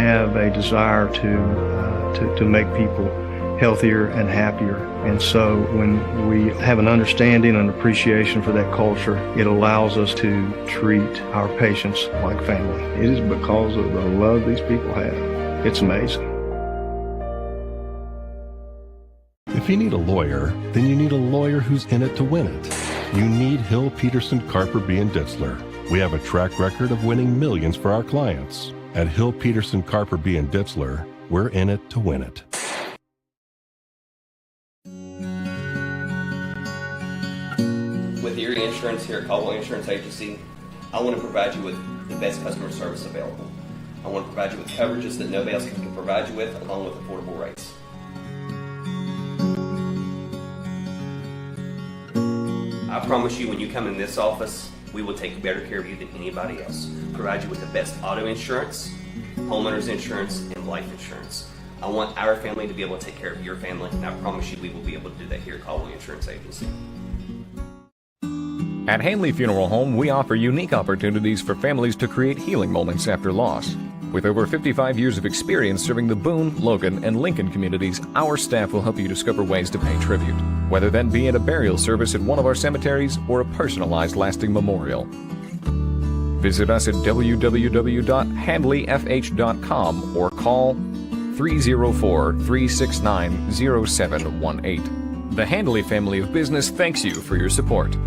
have a desire to make people healthier and happier. And so when we have an understanding and appreciation for that culture, it allows us to treat our patients like family. It is because of the love these people have. It's amazing. If you need a lawyer, then you need a lawyer who's in it to win it. You need Hill, Peterson, Carper, B. & Ditzler. We have a track record of winning millions for our clients. At Hill, Peterson, Carper, B. & Ditzler, we're in it to win it. With Erie Insurance here at Caldwell Insurance Agency, I want to provide you with the best customer service available. I want to provide you with coverages that nobody else can provide you with, along with affordable rates. I promise you, when you come in this office, we will take better care of you than anybody else. Provide you with the best auto insurance, homeowners insurance, and life insurance. I want our family to be able to take care of your family, and I promise you we will be able to do that here at Caldwell Insurance Agency. At Hanley Funeral Home, we offer unique opportunities for families to create healing moments after loss. With over 55 years of experience serving the Boone, Logan, and Lincoln communities, our staff will help you discover ways to pay tribute, whether that be at a burial service at one of our cemeteries or a personalized lasting memorial. Visit us at www.handleyfh.com or call 304-369-0718. The Handley family of business thanks you for your support.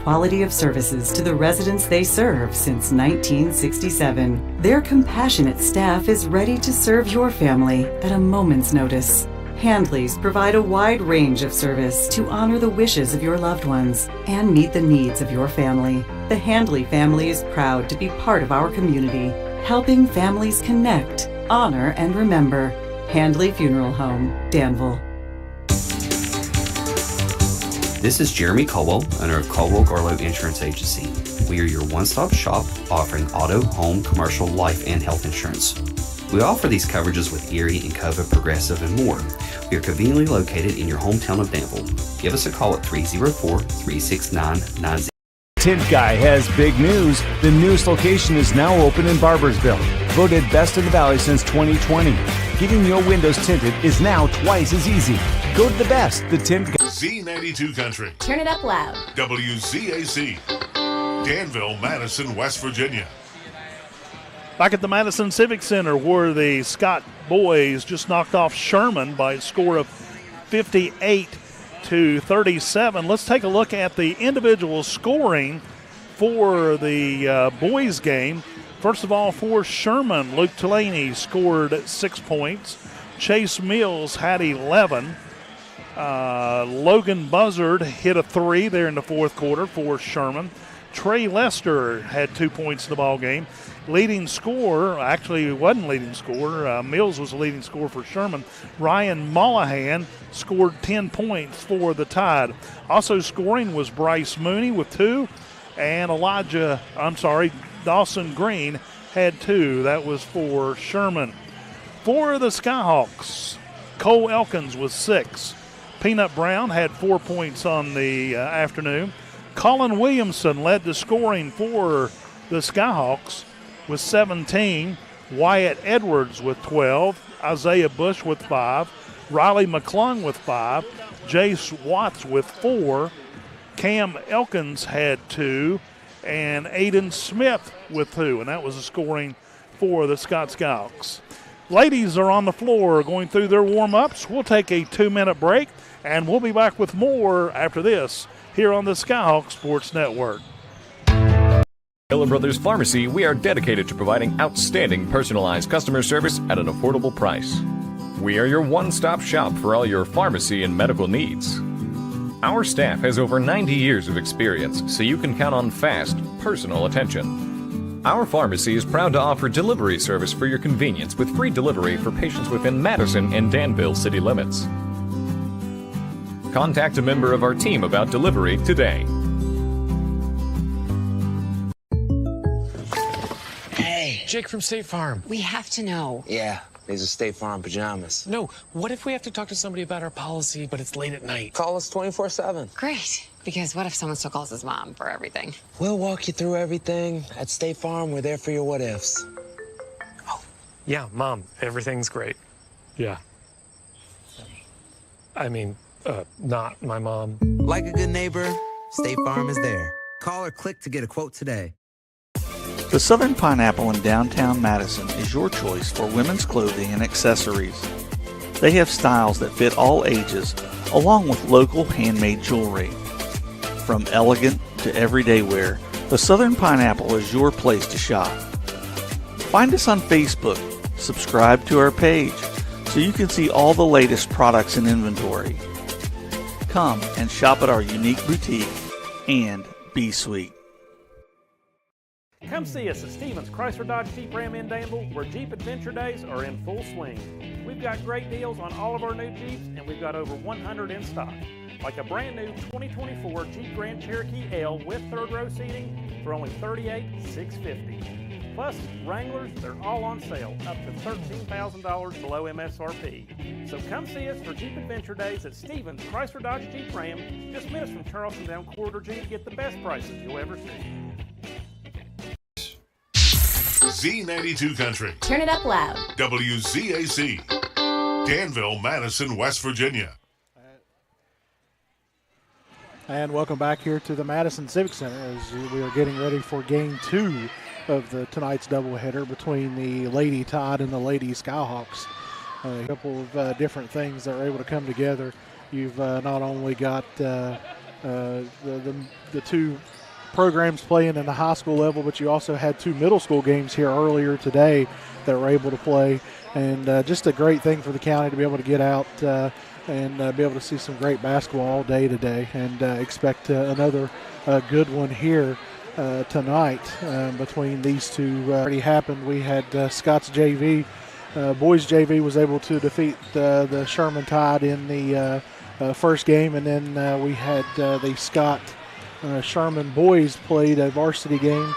Quality of services to the residents they serve since 1967. Their compassionate staff is ready to serve your family at a moment's notice. Handleys provide a wide range of service to honor the wishes of your loved ones and meet the needs of your family. The Handley family is proud to be part of our community, helping families connect, honor, and remember. Handley Funeral Home, Danville. This is Jeremy Caldwell, owner of Caldwell Garlow Insurance Agency. We are your one-stop shop offering auto, home, commercial, life, and health insurance. We offer these coverages with Erie, Encova, Progressive, and more. We are conveniently located in your hometown of Danville. Give us a call at 304-369-90. Tint Guy has big news. The newest location is now open in Barboursville. Voted best in the Valley since 2020. Getting your windows tinted is now twice as easy. Go to the best, the Tint Guy. Z92 Country. Turn it up loud. WZAC. Danville, Madison, West Virginia. Back at the Madison Civic Center, where the Scott boys just knocked off Sherman by a score of 58-37. Let's take a look at the individual scoring for the boys game. First of all, for Sherman, Luke Delaney scored 6 points. Chase Mills had 11. Logan Buzzard hit a 3 there in the fourth quarter for Sherman. Trey Lester had 2 points in the ball game. Leading scorer, actually it wasn't leading scorer, Mills was the leading scorer for Sherman. Ryan Mollahan scored 10 points for the Tide. Also scoring was Bryce Mooney with 2, and Dawson Green had 2. That was for Sherman. For the Skyhawks, Cole Elkins was 6. Peanut Brown had 4 points on the afternoon. Colin Williamson led the scoring for the Skyhawks with 17. Wyatt Edwards with 12. Isaiah Bush with 5. Riley McClung with 5. Jace Watts with 4. Cam Elkins had 2. And Aiden Smith with 2. And that was the scoring for the Scott Skyhawks. Ladies are on the floor going through their warm-ups. We'll take a 2-minute break, and we'll be back with more after this here on the Skyhawk Sports Network. Miller Brothers Pharmacy, we are dedicated to providing outstanding personalized customer service at an affordable price. We are your one-stop shop for all your pharmacy and medical needs. Our staff has over 90 years of experience, so you can count on fast, personal attention. Our pharmacy is proud to offer delivery service for your convenience with free delivery for patients within Madison and Danville city limits. Contact a member of our team about delivery today. Hey. Jake from State Farm. We have to know. Yeah, these are State Farm pajamas. No, what if we have to talk to somebody about our policy, but it's late at night? Call us 24/7. Great. Because what if someone still calls his mom for everything? We'll walk you through everything. At State Farm, we're there for your what-ifs. Oh. Yeah, Mom, everything's great. Yeah. I mean, not my mom. Like a good neighbor, State Farm is there. Call or click to get a quote today. The Southern Pineapple in downtown Madison is your choice for women's clothing and accessories. They have styles that fit all ages, along with local handmade jewelry. From elegant to everyday wear, the Southern Pineapple is your place to shop. Find us on Facebook, subscribe to our page, so you can see all the latest products and inventory. Come and shop at our unique boutique and be sweet. Come see us at Stevens Chrysler Dodge Jeep Ram in Danville, where Jeep Adventure Days are in full swing. We've got great deals on all of our new Jeeps, and we've got over 100 in stock. Like a brand new 2024 Jeep Grand Cherokee L with third row seating for only $38,650. Plus, Wranglers, they're all on sale, up to $13,000 below MSRP. So come see us for Jeep Adventure Days at Stevens Chrysler Dodge Jeep Ram, just minutes from Charleston down Corridor Jeep. Get the best prices you'll ever see. Z92 Country. Turn it up loud. WZAC. Danville, Madison, West Virginia. And welcome back here to the Madison Civic Center as we are getting ready for Game 2 of tonight's doubleheader between the Lady Tide and the Lady Skyhawks. A couple of different things that are able to come together. You've not only got the two programs playing in the high school level, but you also had two middle school games here earlier today that were able to play. And just a great thing for the county to be able to get out and be able to see some great basketball all day today, and expect another good one here tonight between these two. Already happened. We had Scott's JV, boys JV was able to defeat the Sherman Tide in the first game, and then we had the Scott Sherman boys played a varsity game.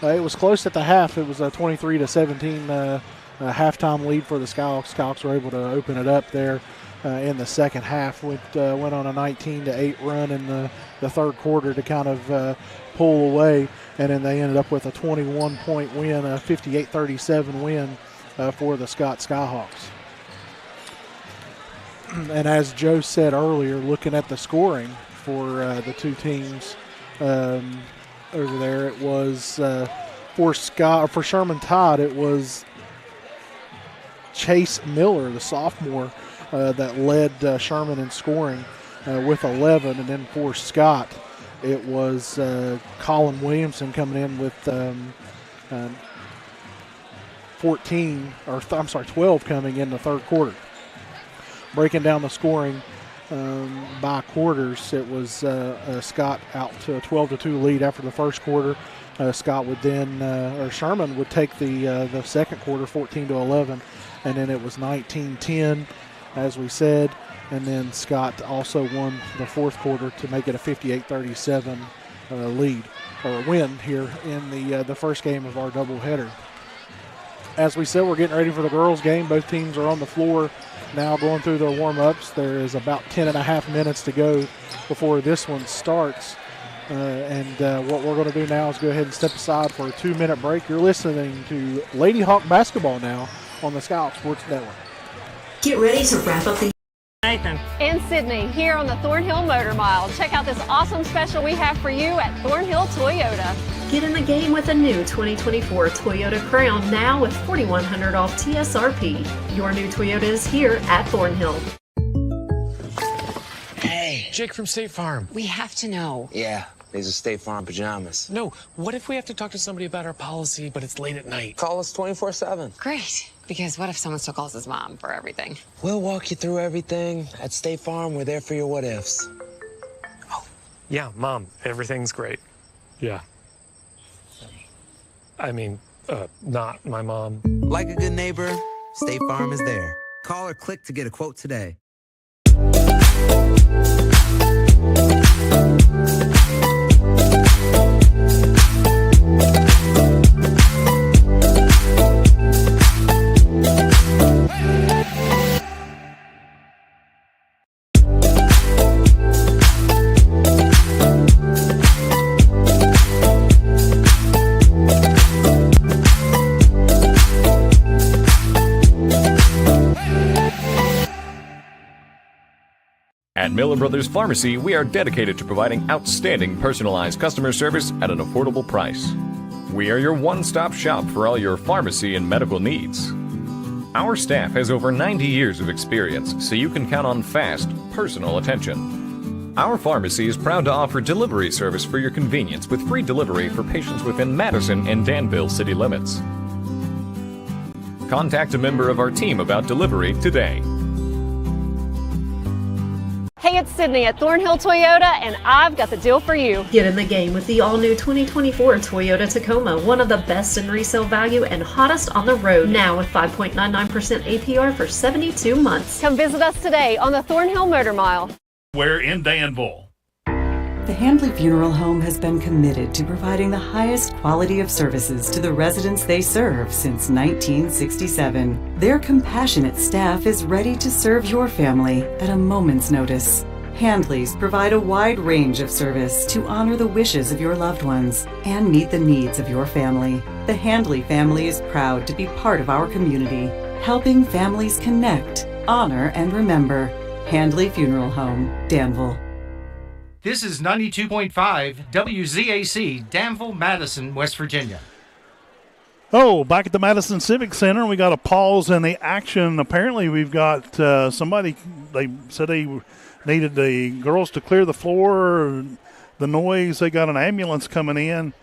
It was close at the half. It was a 23-17 halftime lead for the Skyhawks. Skyhawks were able to open it up there in the second half. Went on a 19-8 run in the third quarter to kind of pull away, and then they ended up with a 21-point win, a 58-37 win for the Scott Skyhawks. And as Joe said earlier, looking at the scoring for the two teams over there, it was for Sherman Tide, it was Chase Miller, the sophomore, that led Sherman in scoring with 11, and then for Scott, it was Colin Williamson coming in with 12 coming in the third quarter. Breaking down the scoring by quarters, it was Scott out to a 12-2 lead after the first quarter. Scott would then, Sherman would take the second quarter 14-11, and then it was 19-10, as we said, and then Scott also won the fourth quarter to make it a 58-37 lead or win here in the first game of our doubleheader. As we said, we're getting ready for the girls' game. Both teams are on the floor now going through their warm-ups. There is about 10.5 minutes to go before this one starts. What we're going to do now is go ahead and step aside for a 2-minute break. You're listening to Lady Hawk basketball now on the Skyhawks Sports Network. Get ready to wrap up the Nathan. And Sydney here on the Thornhill Motor Mile. Check out this awesome special we have for you at Thornhill Toyota. Get in the game with a new 2024 Toyota Crown now with $4,100 off TSRP. Your new Toyota is here at Thornhill. Hey. Jake from State Farm. We have to know. Yeah, these are State Farm pajamas. No, what if we have to talk to somebody about our policy, but it's late at night? Call us 24/7. Great. Because what if someone still calls his mom for everything? We'll walk you through everything. At State Farm, we're there for your what-ifs. Oh. Yeah, Mom, everything's great. Yeah. I mean, not my mom. Like a good neighbor, State Farm is there. Call or click to get a quote today. At Miller Brothers Pharmacy, we are dedicated to providing outstanding personalized customer service at an affordable price. We are your one-stop shop for all your pharmacy and medical needs. Our staff has over 90 years of experience, so you can count on fast, personal attention. Our pharmacy is proud to offer delivery service for your convenience with free delivery for patients within Madison and Danville city limits. Contact a member of our team about delivery today. Hey, it's Sydney at Thornhill Toyota, and I've got the deal for you. Get in the game with the all-new 2024 Toyota Tacoma, one of the best in resale value and hottest on the road. Now with 5.99% APR for 72 months. Come visit us today on the Thornhill Motor Mile. We're in Danville. The Handley Funeral Home has been committed to providing the highest quality of services to the residents they serve since 1967. Their compassionate staff is ready to serve your family at a moment's notice. Handleys provide a wide range of service to honor the wishes of your loved ones and meet the needs of your family. The Handley family is proud to be part of our community, helping families connect, honor, and remember. Handley Funeral Home, Danville. This is 92.5 WZAC, Danville, Madison, West Virginia. Oh, back at the Madison Civic Center, we got a pause in the action. Apparently, we've got somebody, they said they needed the girls to clear the floor, the noise. They got an ambulance coming in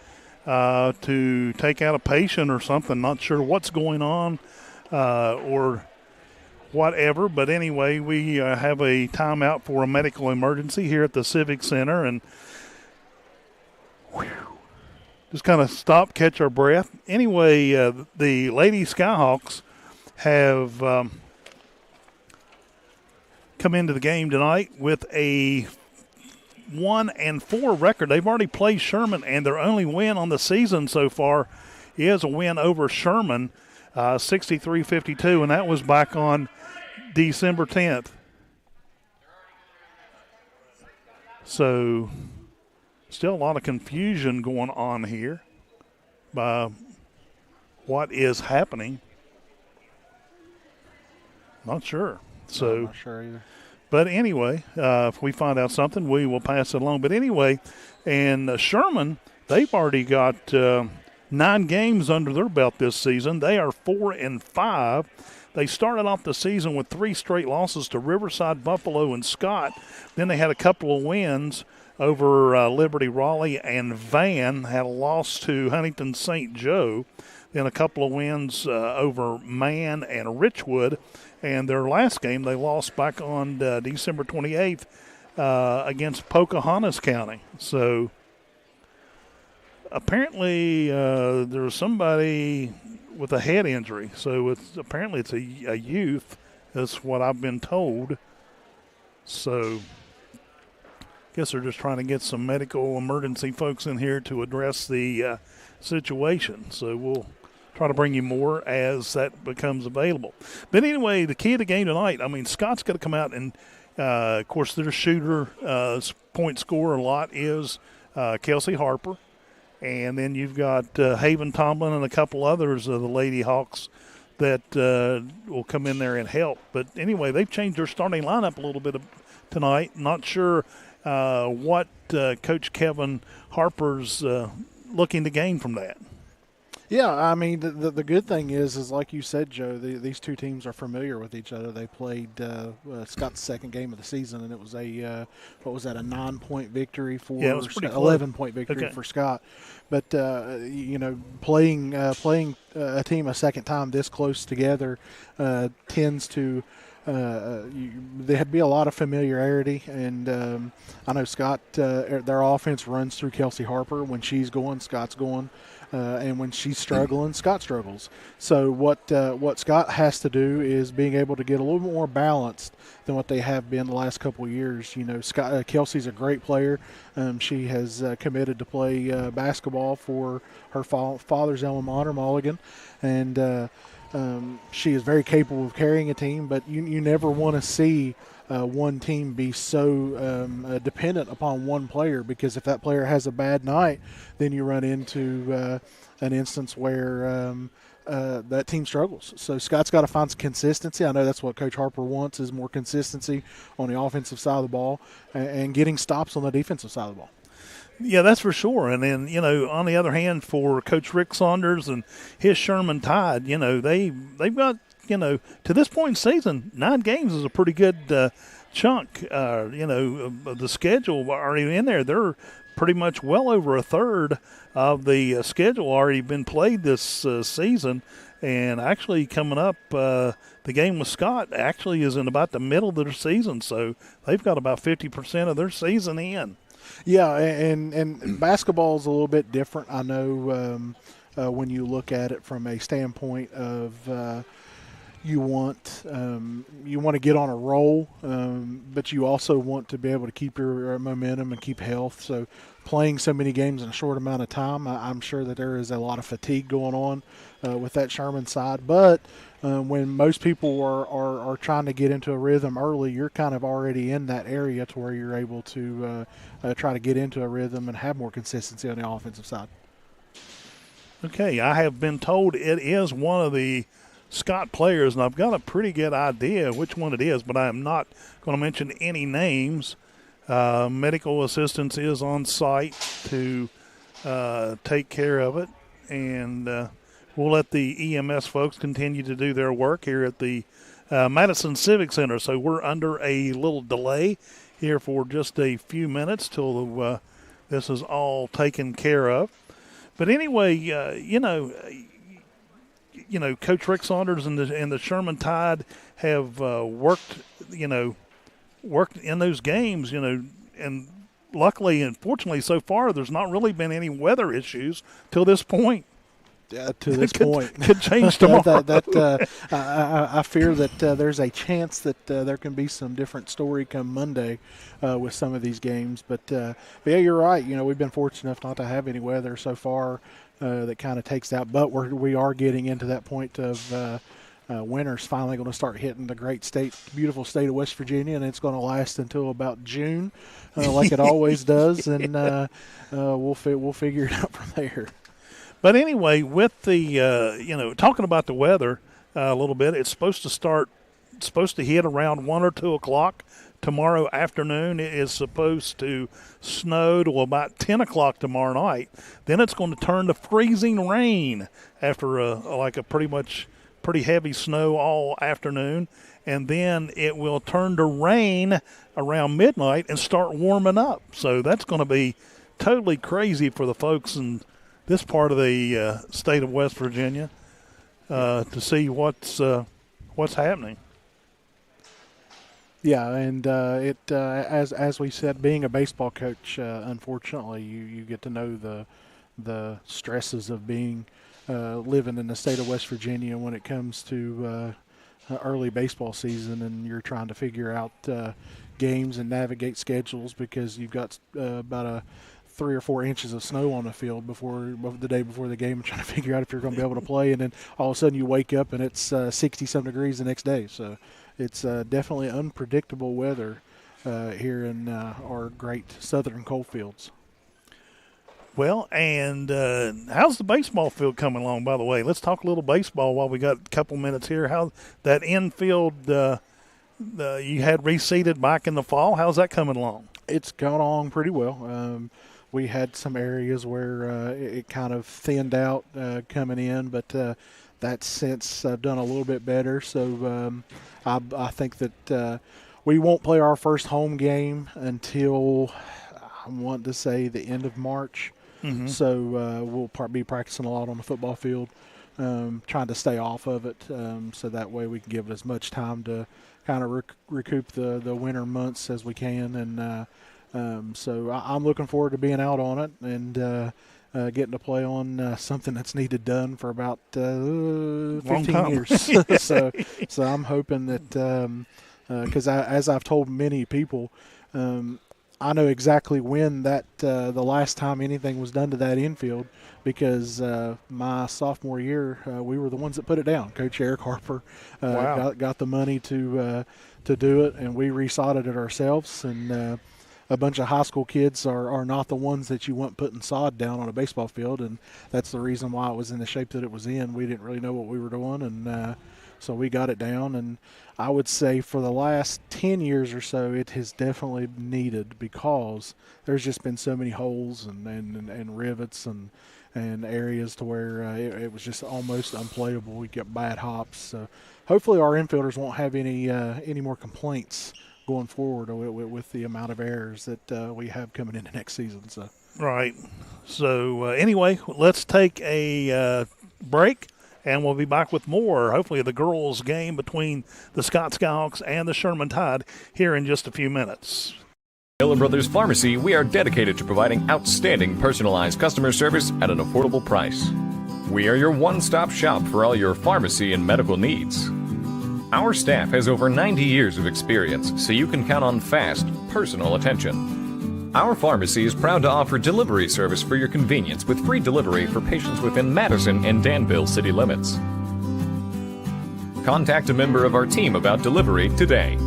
to take out a patient or something. Not sure what's going on or whatever, but anyway, we have a timeout for a medical emergency here at the Civic Center, and just kind of stop, catch our breath. Anyway, the Lady Skyhawks have come into the game tonight with a 1-4 record. They've already played Sherman, and their only win on the season so far is a win over Sherman, 63-52, and that was back on December 10th. So still a lot of confusion going on here by what is happening. Not sure. So I'm not sure either. But anyway, if we find out something, we will pass it along. But anyway, and Sherman, they've already got 9 games under their belt this season. They are 4-5. They started off the season with 3 straight losses to Riverside, Buffalo, and Scott. Then they had a couple of wins over Liberty, Raleigh, and Van. Had a loss to Huntington St. Joe. Then a couple of wins over Man and Richwood. And their last game they lost back on December 28th against Pocahontas County. So apparently there was somebody with a head injury. So apparently it's a youth. That's what I've been told. So I guess they're just trying to get some medical emergency folks in here to address the situation. So we'll try to bring you more as that becomes available. But anyway, the key of the game tonight, I mean, Scott's got to come out and, of course, their shooter, point scorer a lot is Kelsey Harper. And then you've got Haven Tomlin and a couple others of the Lady Hawks that will come in there and help. But anyway, they've changed their starting lineup a little bit tonight. Not sure what Coach Kevin Harper's looking to gain from that. Yeah, I mean, the good thing is like you said, Joe, these two teams are familiar with each other. They played Scott's second game of the season, and it was a 9-point victory for 11-point victory for Scott. But playing a team a second time this close together tends to there'd be a lot of familiarity, and I know Scott, their offense runs through Kelsey Harper. When she's going, Scott's going. And when she's struggling, Scott struggles. So what Scott has to do is being able to get a little bit more balanced than what they have been the last couple of years. You know, Kelsey's a great player. She has committed to play basketball for her father's alma mater, Mulligan, and she is very capable of carrying a team. But you never want to see one team be so dependent upon one player, because if that player has a bad night, then you run into an instance where that team struggles. So Scott's got to find some consistency. I know that's what Coach Harper wants, is more consistency on the offensive side of the ball and getting stops on the defensive side of the ball. Yeah, that's for sure. And then, on the other hand, for Coach Rick Saunders and his Sherman Tide, they've got, to this point in the season, 9 games is a pretty good chunk, of the schedule already in there. They're pretty much well over a third of the schedule already been played this season. And actually coming up, the game with Scott actually is in about the middle of their season. So they've got about 50% of their season in. Yeah, and basketball is a little bit different. I know when you look at it from a standpoint of you want to get on a roll, but you also want to be able to keep your momentum and keep health. So playing so many games in a short amount of time, I'm sure that there is a lot of fatigue going on with that Sherman side. But when most people are trying to get into a rhythm early, you're kind of already in that area to where you're able to try to get into a rhythm and have more consistency on the offensive side. Okay, I have been told it is one of the Scott players, and I've got a pretty good idea which one it is, but I am not going to mention any names. Medical assistance is on site to take care of it, and we'll let the EMS folks continue to do their work here at the Madison Civic Center. So we're under a little delay here for just a few minutes till this is all taken care of. But anyway, Coach Rick Saunders and the Sherman Tide have worked in those games, and luckily and fortunately so far there's not really been any weather issues till this point. To this point. Could change tomorrow. I fear that there's a chance that there can be some different story come Monday with some of these games. But yeah, you're right. We've been fortunate enough not to have any weather so far that kind of takes that. But we are getting into that point of winter's finally going to start hitting the beautiful state of West Virginia, and it's going to last until about June, like it always does. And we'll figure it out from there. But anyway, with the talking about the weather a little bit, it's supposed to hit around 1 or 2 o'clock tomorrow afternoon. It is supposed to snow to about 10 o'clock tomorrow night. Then it's going to turn to freezing rain after a pretty heavy snow all afternoon, and then it will turn to rain around midnight and start warming up. So that's going to be totally crazy for the folks in this part of the state of West Virginia to see what's happening. Yeah, and as we said, being a baseball coach, unfortunately, you get to know the stresses of being living in the state of West Virginia when it comes to early baseball season, and you're trying to figure out games and navigate schedules because you've got about 3 or 4 inches of snow on the field before the day before the game, and trying to figure out if you're going to be able to play, and then all of a sudden you wake up and it's 60-some degrees the next day. So it's definitely unpredictable weather here in our great southern coal fields. Well, and how's the baseball field coming along, by the way? Let's talk a little baseball while we got a couple minutes here. How that infield you had reseeded back in the fall, how's that coming along? It's gone along pretty well. We had some areas where it kind of thinned out coming in, but that's since done a little bit better. So I think that we won't play our first home game until, I want to say, the end of March. Mm-hmm. So we'll be practicing a lot on the football field, trying to stay off of it, so that way we can give it as much time to kind of recoup the winter months as we can. And so I'm looking forward to being out on it and getting to play on something that's needed done for about 15 years. so I'm hoping that because as I've told many people, I know exactly when that the last time anything was done to that infield, because my sophomore year we were the ones that put it down. Coach Eric Harper got the money to do it, and we resodded it ourselves. And a bunch of high school kids are not the ones that you want putting sod down on a baseball field, and that's the reason why it was in the shape that it was in. We didn't really know what we were doing, and so we got it down. And I would say for the last 10 years or so, it has definitely needed, because there's just been so many holes and rivets and areas to where it was just almost unplayable. We get bad hops. So hopefully our infielders won't have any more complaints going forward with the amount of errors that we have coming into next season. So Right. So anyway, let's take a break. And we'll be back with more, hopefully, of the girls' game between the Scott Skyhawks and the Sherman Tide here in just a few minutes. Miller Brothers Pharmacy, we are dedicated to providing outstanding personalized customer service at an affordable price. We are your one-stop shop for all your pharmacy and medical needs. Our staff has over 90 years of experience, so you can count on fast, personal attention. Our pharmacy is proud to offer delivery service for your convenience with free delivery for patients within Madison and Danville city limits. Contact a member of our team about delivery today.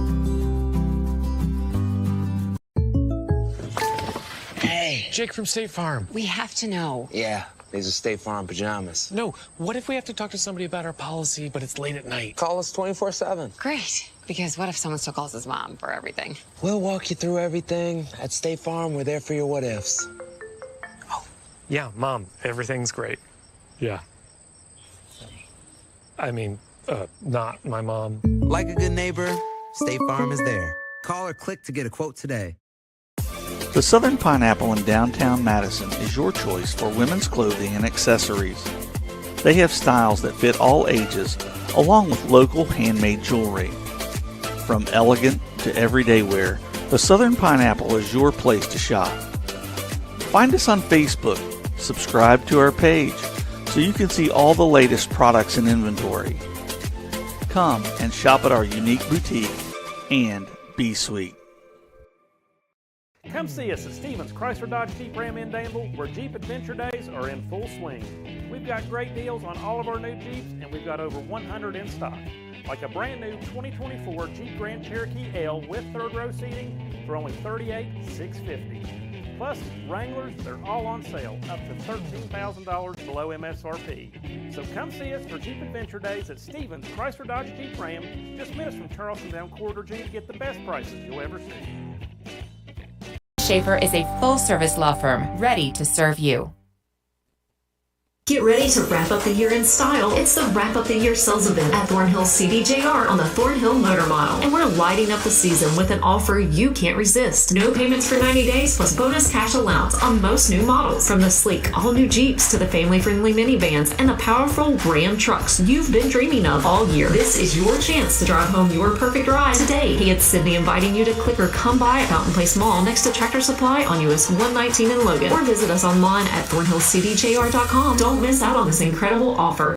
Hey, Jake from State Farm. We have to know. Yeah, these are State Farm pajamas. No, what if we have to talk to somebody about our policy, but it's late at night? Call us 24/7. Great. Because what if someone still calls his mom for everything? We'll walk you through everything. At State Farm, we're there for your what ifs. Yeah, Mom, everything's great. Yeah. I mean, not my mom. Like a good neighbor, State Farm is there. Call or click to get a quote today. The Southern Pineapple in downtown Madison is your choice for women's clothing and accessories. They have styles that fit all ages, along with local handmade jewelry. From elegant to everyday wear, the Southern Pineapple is your place to shop. Find us on Facebook, subscribe to our page, so you can see all the latest products and inventory. Come and shop at our unique boutique and be sweet. Come see us at Stevens Chrysler Dodge Jeep Ram in Danville, where Jeep Adventure Days are in full swing. We've got great deals on all of our new Jeeps, and we've got over 100 in stock. Like a brand new 2024 Jeep Grand Cherokee L with third row seating for only $38,650. Plus, Wranglers, they're all on sale, up to $13,000 below MSRP. So come see us for Jeep Adventure Days at Stevens Chrysler Dodge Jeep Ram, just minutes from Charleston down Corridor G to get the best prices you'll ever see. Schaefer is a full-service law firm ready to serve you. Get ready to wrap up the year in style. It's the Wrap Up the Year sales event at Thornhill CDJR on the Thornhill Motor Mile. And we're lighting up the season with an offer you can't resist. No payments for 90 days plus bonus cash allowance on most new models. From the sleek all-new Jeeps to the family-friendly minivans and the powerful Ram trucks you've been dreaming of all year. This is your chance to drive home your perfect ride today. Hey, it's Sydney inviting you to click or come by at Fountain Place Mall next to Tractor Supply on US 119 in Logan. Or visit us online at thornhillcdjr.com. Don't miss out on this incredible offer.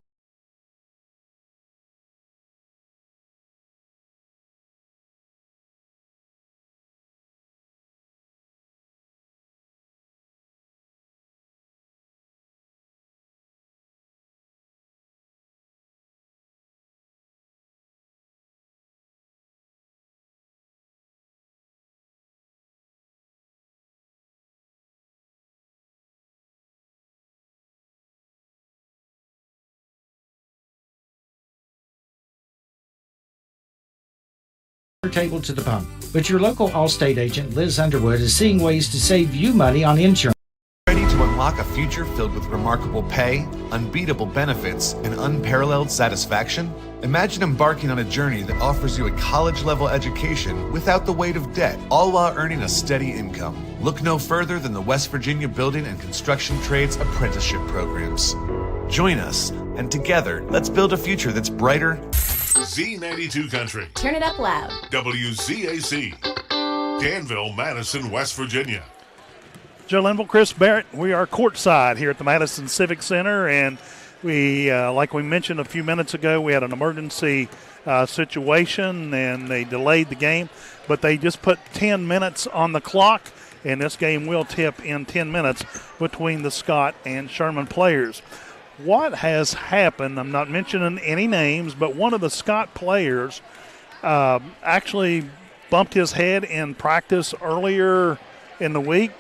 Table to the pump. But your local Allstate agent, Liz Underwood, is seeing ways to save you money on insurance. Ready to unlock a future filled with remarkable pay, unbeatable benefits, and unparalleled satisfaction? Imagine embarking on a journey that offers you a college-level education without the weight of debt, all while earning a steady income. Look no further than the West Virginia Building and Construction Trades Apprenticeship Programs. Join us, and together, let's build a future that's brighter. Z92 Country. Turn it up loud. WZAC. Danville, Madison, West Virginia. Joe Linville, Chris Barrett. We are courtside here at the Madison Civic Center, and we, like we mentioned a few minutes ago, we had an emergency situation, and they delayed the game, but they just put 10 minutes on the clock, and this game will tip in 10 minutes between the Scott and Sherman players. What has happened, I'm not mentioning any names, but one of the Scott players actually bumped his head in practice earlier in the week,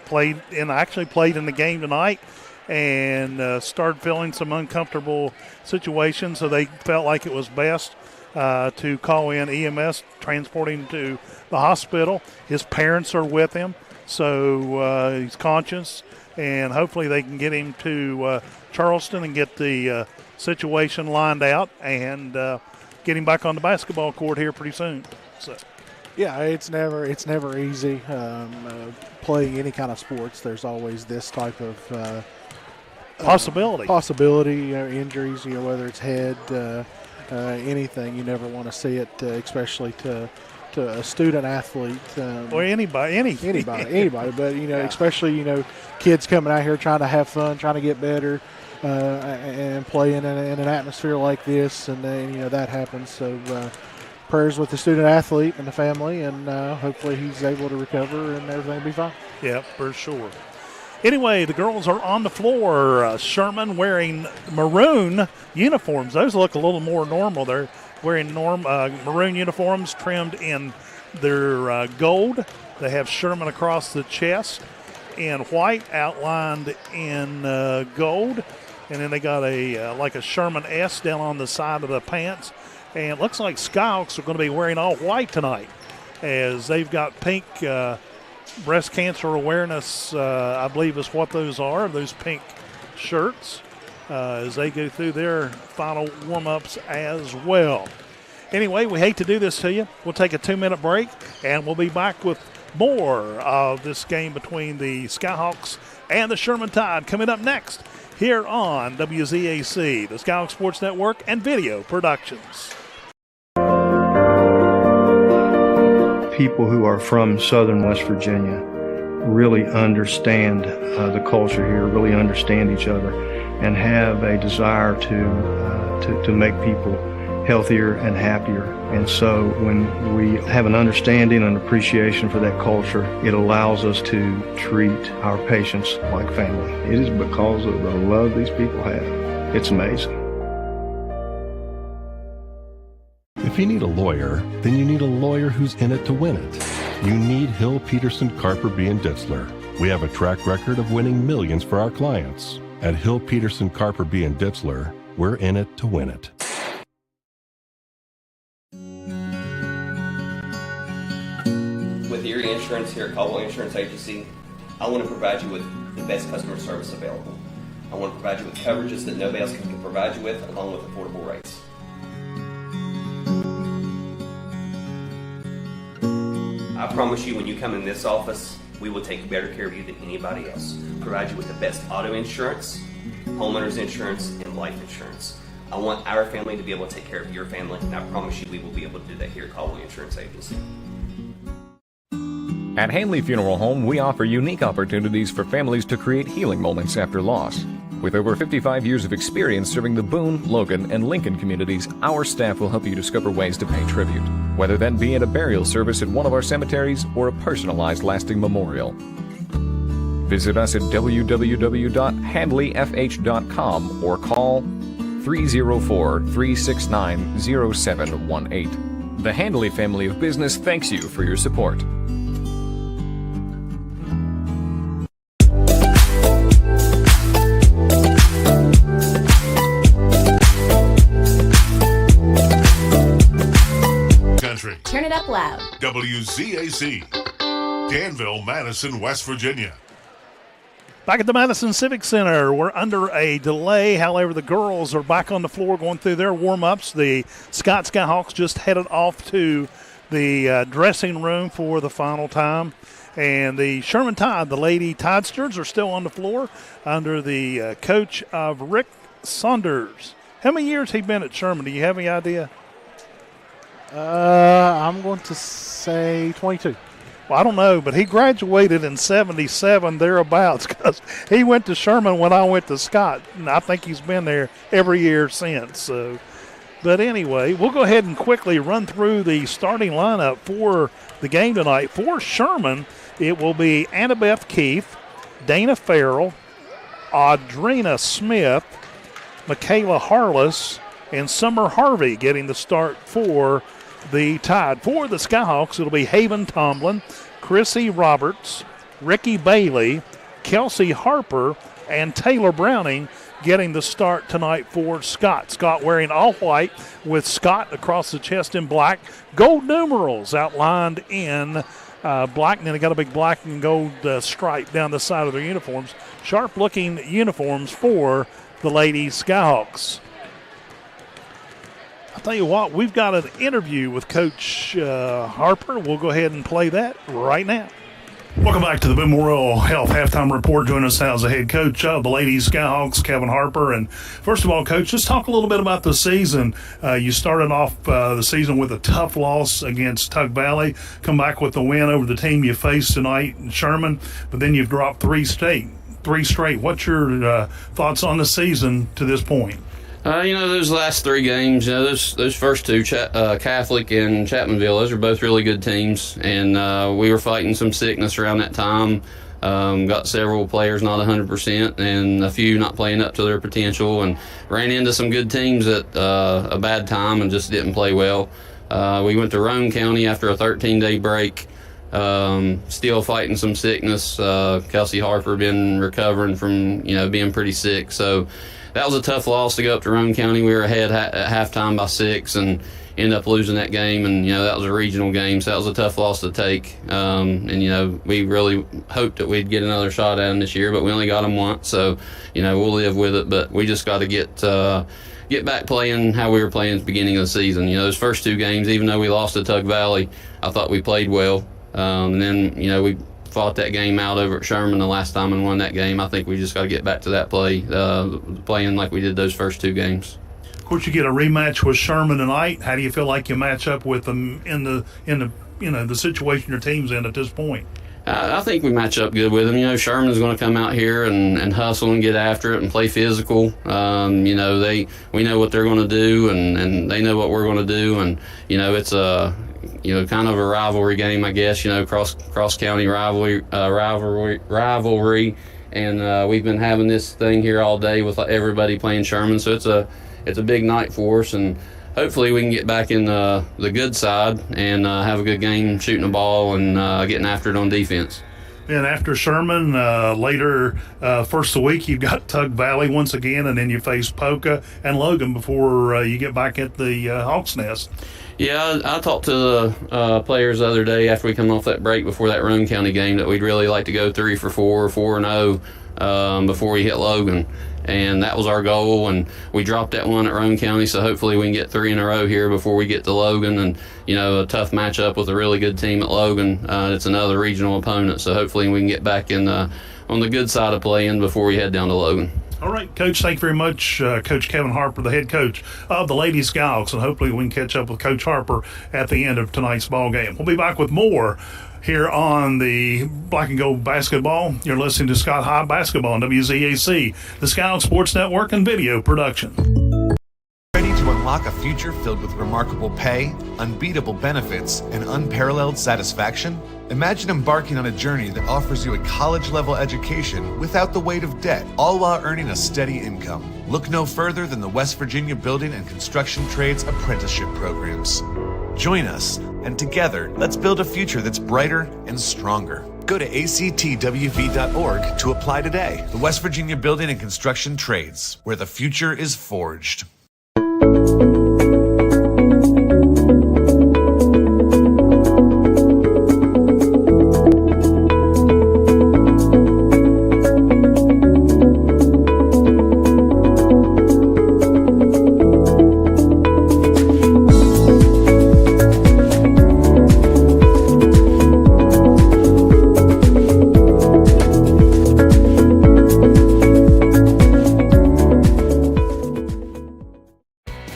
actually played in the game tonight, and started feeling some uncomfortable situations, so they felt like it was best to call in EMS, transport him to the hospital. His parents are with him, so he's conscious, and hopefully they can get him to Charleston and get the situation lined out and get him back on the basketball court here pretty soon. So. Yeah, it's never easy playing any kind of sports. There's always this type of possibility, injuries. Whether it's head, anything. You never want to see it, especially to a student athlete or anybody. But especially kids coming out here trying to have fun, trying to get better, and play in an atmosphere like this, and then that happens. So. Prayers with the student athlete and the family, and hopefully he's able to recover and everything will be fine. Yeah, for sure. Anyway, the girls are on the floor. Sherman wearing maroon uniforms. Those look a little more normal. They're wearing maroon uniforms trimmed in their gold. They have Sherman across the chest in white, outlined in gold. And then they got like a Sherman S down on the side of the pants. And it looks like Skyhawks are going to be wearing all white tonight, as they've got pink breast cancer awareness, I believe is what those are, those pink shirts, as they go through their final warm-ups as well. Anyway, we hate to do this to you. We'll take a 2-minute break, and we'll be back with more of this game between the Skyhawks and the Sherman Tide coming up next here on WZAC, the Skyhawks Sports Network and Video Productions. People who are from southern West Virginia really understand the culture here, really understand each other, and have a desire to make people healthier and happier. And so when we have an understanding and appreciation for that culture, it allows us to treat our patients like family. It is because of the love these people have. It's amazing. If you need a lawyer, then you need a lawyer who's in it to win it. You need Hill, Peterson, Carper, B. & Ditzler. We have a track record of winning millions for our clients. At Hill, Peterson, Carper, B. & Ditzler, we're in it to win it. With Erie Insurance here at Caldwell Insurance Agency, I want to provide you with the best customer service available. I want to provide you with coverages that nobody else can provide you with, along with affordable rates. I promise you, when you come in this office, we will take better care of you than anybody else. Provide you with the best auto insurance, homeowners insurance, and life insurance. I want our family to be able to take care of your family, and I promise you we will be able to do that here at Caldwell Insurance Agency. At Hanley Funeral Home, we offer unique opportunities for families to create healing moments after loss. With over 55 years of experience serving the Boone, Logan, and Lincoln communities, our staff will help you discover ways to pay tribute, whether that be at a burial service at one of our cemeteries or a personalized lasting memorial. Visit us at www.handleyfh.com or call 304-369-0718. The Handley family of business thanks you for your support. Turn it up loud. WZAC, Danville, Madison, West Virginia. Back at the Madison Civic Center, we're under a delay. However, the girls are back on the floor going through their warm-ups. The Scott Skyhawks just headed off to the dressing room for the final time. And the Sherman Tide, the Lady Tidesters, are still on the floor under the coach of Rick Saunders. How many years has he been at Sherman? Do you have any idea? I'm going to say 22. Well, I don't know, but he graduated in 77, thereabouts, because he went to Sherman when I went to Scott, and I think he's been there every year since. So, but anyway, we'll go ahead and quickly run through the starting lineup for the game tonight. For Sherman, It will be Annabeth Keith, Dana Farrell, Audrina Smith, Michaela Harless, and Summer Harvey getting the start for the Tide. For the Skyhawks, it'll be Haven Tomlin, Chrissy Roberts, Ricky Bailey, Kelsey Harper, and Taylor Browning getting the start tonight for Scott. Scott wearing all white with Scott across the chest in black. Gold numerals outlined in black, and then they got a big black and gold stripe down the side of their uniforms. Sharp-looking uniforms for the ladies Skyhawks. I'll tell you what, we've got an interview with Coach Harper. We'll go ahead and play that right now. Welcome back to the Memorial Health Halftime Report. Joining us now is the head coach of the ladies Skyhawks, Kevin Harper. And first of all, Coach, just talk a little bit about the season. You started off the season with a tough loss against Tug Valley, come back with the win over the team you faced tonight, Sherman, but then you've dropped three straight. What's your thoughts on the season to this point? Those last three games, those first two, Catholic and Chapmanville, those are both really good teams. And we were fighting some sickness around that time. Got several players not 100% and a few not playing up to their potential, and ran into some good teams at a bad time and just didn't play well. We went to Roane County after a 13-day break. Still fighting some sickness. Kelsey Harper been recovering from, being pretty sick. So that was a tough loss to go up to Roane County. We were ahead at halftime by 6 and ended up losing that game. And, that was a regional game, so that was a tough loss to take. We really hoped that we'd get another shot at them this year, but we only got them once. So, we'll live with it. But we just got to get back playing how we were playing at the beginning of the season. Those first two games, even though we lost to Tug Valley, I thought we played well. And then, we fought that game out over at Sherman the last time and won that game. I think we just got to get back to that playing like we did those first two games. Of course, you get a rematch with Sherman tonight. How do you feel like you match up with them in the situation your team's in at this point? I think we match up good with them. Sherman's going to come out here and hustle and get after it and play physical. We know what they're going to do, and they know what we're going to do. And, it's kind of a rivalry game, I guess, cross county rivalry. And we've been having this thing here all day with everybody playing Sherman. So it's a big night for us, and hopefully we can get back in the good side and have a good game shooting the ball and getting after it on defense. And after Sherman, later, first of the week, you've got Tug Valley once again, and then you face Polka and Logan before you get back at the Hawks Nest. Yeah, I talked to the players the other day after we come off that break before that Roane County game that we'd really like to go 3 for 4 or 4-0 before we hit Logan. And that was our goal, and we dropped that one at Roane County, so hopefully we can get 3 in a row here before we get to Logan. And, a tough matchup with a really good team at Logan. It's another regional opponent, so hopefully we can get back on the good side of playing before we head down to Logan. All right, Coach, thank you very much. Coach Kevin Harper, the head coach of the Ladies Skyhawks, and hopefully we can catch up with Coach Harper at the end of tonight's ball game. We'll be back with more here on the Black and Gold Basketball. You're listening to Scott High Basketball on WZAC, the Skyhawks Sports Network and video production. Ready to unlock a future filled with remarkable pay, unbeatable benefits, and unparalleled satisfaction? Imagine embarking on a journey that offers you a college-level education without the weight of debt, all while earning a steady income. Look no further than the West Virginia Building and Construction Trades Apprenticeship Programs. Join us, and together, let's build a future that's brighter and stronger. Go to actwv.org to apply today. The West Virginia Building and Construction Trades, where the future is forged.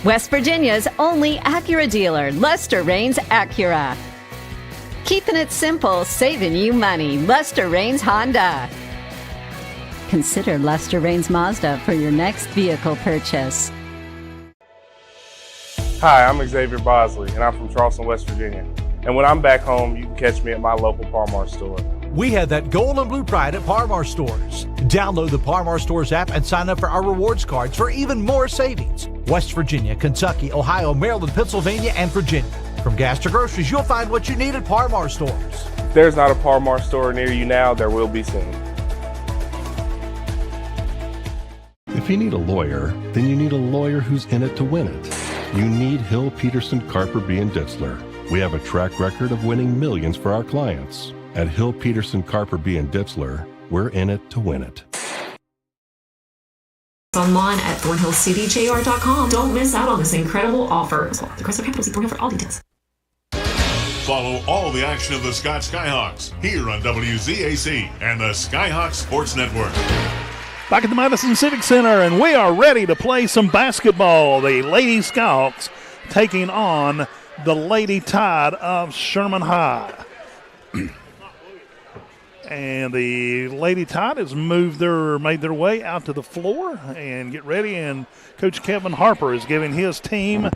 West Virginia's only Acura dealer, Lester Raines Acura. Keeping it simple, saving you money. Lester Raines Honda. Consider Lester Raines Mazda for your next vehicle purchase. Hi, I'm Xavier Bosley, and I'm from Charleston, West Virginia. And when I'm back home, you can catch me at my local Par-Mar store. We have that gold and blue pride at Par-Mar stores. Download the Par-Mar stores app and sign up for our rewards cards for even more savings. West Virginia, Kentucky, Ohio, Maryland, Pennsylvania, and Virginia. From gas to groceries, you'll find what you need at Par-Mar stores. If there's not a Par-Mar store near you now, there will be soon. If you need a lawyer, then you need a lawyer who's in it to win it. You need Hill, Peterson, Carper, B. & Ditzler. We have a track record of winning millions for our clients. At Hill, Peterson, Carper, B. & Ditzler, we're in it to win it. Online at thornhillcdjr.com. Don't miss out on this incredible offer. The Chrysler Capital, see Thornhill for all details. Follow all the action of the Scott Skyhawks here on WZAC and the Skyhawks Sports Network. Back at the Madison Civic Center, and we are ready to play some basketball. The Lady Skyhawks taking on the Lady Tide of Sherman High. And the Lady Tide has made their way out to the floor and get ready. And Coach Kevin Harper is giving his team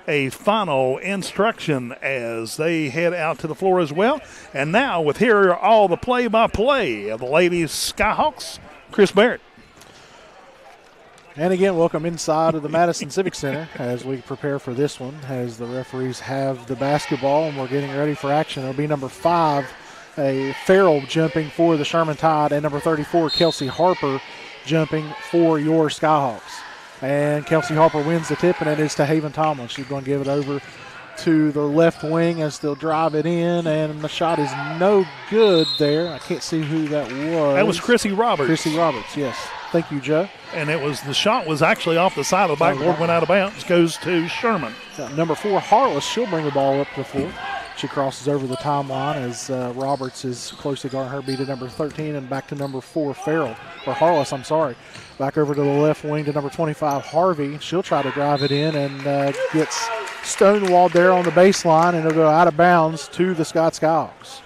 a final instruction as they head out to the floor as well. And now, with here all the play-by-play of the Ladies Skyhawks, Chris Barrett. And again, welcome inside of the Madison Civic Center as we prepare for this one, as the referees have the basketball and we're getting ready for action. It'll be number 5, a Farrell jumping for the Sherman Tide, and number 34, Kelsey Harper, jumping for your Skyhawks. And Kelsey Harper wins the tip, and it is to Haven Tomlin. She's going to give it over to the left wing as they'll drive it in, and the shot is no good there. I can't see who that was. That was Chrissy Roberts. Chrissy Roberts, yes. Thank you, Joe. And the shot was actually off the side of the backboard, went out of bounds, goes to Sherman. Number 4, Harless, she'll bring the ball up to the floor. She crosses over the timeline as Roberts is closely guarding her, beat to number 13, and back to number 4, Harless, I'm sorry. Back over to the left wing to number 25, Harvey. She'll try to drive it in and gets stonewalled there on the baseline, and it'll go out of bounds to the Scott Skyhawks.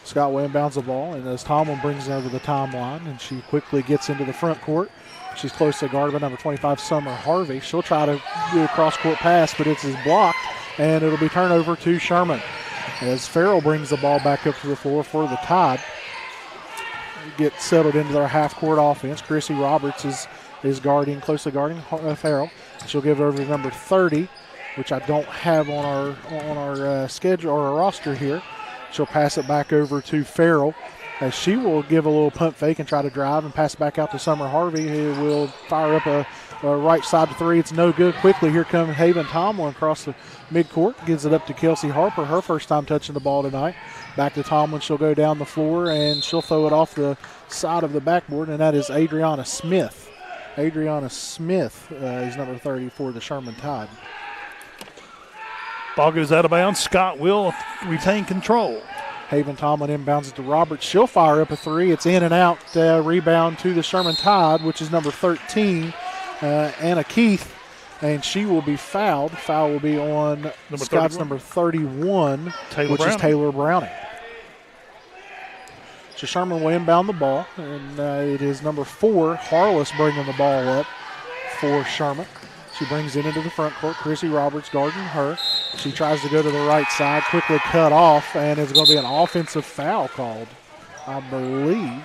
Scott will inbounds the ball, and as Tomlin brings it over the timeline, and she quickly gets into the front court. She's closely guarded by number 25, Summer Harvey. She'll try to do a cross-court pass, but it's blocked, and it'll be turned over to Sherman. As Farrell brings the ball back up to the floor for the Tide. Get settled into their half-court offense. Chrissy Roberts is closely guarding Farrell. She'll give it over to number 30, which I don't have on our schedule or our roster here. She'll pass it back over to Farrell, as she will give a little pump fake and try to drive and pass back out to Summer Harvey, who will fire up a right side to 3. It's no good. Quickly, here comes Haven Tomlin across the midcourt. Gives it up to Kelsey Harper, her first time touching the ball tonight. Back to Tomlin. She'll go down the floor, and she'll throw it off the side of the backboard, and that is Adriana Smith. Adriana Smith is number 30 for the Sherman Tide. Ball goes out of bounds. Scott will retain control. Haven Tomlin inbounds it to Roberts. She'll fire up a 3. It's in and out. Rebound to the Sherman Tide, which is number 13, Anna Keith, and she will be fouled. Foul will be on Scott's number 31, which is Taylor Browning. So Sherman will inbound the ball, and it is number 4, Harless, bringing the ball up for Sherman. She brings it into the front court. Chrissy Roberts guarding her. She tries to go to the right side, quickly cut off, and it's going to be an offensive foul called, I believe.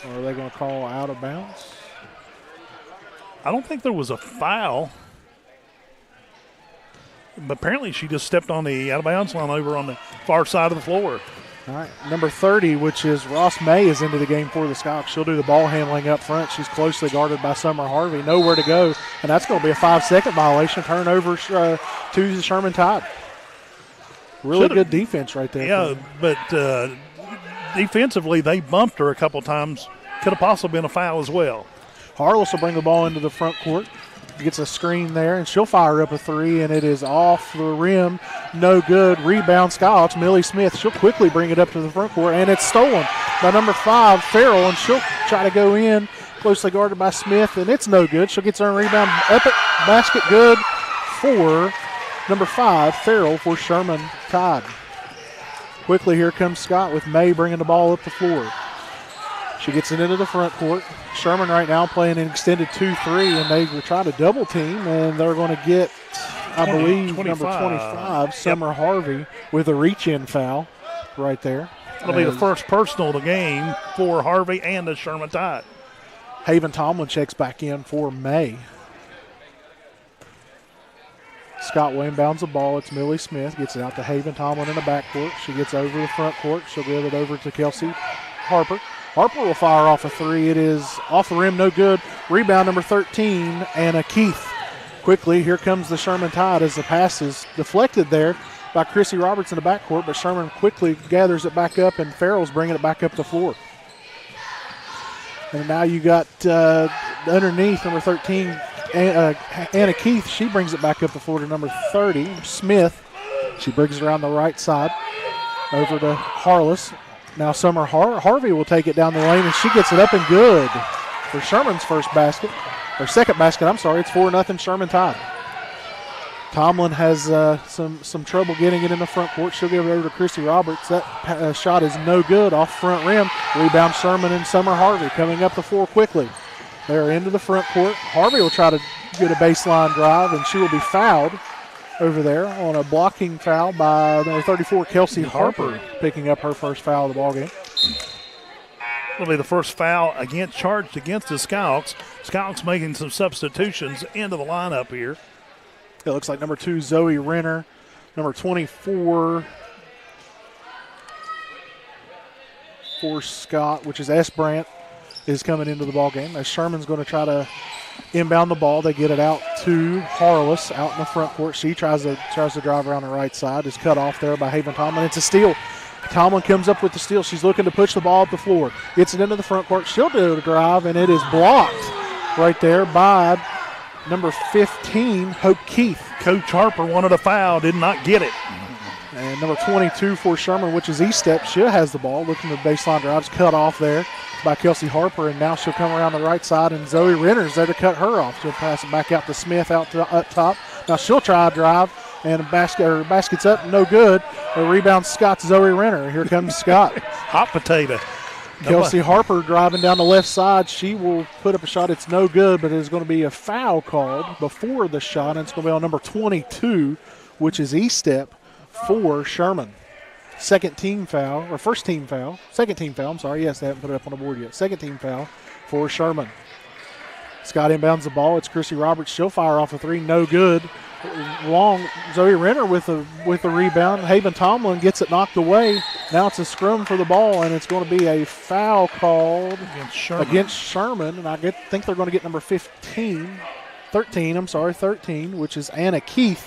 Or are they going to call out of bounds? I don't think there was a foul. But apparently she just stepped on the out of bounds line over on the far side of the floor. All right, number 30, which is Ross May, is into the game for the Skyhawks. She'll do the ball handling up front. She's closely guarded by Summer Harvey. Nowhere to go, and that's going to be a 5-second violation. Turnover to the Sherman Tide. Really good defense right there. Yeah, but defensively they bumped her a couple times. Could have possibly been a foul as well. Harless will bring the ball into the front court. Gets a screen there, and she'll fire up a 3, and it is off the rim. No good. Rebound Skyhawks. Millie Smith. She'll quickly bring it up to the front court, and it's stolen by number 5, Farrell, and she'll try to go in. Closely guarded by Smith, and it's no good. She'll get her own rebound. Up it. Basket good for number 5, Farrell, for Sherman Tide. Quickly, here comes Scott with May bringing the ball up the floor. She gets it into the front court. Sherman right now playing an extended 2-3, and they will try to double team, and they're going to get, I believe, 25. Number 25, Summer Harvey, with a reach-in foul. right there. It'll be the first personal of the game for Harvey and the Sherman Tide. Haven Tomlin checks back in for May. Scott will inbounds the ball. It's Millie Smith. Gets it out to Haven Tomlin in the backcourt. She gets over the front court. She'll give it over to Kelsey Harper. Harper will fire off a three. It is off the rim, no good. Rebound number 13, Anna Keith. Quickly, here comes the Sherman Tide as the pass is deflected there by Chrissy Roberts in the backcourt, but Sherman quickly gathers it back up, and Farrell's bringing it back up the floor. And now you got underneath number 13, Anna Keith. She brings it back up the floor to number 30, Smith. She brings it around the right side over to Harless. Now Summer Harvey will take it down the lane, and she gets it up and good for Sherman's first basket. Or second basket, I'm sorry. It's 4-0 Sherman Tide. Tomlin has some trouble getting it in the front court. She'll give it over to Chrissy Roberts. That shot is no good off front rim. Rebound Sherman and Summer Harvey coming up the floor quickly. They're into the front court. Harvey will try to get a baseline drive, and she will be fouled over there on a blocking foul by number 34, Kelsey Harper, picking up her first foul of the ballgame. It'll be the first foul charged against the Skyhawks. Skyhawks making some substitutions into the lineup here. It looks like number 2, Zoe Renner. Number 24 for Scott, which is S. Brandt, is coming into the ballgame. As Sherman's going to try to inbound the ball. They get it out to Harless out in the front court. She tries to drive around the right side. Is cut off there by Haven Tomlin. It's a steal. Tomlin comes up with the steal. She's looking to push the ball up the floor. Gets it into the front court. She'll do the drive, and it is blocked right there by number 15, Hope Keith. Coach Harper wanted a foul, did not get it. And number 22 for Sherman, which is E-Step. She has the ball. Looking at the baseline drives. Cut off there by Kelsey Harper, and now she'll come around the right side, and Zoe Renner's there to cut her off. She'll pass it back out to Smith up top. Now she'll try a drive, and basket's up, no good. A rebound, Scott's Zoe Renner. Here comes Scott. Hot potato. Kelsey Harper driving down the left side. She will put up a shot. It's no good, but there's going to be a foul called before the shot, and it's going to be on number 22, which is E-Step for Sherman. Second team foul. I'm sorry. Yes, they haven't put it up on the board yet. Second team foul for Sherman. Scott inbounds the ball. It's Chrissy Roberts. She'll fire off a three. No good. Long. Zoe Renner with the rebound. Haven Tomlin gets it knocked away. Now it's a scrum for the ball, and it's going to be a foul called against Sherman. And I think they're going to get number 13, which is Anna Keith,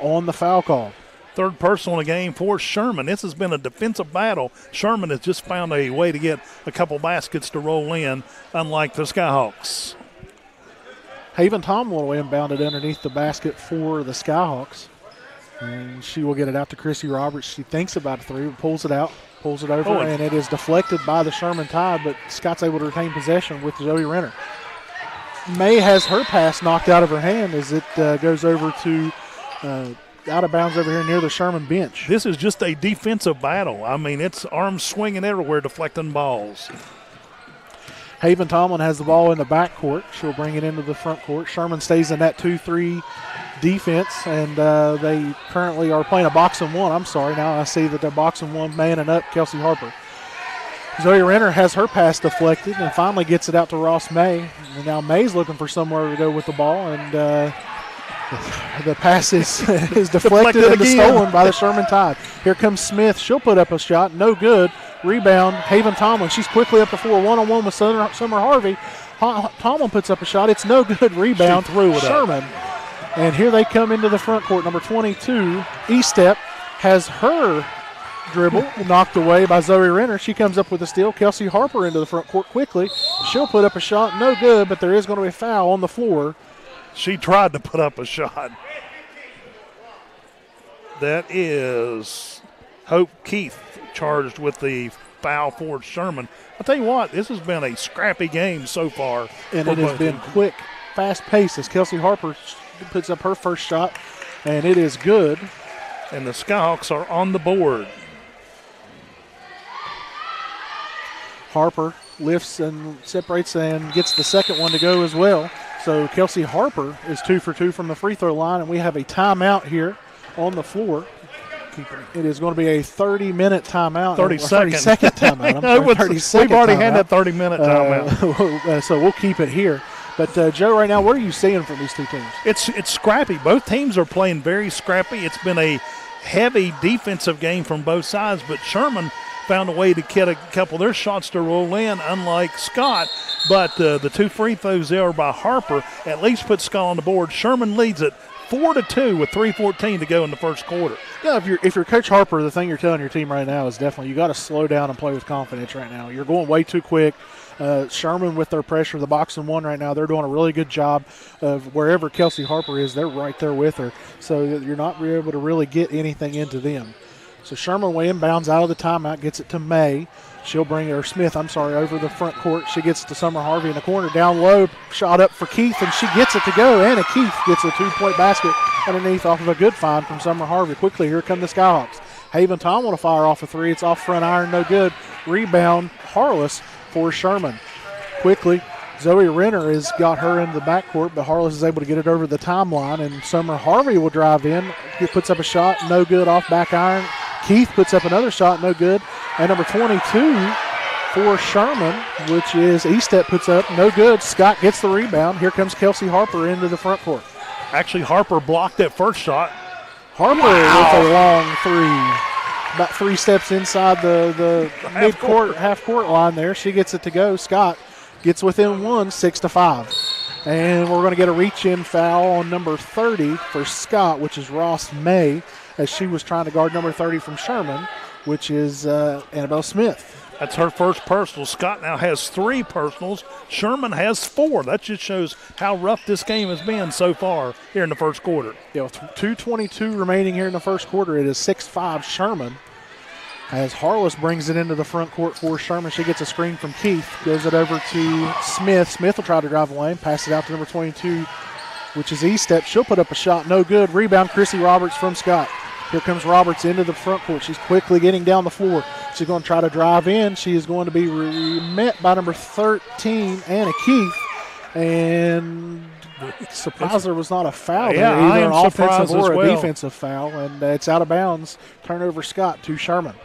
on the foul call. Third personal in the game for Sherman. This has been a defensive battle. Sherman has just found a way to get a couple baskets to roll in, unlike the Skyhawks. Haven Tomlin will inbound it underneath the basket for the Skyhawks. And she will get it out to Chrissy Roberts. She thinks about a three, pulls it over, and it is deflected by the Sherman Tide, but Scott's able to retain possession with Zoe Renner. May has her pass knocked out of her hand as it goes over to out of bounds over here near the Sherman bench. This is just a defensive battle. I mean, it's arms swinging everywhere, deflecting balls. Haven Tomlin has the ball in the backcourt. She'll bring it into the front court. Sherman stays in that 2-3 defense, and they currently are playing a box and one. I'm sorry, now I see that they're box and one, manning up Kelsey Harper. Zoe Renner has her pass deflected and finally gets it out to Ross May. And now May's looking for somewhere to go with the ball, and the pass is deflected and stolen by the Sherman Tide. Here comes Smith. She'll put up a shot. No good. Rebound, Haven Tomlin. She's quickly up the floor, one-on-one with Summer Harvey. Tomlin puts up a shot. It's no good. Rebound, Sherman. And here they come into the front court. Number 22, E-Step, has her dribble knocked away by Zoe Renner. She comes up with a steal. Kelsey Harper into the front court quickly. She'll put up a shot. No good, but there is going to be a foul on the floor. She tried to put up a shot. That is Hope Keith charged with the foul for Sherman. I'll tell you what, this has been a scrappy game so far. And it has been quick, fast-paced as Kelsey Harper puts up her first shot, and it is good. And the Skyhawks are on the board. Harper lifts and separates and gets the second one to go as well. So Kelsey Harper is 2 for 2 from the free throw line, and we have a timeout here on the floor. It is going to be a 30-minute timeout. 30-second timeout. I'm sorry, 30-second We've already timeout. had that 30-minute timeout. So we'll keep it here. But, Joe, right now, what are you seeing from these two teams? It's scrappy. Both teams are playing very scrappy. It's been a heavy defensive game from both sides, but Sherman found a way to get a couple of their shots to roll in, unlike Scott. But the two free throws there by Harper at least put Scott on the board. Sherman leads it 4-2 with 3:14 to go in the first quarter. Yeah, if you're Coach Harper, the thing you're telling your team right now is definitely you got to slow down and play with confidence right now. You're going way too quick. Sherman with their pressure, the box and one right now, they're doing a really good job of wherever Kelsey Harper is, they're right there with her. So you're not able to really get anything into them. So Sherman way inbounds out of the timeout, gets it to May. She'll bring it, or Smith, over the front court. She gets it to Summer Harvey in the corner, down low, shot up for Keith, and she gets it to go. Anna Keith gets a two-point basket underneath off of a good find from Summer Harvey. Quickly, here come the Skyhawks. Haven Tom want to fire off a three. It's off front iron, no good. Rebound, Harless for Sherman. Quickly, Zoe Renner has got her in the backcourt, but Harless is able to get it over the timeline, and Summer Harvey will drive in. He puts up a shot, no good, off back iron. Keith puts up another shot, no good. And number 22 for Sherman, which is Estep, puts up, no good. Scott gets the rebound. Here comes Kelsey Harper into the front court. Actually, Harper blocked that first shot. Harper with a long three. About 3 steps inside the mid-court, half-court line there. She gets it to go. Scott gets within one, 6-5. And we're going to get a reach-in foul on number 30 for Scott, which is Ross May, as she was trying to guard number 30 from Sherman, which is Annabelle Smith. That's her first personal. Scott now has 3 personals. Sherman has 4. That just shows how rough this game has been so far here in the first quarter. Yeah, with 2:22 remaining here in the first quarter, it is 6-5 Sherman. As Harless brings it into the front court for Sherman, she gets a screen from Keith, goes it over to Smith. Smith will try to drive the lane, pass it out to number 22, which is Estep. She'll put up a shot, no good. Rebound, Chrissy Roberts from Scott. Here comes Roberts into the front court. She's quickly getting down the floor. She's going to try to drive in. She is going to be met by number 13, Anna Keith. And surprised there was not a foul there, either an offensive or a defensive foul. And it's out of bounds. Turnover Scott to Sherman.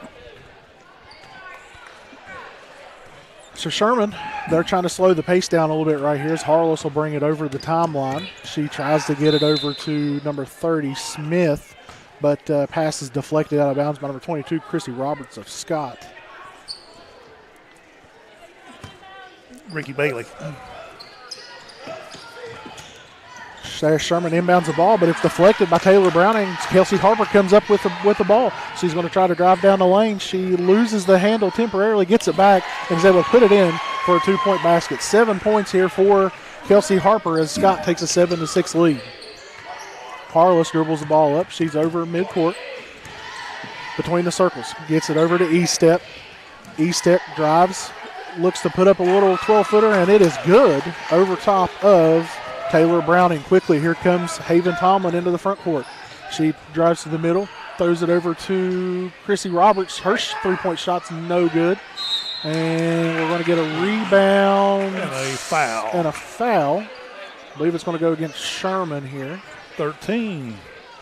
So Sherman, they're trying to slow the pace down a little bit right here as Harless will bring it over the timeline. She tries to get it over to number 30, Smith. But pass is deflected out of bounds by number 22, Chrissy Roberts of Scott. Ricky Bailey. There's Sherman inbounds the ball, but it's deflected by Taylor Browning. Kelsey Harper comes up with the ball. She's going to try to drive down the lane. She loses the handle temporarily, gets it back, and is able to put it in for a 2-point basket. 7 points here for Kelsey Harper as Scott takes a 7-6 lead. Harless dribbles the ball up. She's over midcourt between the circles. Gets it over to Estep. Estep drives, looks to put up a little 12-footer, and it is good over top of Taylor Browning. Quickly, here comes Haven Tomlin into the front court. She drives to the middle, throws it over to Chrissy Roberts. Her 3-point shot's no good. And we're going to get a rebound. And a foul. I believe it's going to go against Sherman here. 13.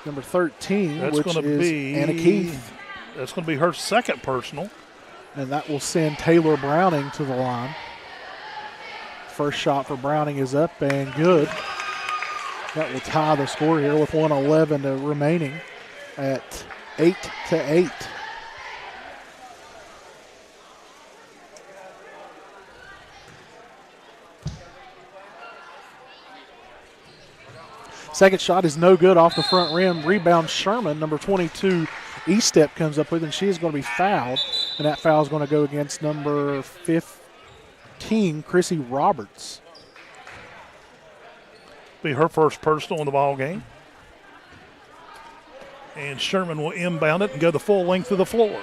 Number 13, that's which going to is be Anna Keith. That's going to be her second personal. And that will send Taylor Browning to the line. First shot for Browning is up and good. That will tie the score here with 1:11 remaining at 8-8. Second shot is no good off the front rim. Rebound Sherman, number 22, Estep comes up with, and she is going to be fouled. And that foul is going to go against number 15, Chrissy Roberts. Be her first personal in the ball game. And Sherman will inbound it and go the full length of the floor.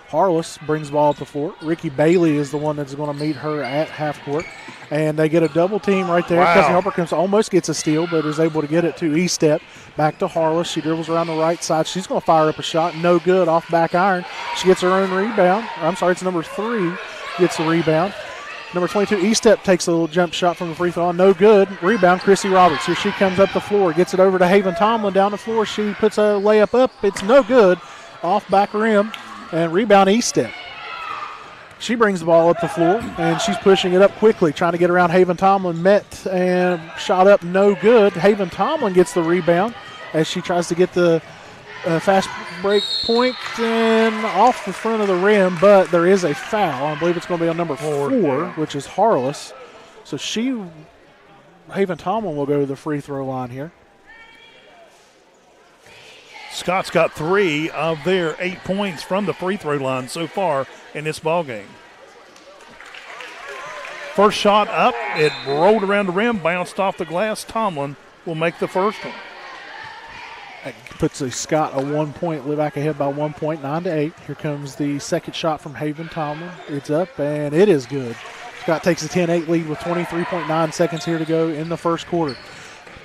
Harless brings the ball up the floor. Ricky Bailey is the one that's going to meet her at half court. And they get a double team right there. Kelsey Harper almost gets a steal, but is able to get it to Estep. Back to Harless. She dribbles around the right side. She's going to fire up a shot. No good off back iron. She gets her own rebound. I'm sorry, it's number 3 gets the rebound. Number 22, Estep takes a little jump shot from the free throw. No good. Rebound, Chrissy Roberts. Here she comes up the floor. Gets it over to Haven Tomlin down the floor. She puts a layup up. It's no good. off back rim, and rebound Eastep. She brings the ball up the floor, and she's pushing it up quickly, trying to get around Haven Tomlin. Met and shot up, no good. Haven Tomlin gets the rebound as she tries to get the fast break point and off the front of the rim, but there is a foul. I believe it's going to be on number 4, which is Harless. So Haven Tomlin will go to the free throw line here. Scott's got 3 of their 8 points from the free throw line so far in this ball game. First shot up, it rolled around the rim, bounced off the glass. Tomlin will make the first one. That puts Scott a 1 point, back ahead by 1 point, 9-8. Here comes the second shot from Haven Tomlin. It's up, and it is good. Scott takes a 10-8 lead with 23.9 seconds here to go in the first quarter.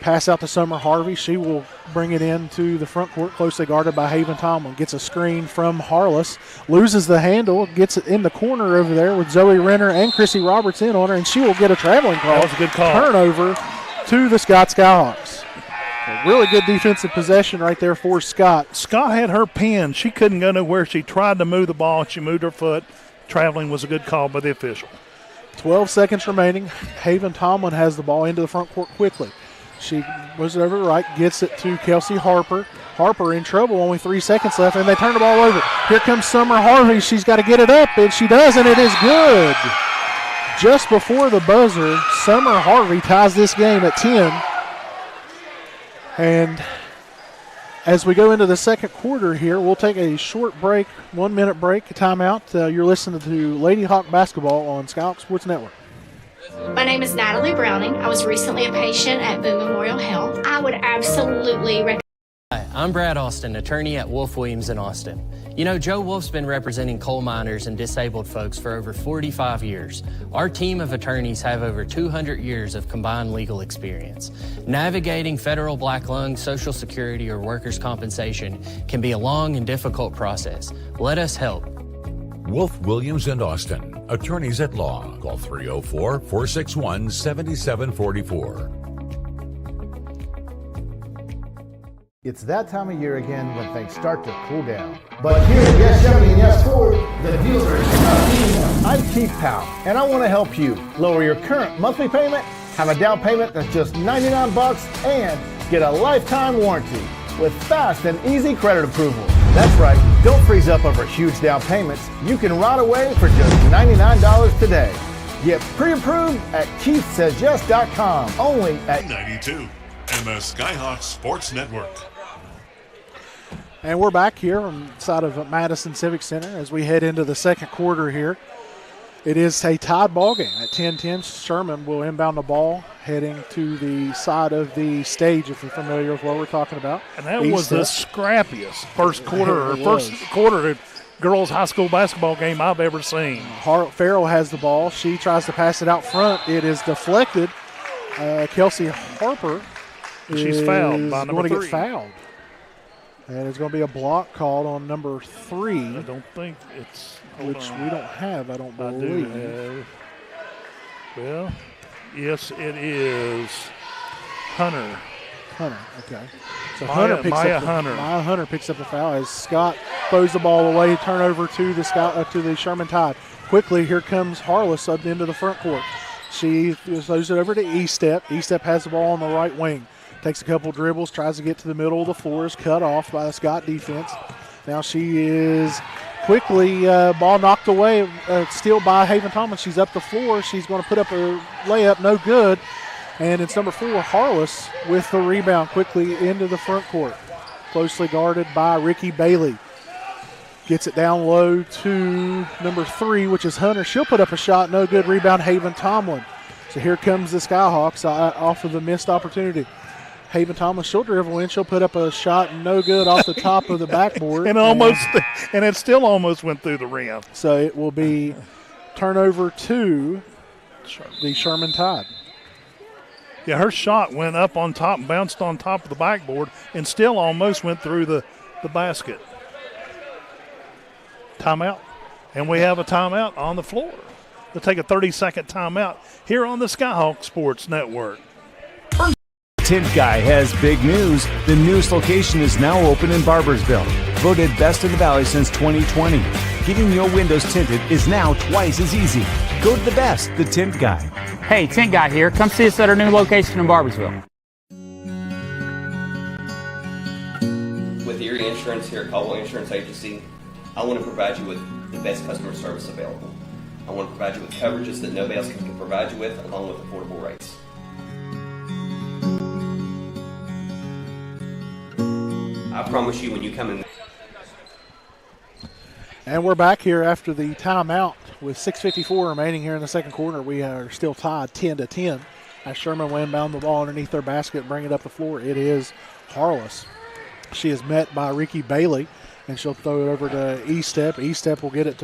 Pass out to Summer Harvey. She will bring it into the front court, closely guarded by Haven Tomlin. Gets a screen from Harless, loses the handle, gets it in the corner over there with Zoe Renner and Chrissy Roberts in on her, and she will get a traveling call. That was a good call. Turnover to the Scott Skyhawks. A really good defensive possession right there for Scott. Scott had her pinned. She couldn't go nowhere. She tried to move the ball. She moved her foot. Traveling was a good call by the official. 12 seconds remaining. Haven Tomlin has the ball into the front court quickly. She moves it over to the right, gets it to Kelsey Harper. Harper in trouble, only 3 seconds left, and they turn the ball over. Here comes Summer Harvey. She's got to get it up, and she does, and it is good. Just before the buzzer, Summer Harvey ties this game at 10. And as we go into the second quarter here, we'll take a short break, 1 minute break, a timeout. You're listening to Lady Hawk Basketball on Skyhawks Sports Network. My name is Natalie Browning. I was recently a patient at BOONE Memorial Health. I would absolutely recommend. Hi, I'm Brad Austin, attorney at Wolf Williams in Austin. You know, Joe Wolf's been representing coal miners and disabled folks for over 45 years. Our team of attorneys have over 200 years of combined legal experience. Navigating federal black lung, Social Security, or workers' compensation can be a long and difficult process. Let us help. Wolf Williams and Austin, attorneys at law. Call 304-461-7744. It's that time of year again when things start to cool down. But here at Yes Chevy and Yes Ford, the deals are exciting. I'm Keith Powell, and I want to help you lower your current monthly payment, have a down payment that's just $99, and get a lifetime warranty with fast and easy credit approval. That's right, don't freeze up over huge down payments. You can ride away for just $99 today. Get pre-approved at KeithSaysYes.com, only at 92 and the Skyhawks Sports Network. And we're back here inside of Madison Civic Center as we head into the second quarter here. It is a tied ball game at 10-10. Sherman will inbound the ball heading to the side of the stage, if you're familiar with what we're talking about. And that was the scrappiest first quarter girls high school basketball game I've ever seen. Farrell has the ball. She tries to pass it out front. It is deflected. Kelsey Harper She's fouled by number 3. Going to get fouled. And it's going to be a block called on number 3. I don't think it's... Which we don't have, I don't believe. I do have. Well, yes, it is Hunter. Okay. So Maya Maya Hunter picks up the foul as Scott throws the ball away. Turnover to the Sherman Tide. Quickly, here comes Harless up into the front court. She throws it over to Eastep. Eastep has the ball on the right wing. Takes a couple dribbles, tries to get to the middle of the floor, is cut off by the Scott defense. Now she is quickly, ball knocked away, steal by Haven Tomlin. She's up the floor. She's going to put up a layup, no good. And it's number 4, Harless, with the rebound quickly into the front court. Closely guarded by Ricky Bailey. Gets it down low to number 3, which is Hunter. She'll put up a shot, no good. Rebound, Haven Tomlin. So here comes the Skyhawks off of the missed opportunity. Haven Tomlin, she'll dribble in. She'll put up a shot, no good, off the top of the backboard. and it still almost went through the rim. So it will be turnover to the Sherman Tide. Yeah, her shot went up on top and bounced on top of the backboard and still almost went through the basket. Timeout. And we have a timeout on the floor. We'll take a 30-second timeout here on the Skyhawk Sports Network. Tint Guy has big news. The newest location is now open in Barbersville. Voted best in the Valley since 2020. Getting your windows tinted is now twice as easy. Go to the best, the Tint Guy. Hey, Tint Guy here. Come see us at our new location in Barbersville. With Erie Insurance here at Caldwell Insurance Agency, I want to provide you with the best customer service available. I want to provide you with coverages that nobody else can provide you with, along with affordable rates. I promise you when you come in. And we're back here after the timeout with 6:54 remaining here in the second quarter. We are still tied 10-10 as Sherman will inbound the ball underneath their basket and bring it up the floor. It is Harless. She is met by Ricky Bailey, and she'll throw it over to E-Step. E-Step will get it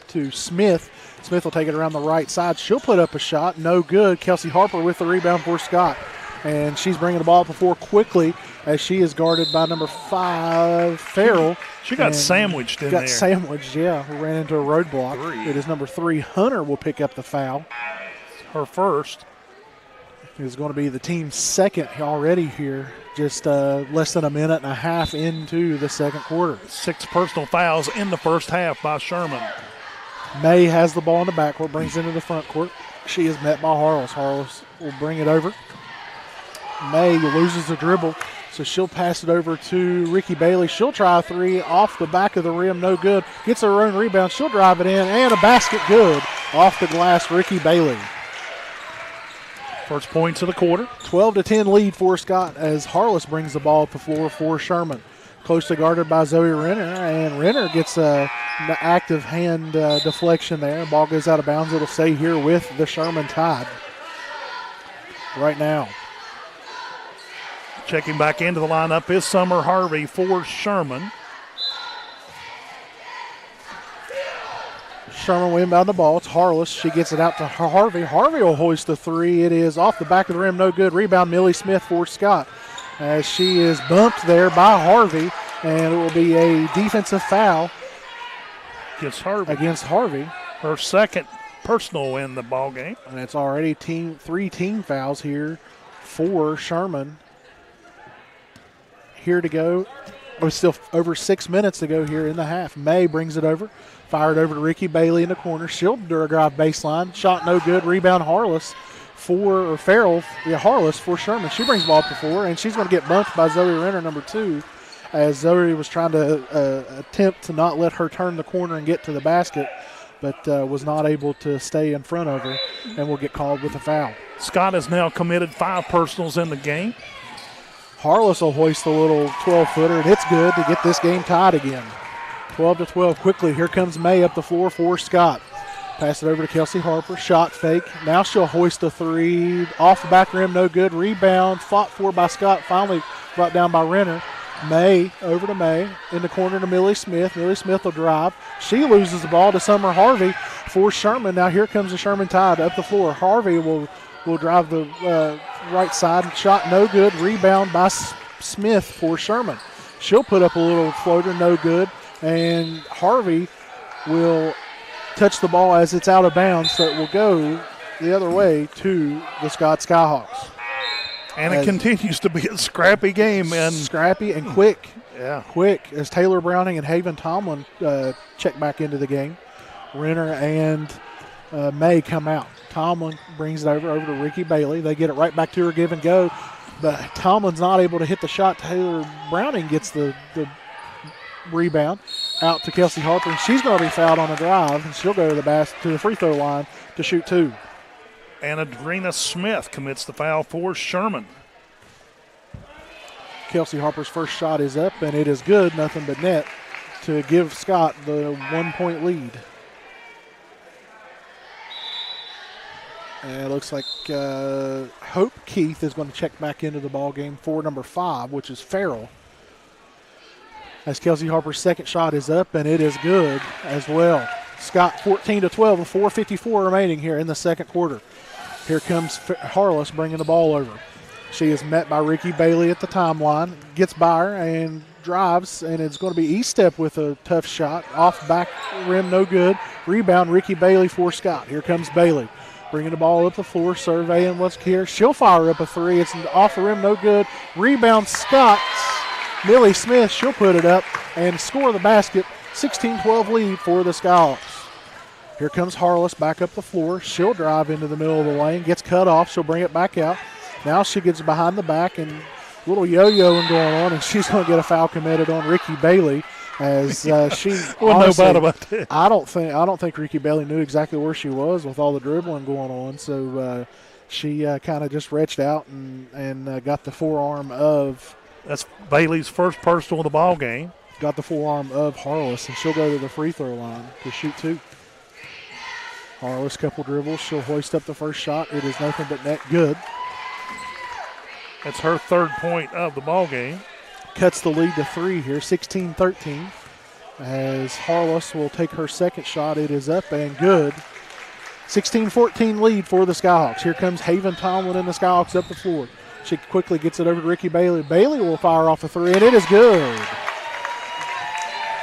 to Smith. Smith will take it around the right side. She'll put up a shot. No good. Kelsey Harper with the rebound for Scott. And she's bringing the ball up the floor quickly as she is guarded by number 5, Farrell. She got sandwiched in there. Got sandwiched, yeah. Ran into a roadblock. It is number 3, Hunter, will pick up the foul. Her first. It is going to be the team's second already here, just less than a minute and a half into the second quarter. 6 personal fouls in the first half by Sherman. May has the ball in the backcourt, brings it into the front court. She is met by Harless. Harless will bring it over. May loses the dribble, so she'll pass it over to Ricky Bailey. She'll try a 3 off the back of the rim, no good. Gets her own rebound, she'll drive it in, and a basket good off the glass, Ricky Bailey. First points of the quarter. 12-10 lead for Scott as Harless brings the ball up the floor for Sherman. Closely guarded by Zoe Renner, and Renner gets an active hand deflection there. Ball goes out of bounds. It'll stay here with the Sherman Tide right now. Checking back into the lineup is Summer Harvey for Sherman. Sherman will inbound the ball. It's Harless. She gets it out to Harvey. Harvey will hoist the 3. It is off the back of the rim. No good. Rebound, Millie Smith for Scott. As she is bumped there by Harvey, and it will be a defensive foul against Harvey. Her second personal in the ball game. And it's already 3 team fouls here for Sherman. Here to go. There's still over 6 minutes to go here in the half. May brings it over. Fired over to Ricky Bailey in the corner. She'll drive baseline. Shot no good. Rebound Harless for Farrell. Yeah, Harless for Sherman. She brings the ball up the floor, and she's going to get bumped by Zoe Renner, number 2, as Zoe was trying to attempt to not let her turn the corner and get to the basket, but was not able to stay in front of her and will get called with a foul. Scott has now committed 5 personals in the game. Harless will hoist a little 12-footer, and it's good to get this game tied again. 12-12 quickly. Here comes May up the floor for Scott. Pass it over to Kelsey Harper. Shot fake. Now she'll hoist a 3. Off the back rim, no good. Rebound fought for by Scott. Finally brought down by Renner. May over to May. In the corner to Millie Smith. Millie Smith will drive. She loses the ball to Summer Harvey for Sherman. Now here comes the Sherman Tide up the floor. Harvey will drive the right side. Shot no good. Rebound by Smith for Sherman. She'll put up a little floater, no good. And Harvey will touch the ball as it's out of bounds, so it will go the other way to the Scott Skyhawks. And it continues to be a scrappy game. Scrappy and quick. Yeah. Quick as Taylor Browning and Haven Tomlin check back into the game. Renner and May come out. Tomlin brings it over to Ricky Bailey. They get it right back to her, give and go. But Tomlin's not able to hit the shot. Taylor Browning gets the rebound out to Kelsey Harper, and she's going to be fouled on a drive, and she'll go to the free throw line to shoot 2. And Adrena Smith commits the foul for Sherman. Kelsey Harper's first shot is up, and it is good, nothing but net, to give Scott the 1-point lead. And it looks like Hope Keith is going to check back into the ball game for number 5, which is Farrell. As Kelsey Harper's second shot is up, and it is good as well. Scott 14-12 with 4:54 remaining here in the second quarter. Here comes Harless bringing the ball over. She is met by Ricky Bailey at the timeline, gets by her and drives, and it's going to be E-Step with a tough shot. Off back rim, no good. Rebound, Ricky Bailey for Scott. Here comes Bailey. bringing the ball up the floor, surveying what's here. She'll fire up a three. It's off the rim, no good. Rebound, Scott's. Millie Smith, she'll put it up and score the basket. 16-12 lead for the Skyhawks. Here comes Harless back up the floor. She'll drive into the middle of the lane, gets cut off. She'll bring it back out. Now she gets behind the back and a little yo-yoing going on, and she's going to get a foul committed on Ricky Bailey. As she honestly, about that. I don't think Ricky Bailey knew exactly where she was with all the dribbling going on. So she kind of just reached out and got the forearm of. That's Bailey's first personal of the ball game. Got the forearm of Harless, and she'll go to the free throw line to shoot two. Harless, couple dribbles. She'll hoist up the first shot. It is nothing but net good. That's her third point of the ball game. Cuts the lead to three here, 16-13. As Harless will take her second shot. It is up and good. 16-14 lead for the Skyhawks. Here comes Haven Tomlin and the Skyhawks up the floor. She quickly gets it over to Ricky Bailey. Bailey will fire off a three, and it is good.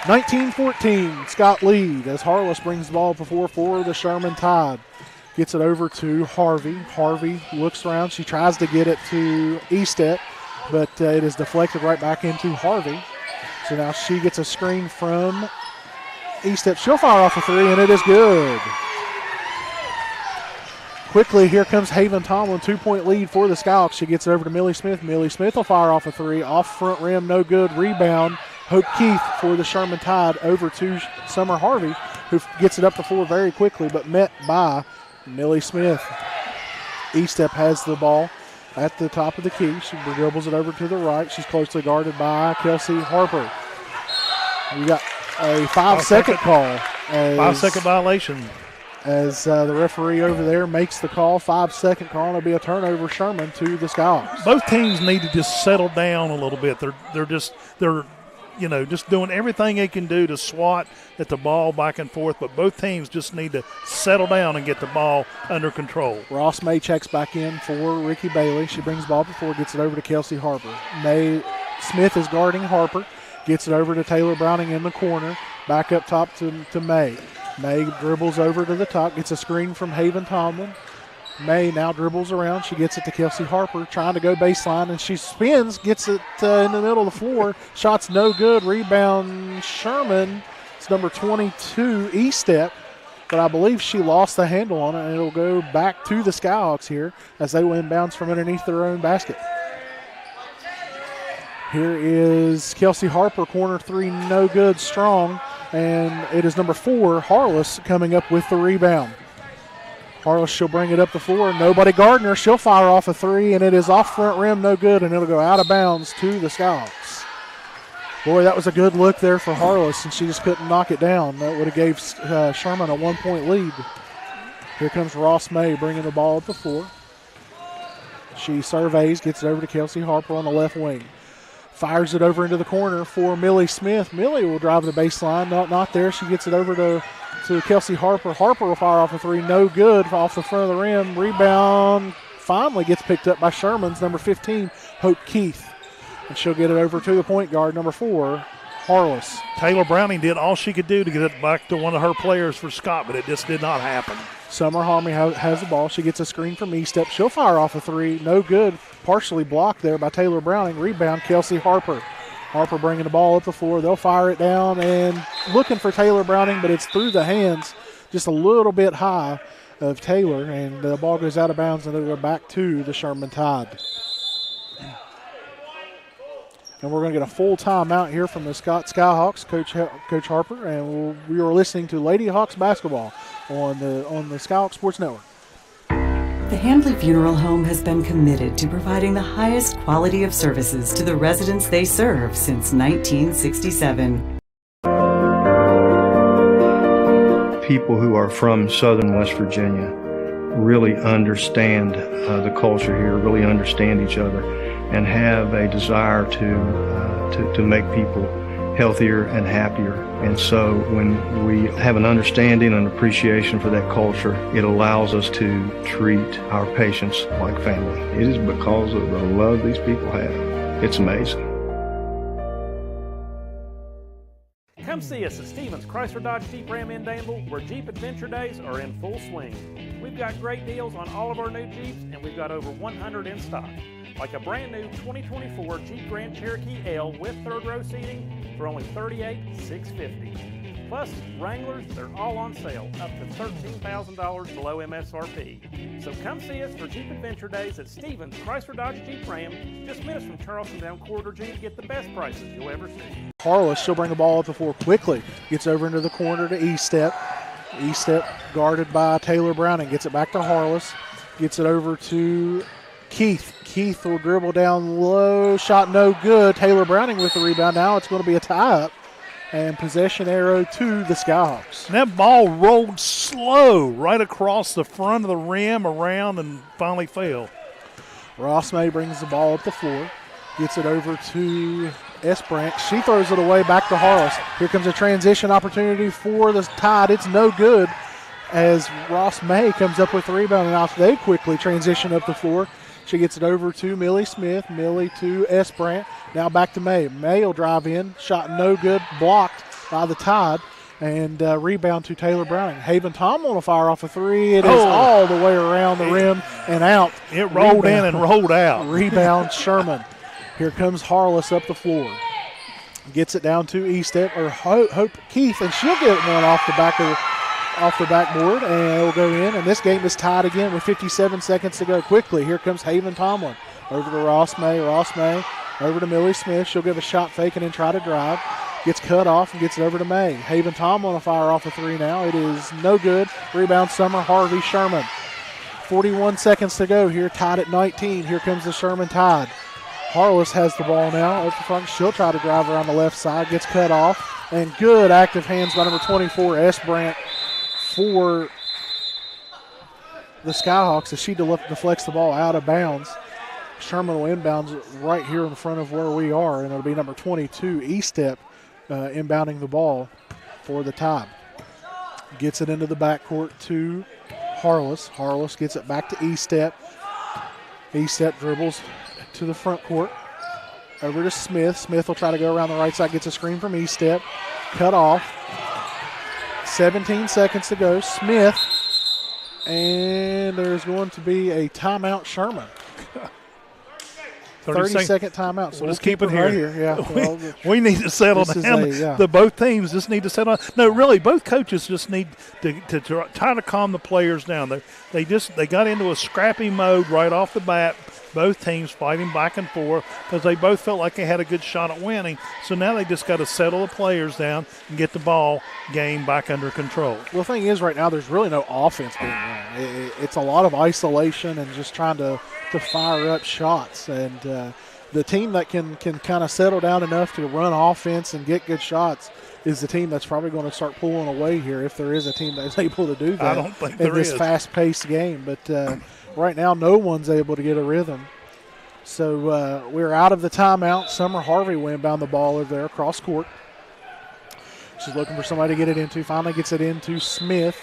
19-14, Scott lead as Harless brings the ball before for the Sherman Tide. Gets it over to Harvey. Harvey looks around. She tries to get it to Estep, but it is deflected right back into Harvey. So now she gets a screen from Estep. She'll fire off a three, and it is good. Quickly, here comes Haven Tomlin, 2-point lead for the Skyhawks. She gets it over to Millie Smith. Millie Smith will fire off a three. Off front rim, no good. Rebound, Hope Keith for the Sherman Tide over to Summer Harvey, who gets it up the floor very quickly, but met by Millie Smith. Estep has the ball at the top of the key. She dribbles it over to the right. She's closely guarded by Kelsey Harper. We got a 5-second call. 5-second violation. As the referee over there makes the call, 5-second call, and it'll be a turnover, Sherman, to the Skyhawks. Both teams need to just settle down a little bit. They're just doing everything they can do to swat at the ball back and forth, but both teams just need to settle down and get the ball under control. Ross May checks back in for Ricky Bailey. She brings the ball before, gets it over to Kelsey Harper. May Smith is guarding Harper, gets it over to Taylor Browning in the corner, back up top to May. May dribbles over to the top, gets a screen from Haven Tomlin. May now dribbles around. She gets it to Kelsey Harper, trying to go baseline, and she spins, gets it in the middle of the floor. Shot's no good. Rebound, Sherman. It's number 22, Estep, but I believe she lost the handle on it, and it'll go back to the Skyhawks here as they win bounds from underneath their own basket. Here is Kelsey Harper, corner three, no good, strong. And it is number 4, Harless, coming up with the rebound. Harless, she'll bring it up the floor. Nobody guarding her. She'll fire off a three, and it is off front rim, no good, and it'll go out of bounds to the Skyhawks. Boy, that was a good look there for Harless, and she just couldn't knock it down. That would have gave Sherman a 1-point lead. Here comes Ross May bringing the ball up the floor. She surveys, gets it over to Kelsey Harper on the left wing. Fires it over into the corner for Millie Smith. Millie will drive the baseline. Not there. She gets it over to Kelsey Harper. Harper will fire off a three. No good off the front of the rim. Rebound finally gets picked up by Sherman's number 15, Hope Keith. And she'll get it over to the point guard, number 4, Harless. Taylor Browning did all she could do to get it back to one of her players for Scott, but it just did not happen. Summer Harmony has the ball. She gets a screen from Estep. She'll fire off a three. No good. Partially blocked there by Taylor Browning. Rebound, Kelsey Harper. Harper bringing the ball up the floor. They'll fire it down and looking for Taylor Browning, but it's through the hands just a little bit high of Taylor, and the ball goes out of bounds, and it'll go back to the Sherman Tide. And we're going to get a full timeout here from the Skyhawks, Coach Harper, and we are listening to Lady Hawks basketball on the Skyhawks Sports Network. The Handley Funeral Home has been committed to providing the highest quality of services to the residents they serve since 1967. People who are from southern West Virginia really understand the culture here, really understand each other, and have a desire to make people healthier and happier. And so when we have an understanding and appreciation for that culture, it allows us to treat our patients like family. It is because of the love these people have. It's amazing. come see us at Stevens Chrysler Dodge Jeep Ram in Danville, where Jeep Adventure Days are in full swing. We've got great deals on all of our new Jeeps, and we've got over 100 in stock. Like a brand new 2024 Jeep Grand Cherokee L with third row seating for only $38,650. Plus, Wranglers, they're all on sale, up to $13,000 below MSRP. So come see us for Jeep Adventure Days at Stevens Chrysler Dodge Jeep Ram, just minutes from Charleston down Corridor G to get the best prices you'll ever see. Harless, she'll bring the ball up the floor quickly. Gets over into the corner to E-Step. E-Step guarded by Taylor Browning. Gets it back to Harless. Gets it over to Keith. Keith will dribble down low. Shot no good. Taylor Browning with the rebound. Now it's going to be a tie-up. And possession arrow to the Skyhawks. And that ball rolled slow right across the front of the rim, around, and finally fell. Ross May brings the ball up the floor. Gets it over to Esbrandt. She throws it away back to Harless. Here comes a transition opportunity for the Tide. It's no good as Ross May comes up with the rebound. And now they quickly transition up the floor. She gets it over to Millie Smith. Millie to Esbrandt. Now back to May. May will drive in. Shot no good. Blocked by the Tide. And rebound to Taylor Browning. Haven Tomlin will fire off a three. It is all the way around the rim and out. It rolled in and rolled out. Rebound Sherman. Here comes Harless up the floor. Gets it down to E-Step or Hope Keith, and she'll get one off the backboard, and it'll go in. And this game is tied again with 57 seconds to go. Quickly, here comes Haven Tomlin over to Ross May. Ross May over to Millie Smith. She'll give a shot fake and then try to drive. Gets cut off and gets it over to May. Haven Tomlin will fire off a three now. It is no good. Rebound Summer Harvey Sherman. 41 seconds to go here, tied at 19. Here comes the Sherman Tide. Harless has the ball now up the front. She'll try to drive around the left side. Gets cut off. And good active hands by number 24, Esbrandt, for the Skyhawks as she deflects the ball out of bounds. Sherman will inbounds right here in front of where we are, and it'll be number 22, E-Step, inbounding the ball for the Tide. Gets it into the backcourt to Harless. Harless gets it back to E-Step. E-Step dribbles to the front court. Over to Smith. Smith will try to go around the right side. Gets a screen from E-Step. Cut off. 17 seconds to go. Smith. And there's going to be a timeout, Sherman. 30-second timeout. So we'll just keep it here. Right here. Yeah. We need to settle down. Both teams just need to settle down. No, really, both coaches just need to try to calm the players down. They got into a scrappy mode right off the bat. Both teams fighting back and forth because they both felt like they had a good shot at winning. So now they just got to settle the players down and get the ball game back under control. Well, the thing is right now there's really no offense being run. It's a lot of isolation and just trying to fire up shots. And the team that can kind of settle down enough to run offense and get good shots is the team that's probably going to start pulling away here if there is a team that's able to do that. I don't think there in this fast-paced game. But right now, no one's able to get a rhythm. So we're out of the timeout. Summer Harvey will inbound the ball over there across court. She's looking for somebody to get it into. Finally gets it into Smith,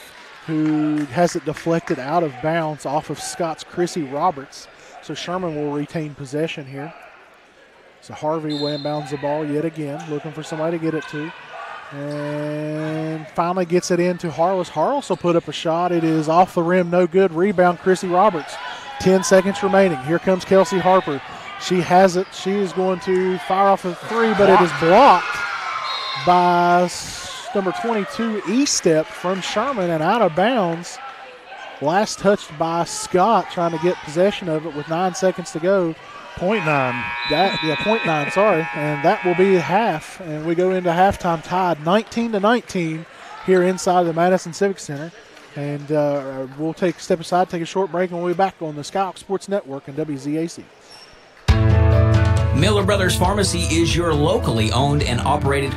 who has it deflected out of bounds off of Scott's Chrissy Roberts. So Sherman will retain possession here. So Harvey will inbounds the ball yet again, looking for somebody to get it to. And finally gets it into Harless. Harless will put up a shot. It is off the rim, no good. Rebound, Chrissy Roberts. 10 seconds remaining. Here comes Kelsey Harper. She has it. She is going to fire off a three, but it is blocked by number 22, E-Step from Sherman and out of bounds. Last touched by Scott, trying to get possession of it with 9 seconds to go. 0.9. 0.9, sorry. And that will be half. And we go into halftime tied 19-19 here inside the Madison Civic Center. And we'll step aside, take a short break, and we'll be back on the Skyhawks Sports Network and WZAC. Miller Brothers Pharmacy is your locally owned and operated.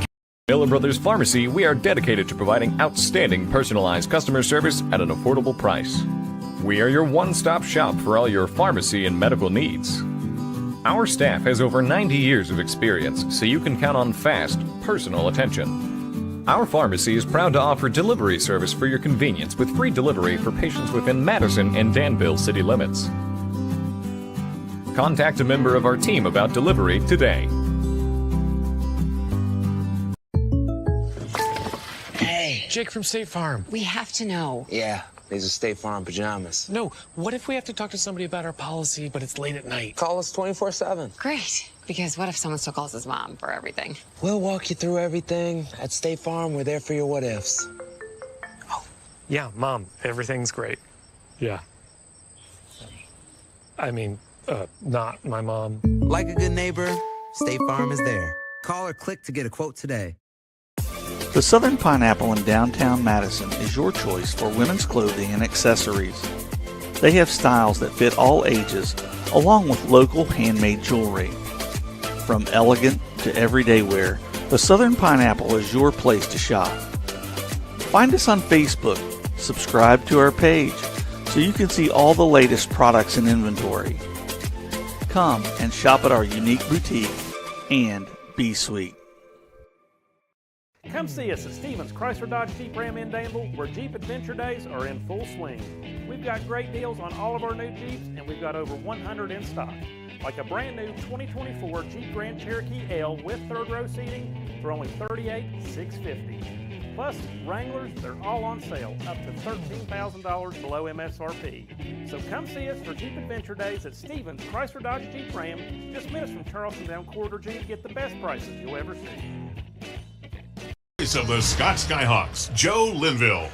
Miller Brothers Pharmacy, we are dedicated to providing outstanding personalized customer service at an affordable price. We are your one-stop shop for all your pharmacy and medical needs. Our staff has over 90 years of experience, so you can count on fast, personal attention. Our pharmacy is proud to offer delivery service for your convenience with free delivery for patients within Madison and Danville city limits. Contact a member of our team about delivery today. Jake from State Farm. We have to know. Yeah, these are State Farm pajamas. No, what if we have to talk to somebody about our policy, but it's late at night? Call us 24/7. Great. Because what if someone still calls his mom for everything? We'll walk you through everything. At State Farm, we're there for your what ifs. Oh. Yeah, Mom, everything's great. Yeah. I mean, not my mom. Like a good neighbor, State Farm is there. Call or click to get a quote today. The Southern Pineapple in downtown Madison is your choice for women's clothing and accessories. They have styles that fit all ages, along with local handmade jewelry. From elegant to everyday wear, the Southern Pineapple is your place to shop. Find us on Facebook, subscribe to our page, so you can see all the latest products and inventory. Come and shop at our unique boutique and be sweet. Come see us at Stevens Chrysler Dodge Jeep Ram in Danville, where Jeep Adventure Days are in full swing. We've got great deals on all of our new Jeeps, and we've got over 100 in stock. Like a brand new 2024 Jeep Grand Cherokee L with third row seating for only $38,650. Plus, Wranglers, they're all on sale, up to $13,000 below MSRP. So come see us for Jeep Adventure Days at Stevens Chrysler Dodge Jeep Ram, just minutes from Charleston down Corridor G to get the best prices you'll ever see. Of the Scott Skyhawks, Joe Linville.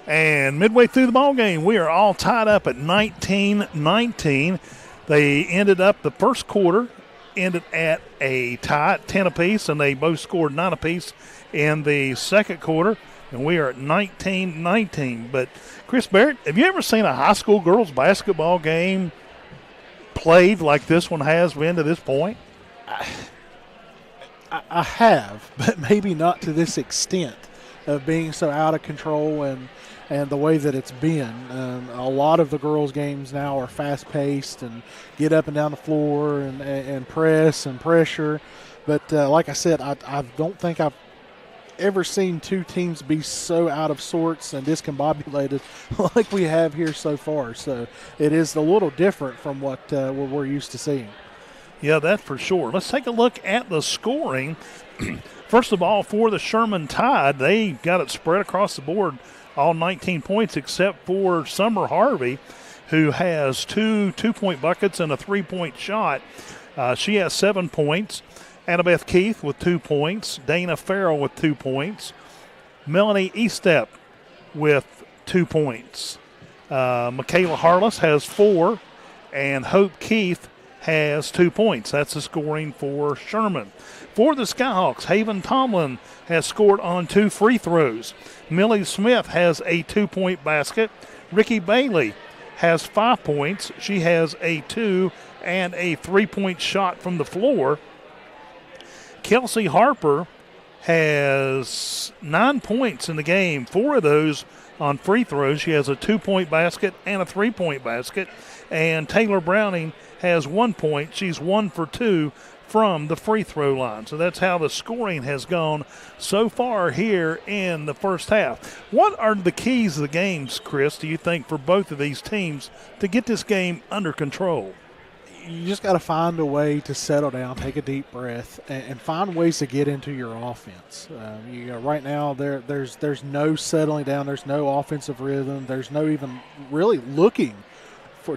And midway through the ball game, we are all tied up at 19-19. They ended up the first quarter, ended at a tie at 10 apiece, and they both scored 9 apiece in the second quarter, and we are at 19-19. But, Chris Barrett, have you ever seen a high school girls basketball game played like this one has been to this point? I have, but maybe not to this extent of being so out of control and the way that it's been. A lot of the girls' games now are fast-paced and get up and down the floor and press and pressure. But like I said, I don't think I've ever seen two teams be so out of sorts and discombobulated like we have here so far. So it is a little different from what we're used to seeing. Yeah, that's for sure. Let's take a look at the scoring. First of all, for the Sherman Tide, they got it spread across the board, all 19 points, except for Summer Harvey, who has two two-point buckets and a three-point shot. She has 7 points. Annabeth Keith with 2 points. Dana Farrell with 2 points. Melanie Estep with 2 points. Michaela Harless has 4, and Hope Keith has 2 points. That's the scoring for Sherman. For the Skyhawks, Haven Tomlin has scored on 2 free throws. Millie Smith has a 2-point basket. Ricky Bailey has 5 points. She has a 2 and a 3-point shot from the floor. Kelsey Harper has 9 points in the game. 4 of those on free throws. She has a 2-point basket and a 3-point basket. And Taylor Browning has 1 point. She's 1 for 2 from the free throw line. So that's how the scoring has gone so far here in the first half. What are the keys of the games, Chris, do you think, for both of these teams to get this game under control? You just got to find a way to settle down, take a deep breath, and find ways to get into your offense. Right now there's no settling down. There's no offensive rhythm. There's no even really looking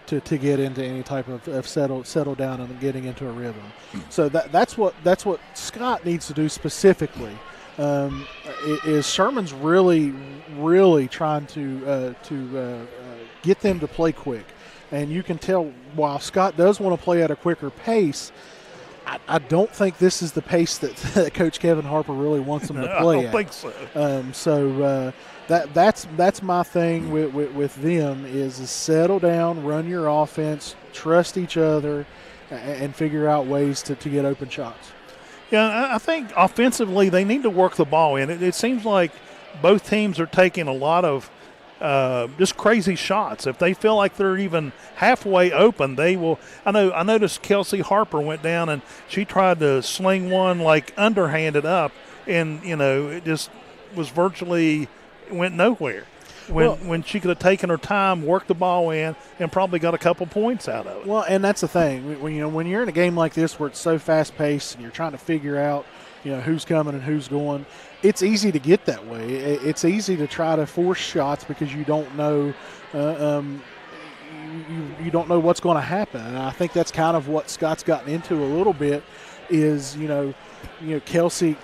to get into any type of settle down and getting into a rhythm. So that's what Scott needs to do specifically. Is Sherman's really trying to get them to play quick. And you can tell while Scott does want to play at a quicker pace, I don't think this is the pace that Coach Kevin Harper really wants them to play at. I don't think so. That's my thing with them is settle down, run your offense, trust each other, and figure out ways to get open shots. Yeah, I think offensively they need to work the ball in. It seems like both teams are taking a lot of just crazy shots. If they feel like they're even halfway open, they will. I noticed Kelsey Harper went down and she tried to sling one like underhanded up, and it just was virtually went nowhere. when she could have taken her time, worked the ball in, and probably got a couple points out of it. Well, and that's the thing. When you're in a game like this where it's so fast-paced and you're trying to figure out, who's coming and who's going, it's easy to get that way. It's easy to try to force shots because you don't know you don't know what's going to happen. And I think that's kind of what Scott's gotten into a little bit is, Kelsey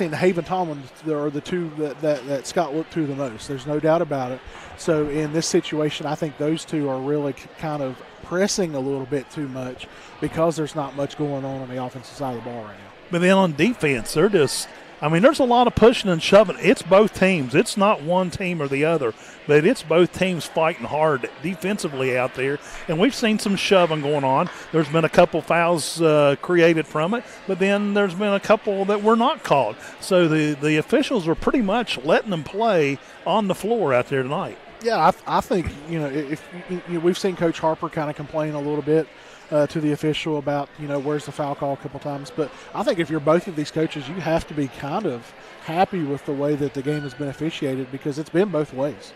and Haven Tomlin are the two that Scott looked to the most. There's no doubt about it. So in this situation, I think those two are really kind of pressing a little bit too much because there's not much going on the offensive side of the ball right now. But then on defense, they're just – there's a lot of pushing and shoving. It's both teams. It's not one team or the other, but it's both teams fighting hard defensively out there. And we've seen some shoving going on. There's been a couple fouls created from it, but then there's been a couple that were not called. So the officials are pretty much letting them play on the floor out there tonight. Yeah, I think, if we've seen Coach Harper kind of complain a little bit to the official about, where's the foul call a couple times. But I think if you're both of these coaches, you have to be kind of happy with the way that the game has been officiated because it's been both ways.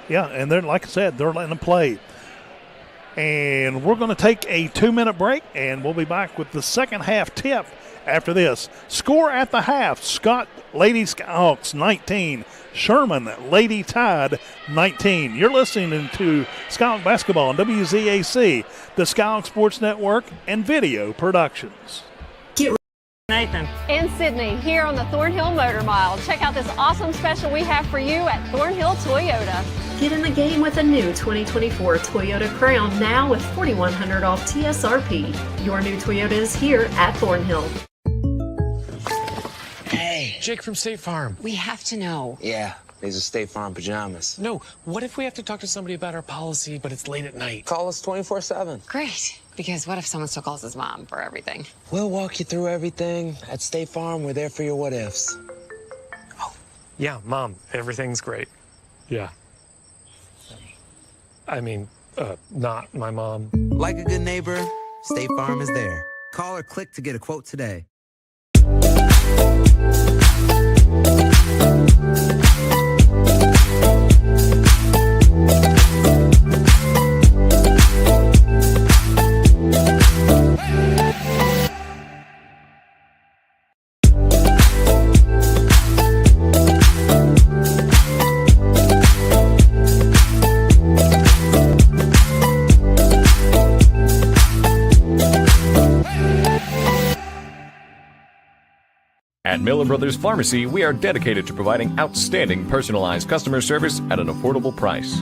Yeah, and they're, like I said, they're letting them play. And we're going to take a 2-minute break, and we'll be back with the second half tip after this. Score at the half, Scott Lady Skyhawks 19, Sherman Lady Tide 19. You're listening to Skyhawk Basketball on WZAC, the Skyhawk Sports Network, and Video Productions. Nathan. And Sydney here on the Thornhill Motor Mile. Check out this awesome special we have for you at Thornhill Toyota. Get in the game with a new 2024 Toyota Crown now with $4,100 off TSRP. Your new Toyota is here at Thornhill. Hey, Jake from State Farm. We have to know. Yeah, these are State Farm pajamas. No, what if we have to talk to somebody about our policy, but it's late at night? Call us 24/7. Great. Because what if someone still calls his mom for everything? We'll walk you through everything. At State Farm, we're there for your what-ifs. Oh, yeah, Mom, everything's great. Yeah. Not my mom. Like a good neighbor, State Farm is there. Call or click to get a quote today. At Miller Brothers Pharmacy, we are dedicated to providing outstanding personalized customer service at an affordable price.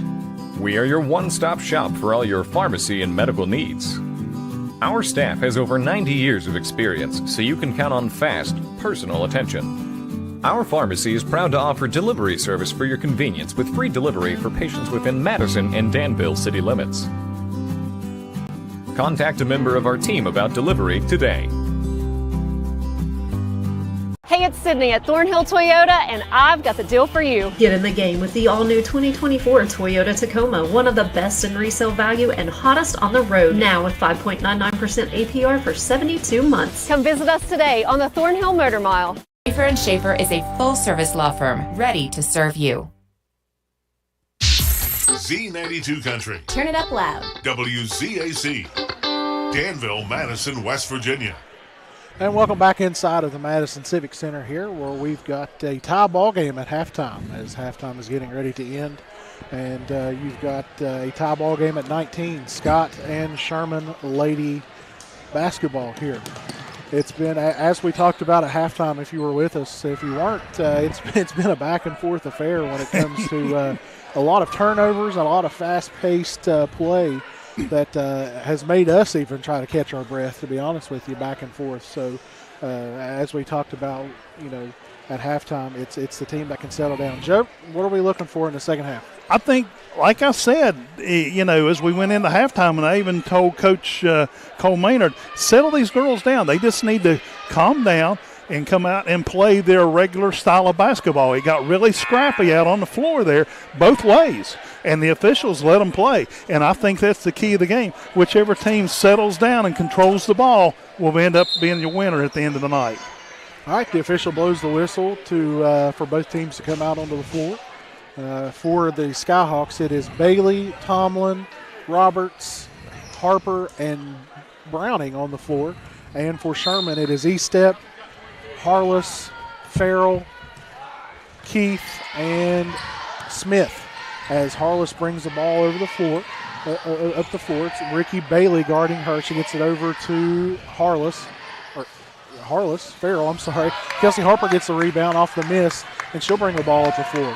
We are your one-stop shop for all your pharmacy and medical needs. Our staff has over 90 years of experience, so you can count on fast, personal attention. Our pharmacy is proud to offer delivery service for your convenience with free delivery for patients within Madison and Danville city limits. Contact a member of our team about delivery today. Hey, it's Sydney at Thornhill Toyota, and I've got the deal for you. Get in the game with the all-new 2024 Toyota Tacoma, one of the best in resale value and hottest on the road. Now with 5.99% APR for 72 months. Come visit us today on the Thornhill Motor Mile. Schaefer & Schaefer is a full-service law firm ready to serve you. Z92 Country. Turn it up loud. WZAC. Danville, Madison, West Virginia. And welcome back inside of the Madison Civic Center here, where we've got a tie ball game at halftime as halftime is getting ready to end. And you've got a tie ball game at 19, Scott and Sherman Lady Basketball here. It's been, as we talked about at halftime, if you were with us, if you weren't, it's been a back and forth affair when it comes to a lot of turnovers, a lot of fast-paced play that has made us even try to catch our breath, to be honest with you, back and forth. So as we talked about, at halftime, it's the team that can settle down. Joe, what are we looking for in the second half? I think, like I said, as we went into halftime, and I even told Coach Cole Maynard, settle these girls down. They just need to calm down and come out and play their regular style of basketball. It got really scrappy out on the floor there both ways, and the officials let them play. And I think that's the key of the game. Whichever team settles down and controls the ball will end up being your winner at the end of the night. All right, the official blows the whistle for both teams to come out onto the floor. For the Skyhawks, it is Bailey, Tomlin, Roberts, Harper, and Browning on the floor. And for Sherman, it is Estep, Harless, Farrell, Keith, and Smith. As Harless brings the ball over the floor, up the floor, it's Ricky Bailey guarding her. She gets it over to Farrell, I'm sorry. Kelsey Harper gets the rebound off the miss, and she'll bring the ball up the floor.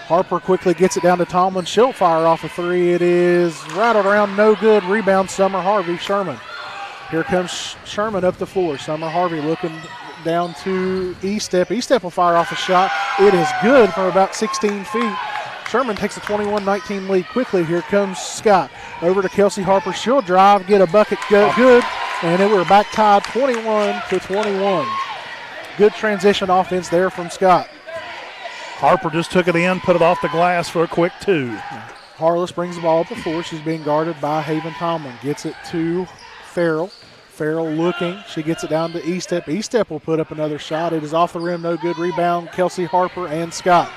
Harper quickly gets it down to Tomlin. She'll fire off a three. It is rattled around, no good. Rebound, Summer Harvey, Sherman. Here comes Sherman up the floor. Summer Harvey looking down to Estep. Estep will fire off a shot. It is good from about 16 feet. Sherman takes a 21-19 lead quickly. Here comes Scott. Over to Kelsey Harper. She'll drive, get a bucket, good. And we're back tied 21-21. Good transition offense there from Scott. Harper just took it in, put it off the glass for a quick two. Harless brings the ball up the floor. She's being guarded by Haven Tomlin. Gets it to Farrell. Farrell looking. She gets it down to Estep. Estep will put up another shot. It is off the rim, no good. Rebound, Kelsey Harper and Scott.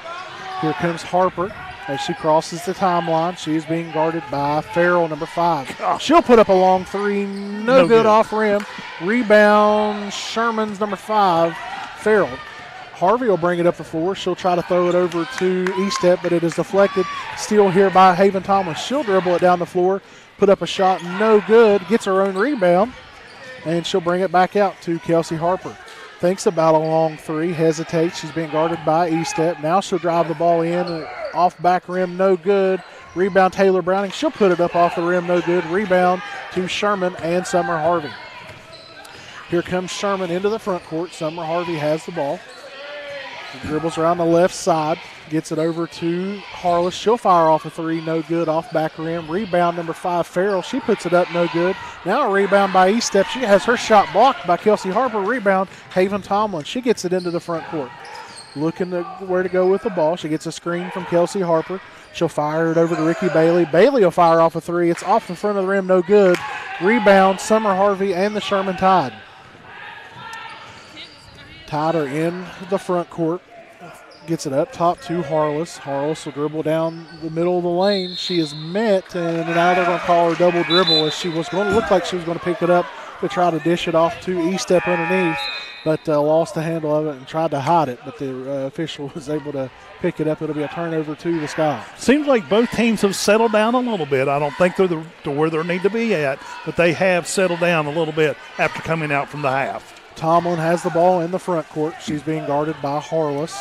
Here comes Harper as she crosses the timeline. She is being guarded by Farrell, number 5. She'll put up a long three. No good off rim. Rebound, Sherman's number 5, Farrell. Harvey will bring it up the floor. She'll try to throw it over to Estep, but it is deflected. Steal here by Haven Thomas. She'll dribble it down the floor, put up a shot, no good. Gets her own rebound, and she'll bring it back out to Kelsey Harper. Thinks about a long three, hesitates. She's being guarded by Estep. Now she'll drive the ball in, off back rim, no good. Rebound, Taylor Browning. She'll put it up off the rim, no good. Rebound to Sherman and Summer Harvey. Here comes Sherman into the front court. Summer Harvey has the ball. Dribbles around the left side, gets it over to Harless. She'll fire off a three, no good, off back rim. Rebound, number 5, Farrell. She puts it up, no good. Now a rebound by Estep. She has her shot blocked by Kelsey Harper. Rebound, Haven Tomlin. She gets it into the front court. Looking to where to go with the ball. She gets a screen from Kelsey Harper. She'll fire it over to Ricky Bailey. Bailey will fire off a three. It's off the front of the rim, no good. Rebound, Summer Harvey and the Sherman Tide. Tide are in the front court. Gets it up top to Harless. Harless will dribble down the middle of the lane. She is met, and now they're going to call her double dribble, as she was going to look like she was going to pick it up to try to dish it off to Estep underneath, but lost the handle of it and tried to hide it, but the official was able to pick it up. It'll be a turnover to the Skyhawks. Seems like both teams have settled down a little bit. I don't think they're to where they need to be at, but they have settled down a little bit after coming out from the half. Tomlin has the ball in the front court. She's being guarded by Harless.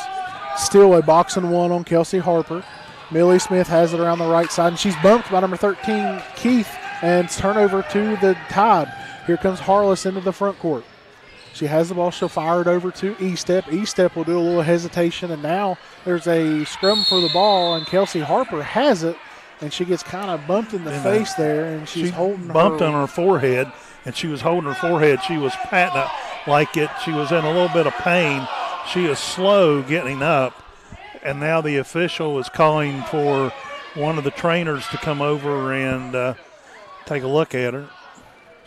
Still a box and one on Kelsey Harper. Millie Smith has it around the right side, and she's bumped by number 13, Keith, and turnover to the Tide. Here comes Harless into the front court. She has the ball. She'll fire it over to Estep. Estep will do a little hesitation, and now there's a scrum for the ball, and Kelsey Harper has it, and she gets kind of bumped in the face there, and she's holding bumped on her forehead, and she was holding her forehead. She was patting it like it. She was in a little bit of pain. She is slow getting up, and now the official is calling for one of the trainers to come over and take a look at her.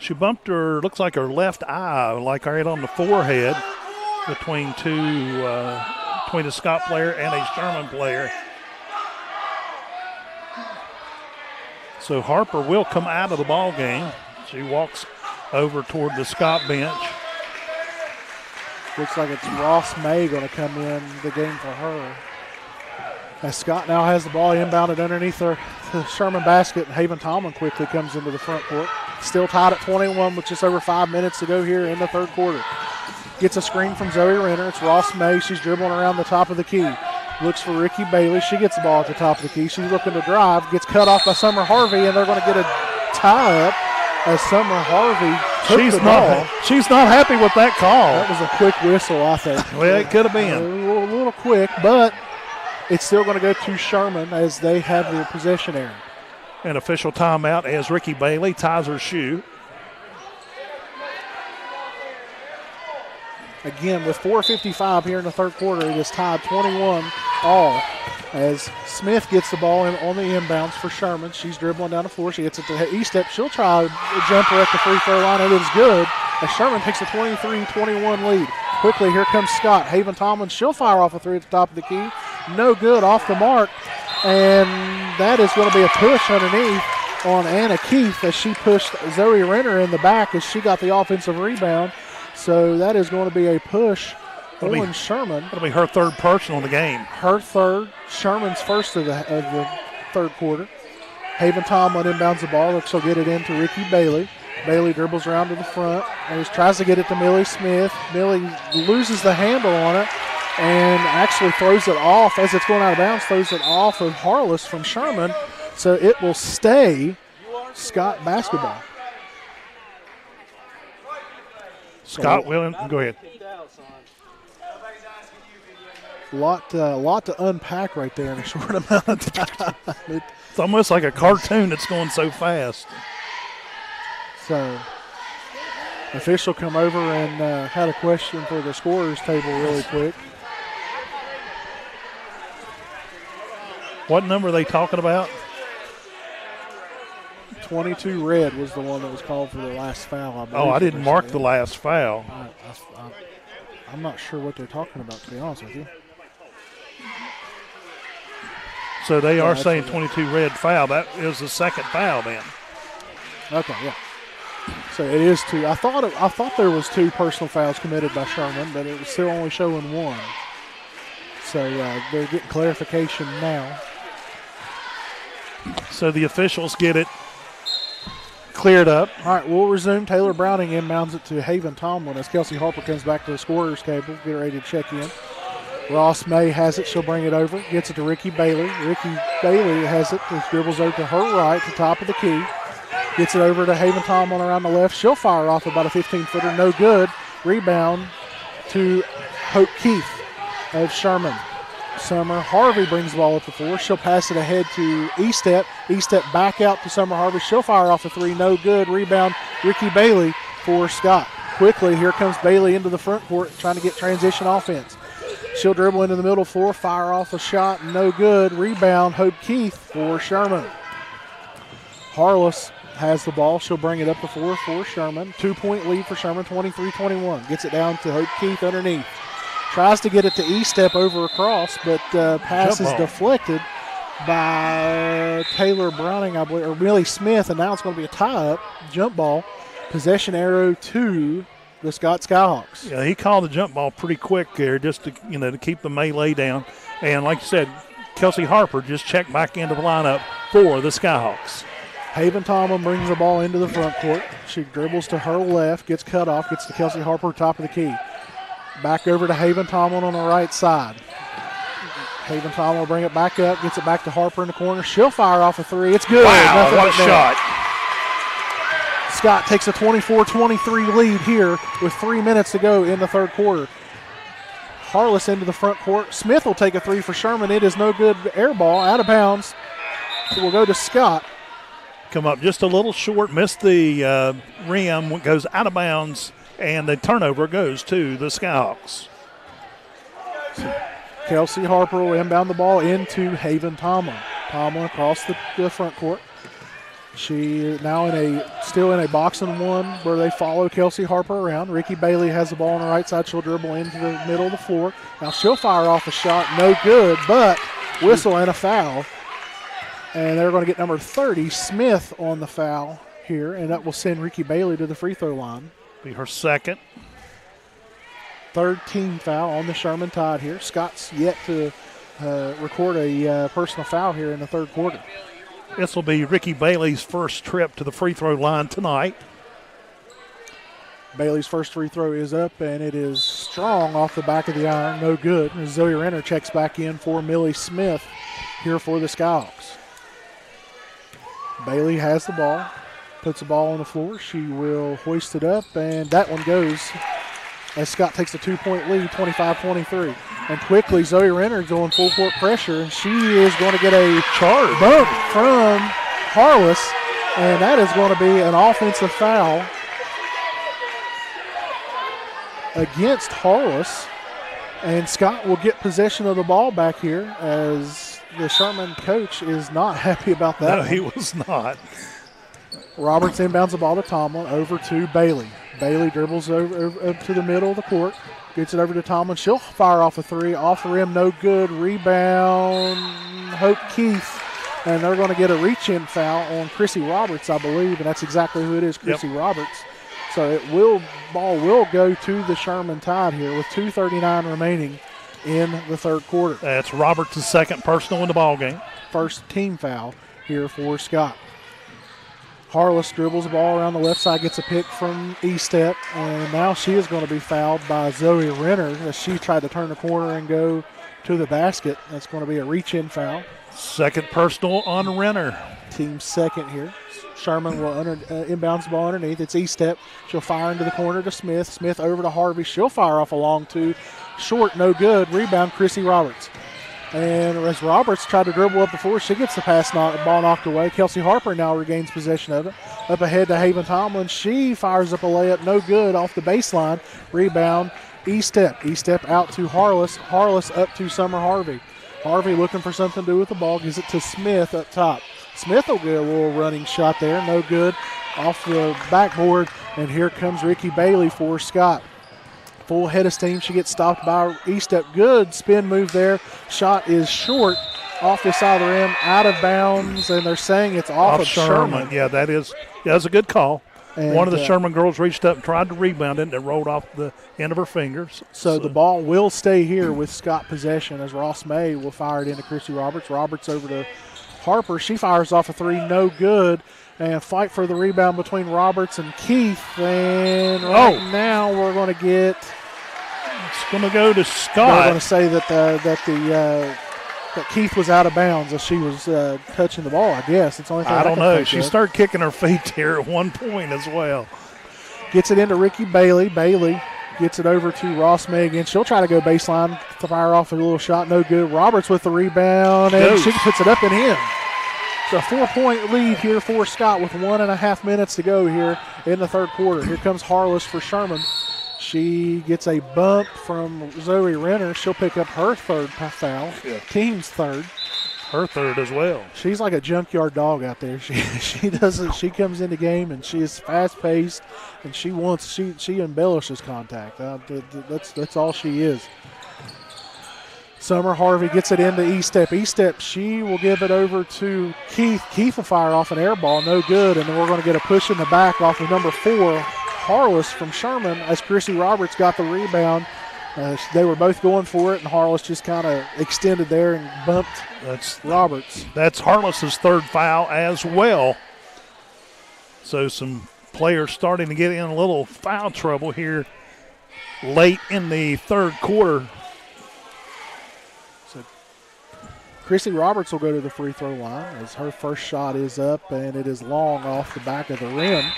She bumped her, looks like her left eye, like right on the forehead between a Scott player and a Sherman player. So Harper will come out of the ball game. She walks over toward the Scott bench. Looks like it's Ross May going to come in the game for her. As Scott now has the ball inbounded underneath the Sherman basket, and Haven Tomlin quickly comes into the front court. Still tied at 21 with just over 5 minutes to go here in the third quarter. Gets a screen from Zoe Renner. It's Ross May. She's dribbling around the top of the key. Looks for Ricky Bailey. She gets the ball at the top of the key. She's looking to drive. Gets cut off by Summer Harvey, and they're going to get a tie-up as Summer Harvey took the ball. She's not happy with that call. That was a quick whistle, I think. Well, it could have been. A little quick, but it's still going to go to Sherman as they have the possession area. An official timeout as Ricky Bailey ties her shoe. Again, with 4:55 here in the third quarter, it is tied 21 all as Smith gets the ball in on the inbounds for Sherman. She's dribbling down the floor. She gets it to Estep. She'll try a jumper at the free throw line. It is good as Sherman takes a 23-21 lead. Quickly, here comes Scott. Haven Tomlin, she'll fire off a three at the top of the key. No good, off the mark. and that is going to be a push underneath on Anna Keith as she pushed Zoe Renner in the back as she got the offensive rebound. So that is going to be a push on Sherman. That'll be her third personal in the game. Her third, Sherman's first of the third quarter. Haven Tomlin inbounds the ball. She'll get it into Ricky Bailey. Bailey dribbles around to the front and tries to get it to Millie Smith. Millie loses the handle on it and actually throws it off as it's going out of bounds, throws it off of Harless from Sherman. So it will stay Scott basketball. Scott Williams, go ahead. Lot to unpack right there in a short amount of time. It's almost like a cartoon that's going so fast. So, official come over and had a question for the scorers table really quick. What number are they talking about? 22 red was the one that was called for the last foul. I didn't mark the last foul. I'm not sure what they're talking about, to be honest with you. So they are saying 22 red foul. That is the second foul then. Okay, yeah. So it is two. I thought there was two personal fouls committed by Sherman, but it was still only showing one. So they're getting clarification now. So the officials get it cleared up. All right, we'll resume. Taylor Browning inbounds it to Haven Tomlin as Kelsey Harper comes back to the scorer's table, get ready to check in. Ross May has it. She'll bring it over. Gets it to Ricky Bailey. Ricky Bailey has it. Dribbles over to her right, the top of the key. Gets it over to Haven Tomlin around the left. She'll fire off about a 15-footer. No good. Rebound to Hope Keith of Sherman. Summer Harvey brings the ball up the floor. She'll pass it ahead to Estep. Estep back out to Summer Harvey. She'll fire off a three. No good. Rebound Ricky Bailey for Scott. Quickly, here comes Bailey into the front court trying to get transition offense. She'll dribble into the middle floor, fire off a shot, no good. Rebound, Hope Keith for Sherman. Harless has the ball. She'll bring it up the floor for Sherman. 2-point lead for Sherman, 23-21. Gets it down to Hope Keith underneath. Tries to get it to Estep over across, but pass is deflected by Taylor Browning, I believe, or Millie Smith, and now it's going to be a tie-up. Jump ball. Possession arrow to the Scott Skyhawks. Yeah, he called the jump ball pretty quick there just to, to keep the melee down. And like you said, Kelsey Harper just checked back into the lineup for the Skyhawks. Haven Tomlin brings the ball into the front court. She dribbles to her left, gets cut off, gets to Kelsey Harper, top of the key. Back over to Haven Tomlin on the right side. Haven Tomlin will bring it back up, gets it back to Harper in the corner. She'll fire off a three. It's good. Wow, what a shot. Scott takes a 24-23 lead here with 3 minutes to go in the third quarter. Harless into the front court. Smith will take a three for Sherman. It is no good. Air ball out of bounds. So we'll go to Scott. Come up just a little short, missed the rim, goes out of bounds, and the turnover goes to the Skyhawks. Kelsey Harper will inbound the ball into Haven Tomlin. Tomlin across the front court. She is now still in a box and one where they follow Kelsey Harper around. Ricky Bailey has the ball on the right side. She'll dribble into the middle of the floor. Now she'll fire off a shot. No good, but whistle and a foul. And they're going to get number 30, Smith, on the foul here, and that will send Ricky Bailey to the free throw line. Be her second. Third team foul on the Sherman Tide here. Scott's yet to record a personal foul here in the third quarter. This will be Ricky Bailey's first trip to the free throw line tonight. Bailey's first free throw is up, and it is strong off the back of the iron. No good. As Zoe Renner checks back in for Millie Smith here for the Skyhawks. Bailey has the ball, puts the ball on the floor. She will hoist it up, and that one goes as Scott takes a 2-point lead, 25-23. And quickly, Zoe Renner doing full court pressure, and she is going to get a charge bump from Harless, and that is going to be an offensive foul against Harless. And Scott will get possession of the ball back here as the Sherman coach is not happy about that. No, he was not. Roberts inbounds the ball to Tomlin, over to Bailey. Bailey dribbles over to the middle of the court, gets it over to Tomlin. She'll fire off a three, off the rim, no good. Rebound, Hope Keith, and they're going to get a reach-in foul on Chrissy Roberts, I believe, and that's exactly who it is, Chrissy Roberts. So ball will go to the Sherman Tide here with 2:39 remaining in the third quarter. That's Roberts' second personal in the ball game. First team foul here for Scott. Harless dribbles the ball around the left side, gets a pick from Estep, and now she is going to be fouled by Zoe Renner as she tried to turn the corner and go to the basket. That's going to be a reach-in foul. Second personal on Renner. Team second here. Sherman will inbounds the ball underneath. It's Estep. She'll fire into the corner to Smith. Smith over to Harvey. She'll fire off a long two. Short, no good. Rebound, Chrissy Roberts. And as Roberts tried to dribble up the floor, she gets the ball knocked away. Kelsey Harper now regains possession of it. Up ahead to Haven Tomlin. She fires up a layup, no good, off the baseline. Rebound, Estep. Estep out to Harless. Harless up to Summer Harvey. Harvey looking for something to do with the ball. Gives it to Smith up top. Smith will get a little running shot there, no good. Off the backboard, and here comes Ricky Bailey for Scott. Full head of steam. She gets stopped by Estep. Good spin move there. Shot is short off the side of the rim, out of bounds, and they're saying it's off of Sherman. Yeah, that's a good call. And one of the Sherman girls reached up and tried to rebound it, and it rolled off the end of her fingers. So the ball will stay here with Scott possession as Ross May will fire it into Chrissy Roberts. Roberts over to Harper. She fires off a three, no good. And fight for the rebound between Roberts and Keith. And now we're going to get. It's going to go to Scott. They're going to say that Keith was out of bounds as she was touching the ball. I guess it's the only thing I don't know. She of. started kicking her feet there at one point as well. Gets it into Ricky Bailey. Bailey gets it over to Ross May again. She'll try to go baseline to fire off a little shot. No good. Roberts with the rebound, and she puts it up and in. It's a 4-point lead here for Scott with 1.5 minutes to go here in the third quarter. Here comes Harless for Sherman. She gets a bump from Zoe Renner. She'll pick up her third foul, team's third. Her third as well. She's like a junkyard dog out there. She doesn't. She comes in the game and she is fast paced, and she embellishes contact. That's all she is. Summer Harvey gets it into Estep. Estep, she will give it over to Keith. Keith will fire off an air ball, no good, and then we're going to get a push in the back off of number 4, Harless from Sherman, as Chrissy Roberts got the rebound. They were both going for it, and Harless just kind of extended there and bumped Roberts. That's Harless's third foul as well. So some players starting to get in a little foul trouble here late in the third quarter. Chrissy Roberts will go to the free throw line as her first shot is up, and it is long off the back of the rim.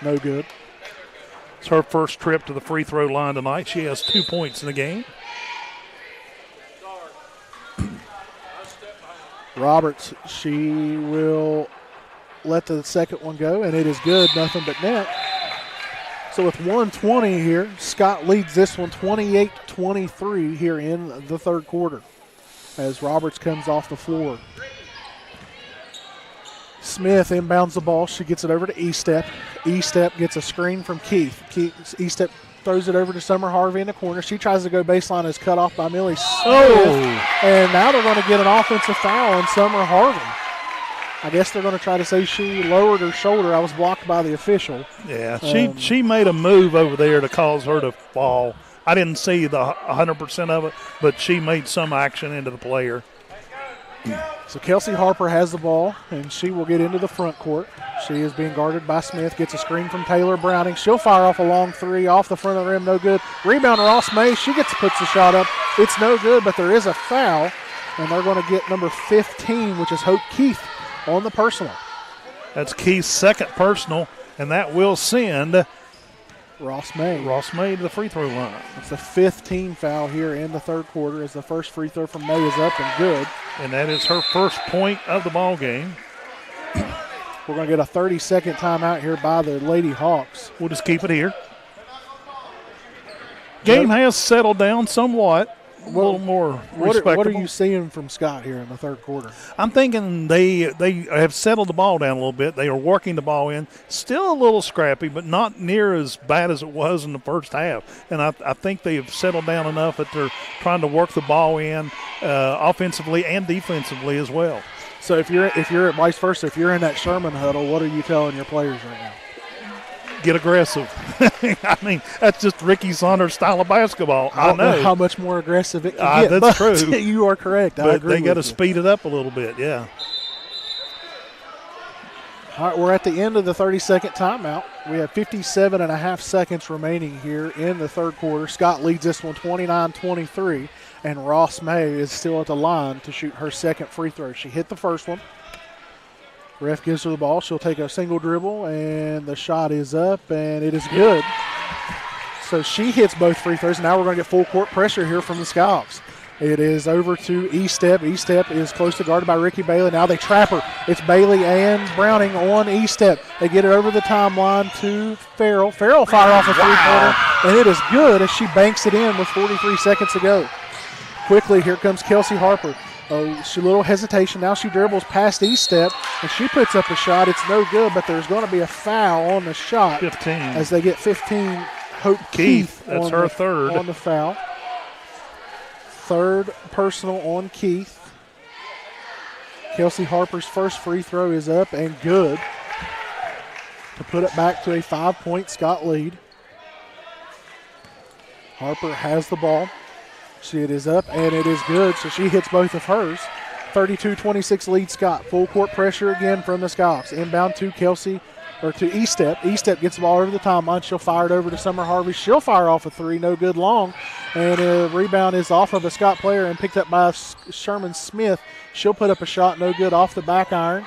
No good. It's her first trip to the free throw line tonight. She has 2 points in the game. Roberts, she will let the second one go, and it is good, nothing but net. So with 1:20 here, Scott leads this one 28-23 here in the third quarter as Roberts comes off the floor. Smith inbounds the ball. She gets it over to Estep. Estep gets a screen from Keith. Estep throws it over to Summer Harvey in the corner. She tries to go baseline, is cut off by Millie Smith. And now they're going to get an offensive foul on Summer Harvey. I guess they're going to try to say she lowered her shoulder. I was blocked by the official. Yeah, she made a move over there to cause her to fall. I didn't see the 100% of it, but she made some action into the player. So Kelsey Harper has the ball, and she will get into the front court. She is being guarded by Smith. Gets a screen from Taylor Browning. She'll fire off a long three off the front of the rim. No good. Rebound Ross May. She puts the shot up. It's no good, but there is a foul, and they're going to get number 15, which is Hope Keith, on the personal. That's Keith's second personal, and that will send Ross May to the free throw line. It's the 15 foul here in the third quarter as the first free throw from May is up and good. And that is her first point of the ball game. We're going to get a 30-second timeout here by the Lady Hawks. We'll just keep it here. Game has settled down somewhat. a little more respectable. What are you seeing from Scott here in the third quarter? I'm thinking they have settled the ball down a little bit. They are working the ball in. Still a little scrappy, but not near as bad as it was in the first half. And I think they have settled down enough that they're trying to work the ball in offensively and defensively as well. So if you're vice versa, if you're in that Sherman huddle, what are you telling your players right now? Get aggressive. I mean, that's just Ricky Saunders' style of basketball. I don't know how much more aggressive it can get. That's true. You are correct. But I agree they got to with you. speed it up a little bit, yeah. All right, we're at the end of the 30-second timeout. We have 57 and a half seconds remaining here in the third quarter. Scott leads this one 29-23, and Ross May is still at the line to shoot her second free throw. She hit the first one. Ref gives her the ball. She'll take a single dribble, and the shot is up, and it is good. So she hits both free throws. Now we're going to get full court pressure here from the Skyhawks. It is over to Estep. Estep is close to guarded by Ricky Bailey. Now they trap her. It's Bailey and Browning on Estep. They get it over the timeline to Farrell. Farrell fire off a three-pointer, and it is good as she banks it in with 43 seconds to go. Quickly, here comes Kelsey Harper. She little hesitation. Now she dribbles past Estep, and she puts up a shot. It's no good, but there's going to be a foul on the shot. 15. As they get 15. Hope Keith that's her third. On the foul. Third personal on Keith. Kelsey Harper's first free throw is up and good to put it back to a 5-point Scott lead. Harper has the ball. It is up, and it is good, so she hits both of hers. 32-26 lead Scott. Full court pressure again from the Skyhawks. Inbound to Kelsey, or to Estep. Estep gets the ball over the timeline. She'll fire it over to Summer Harvey. She'll fire off a three, no good long. And a rebound is off of a Scott player and picked up by Sherman Smith. She'll put up a shot, no good, off the back iron.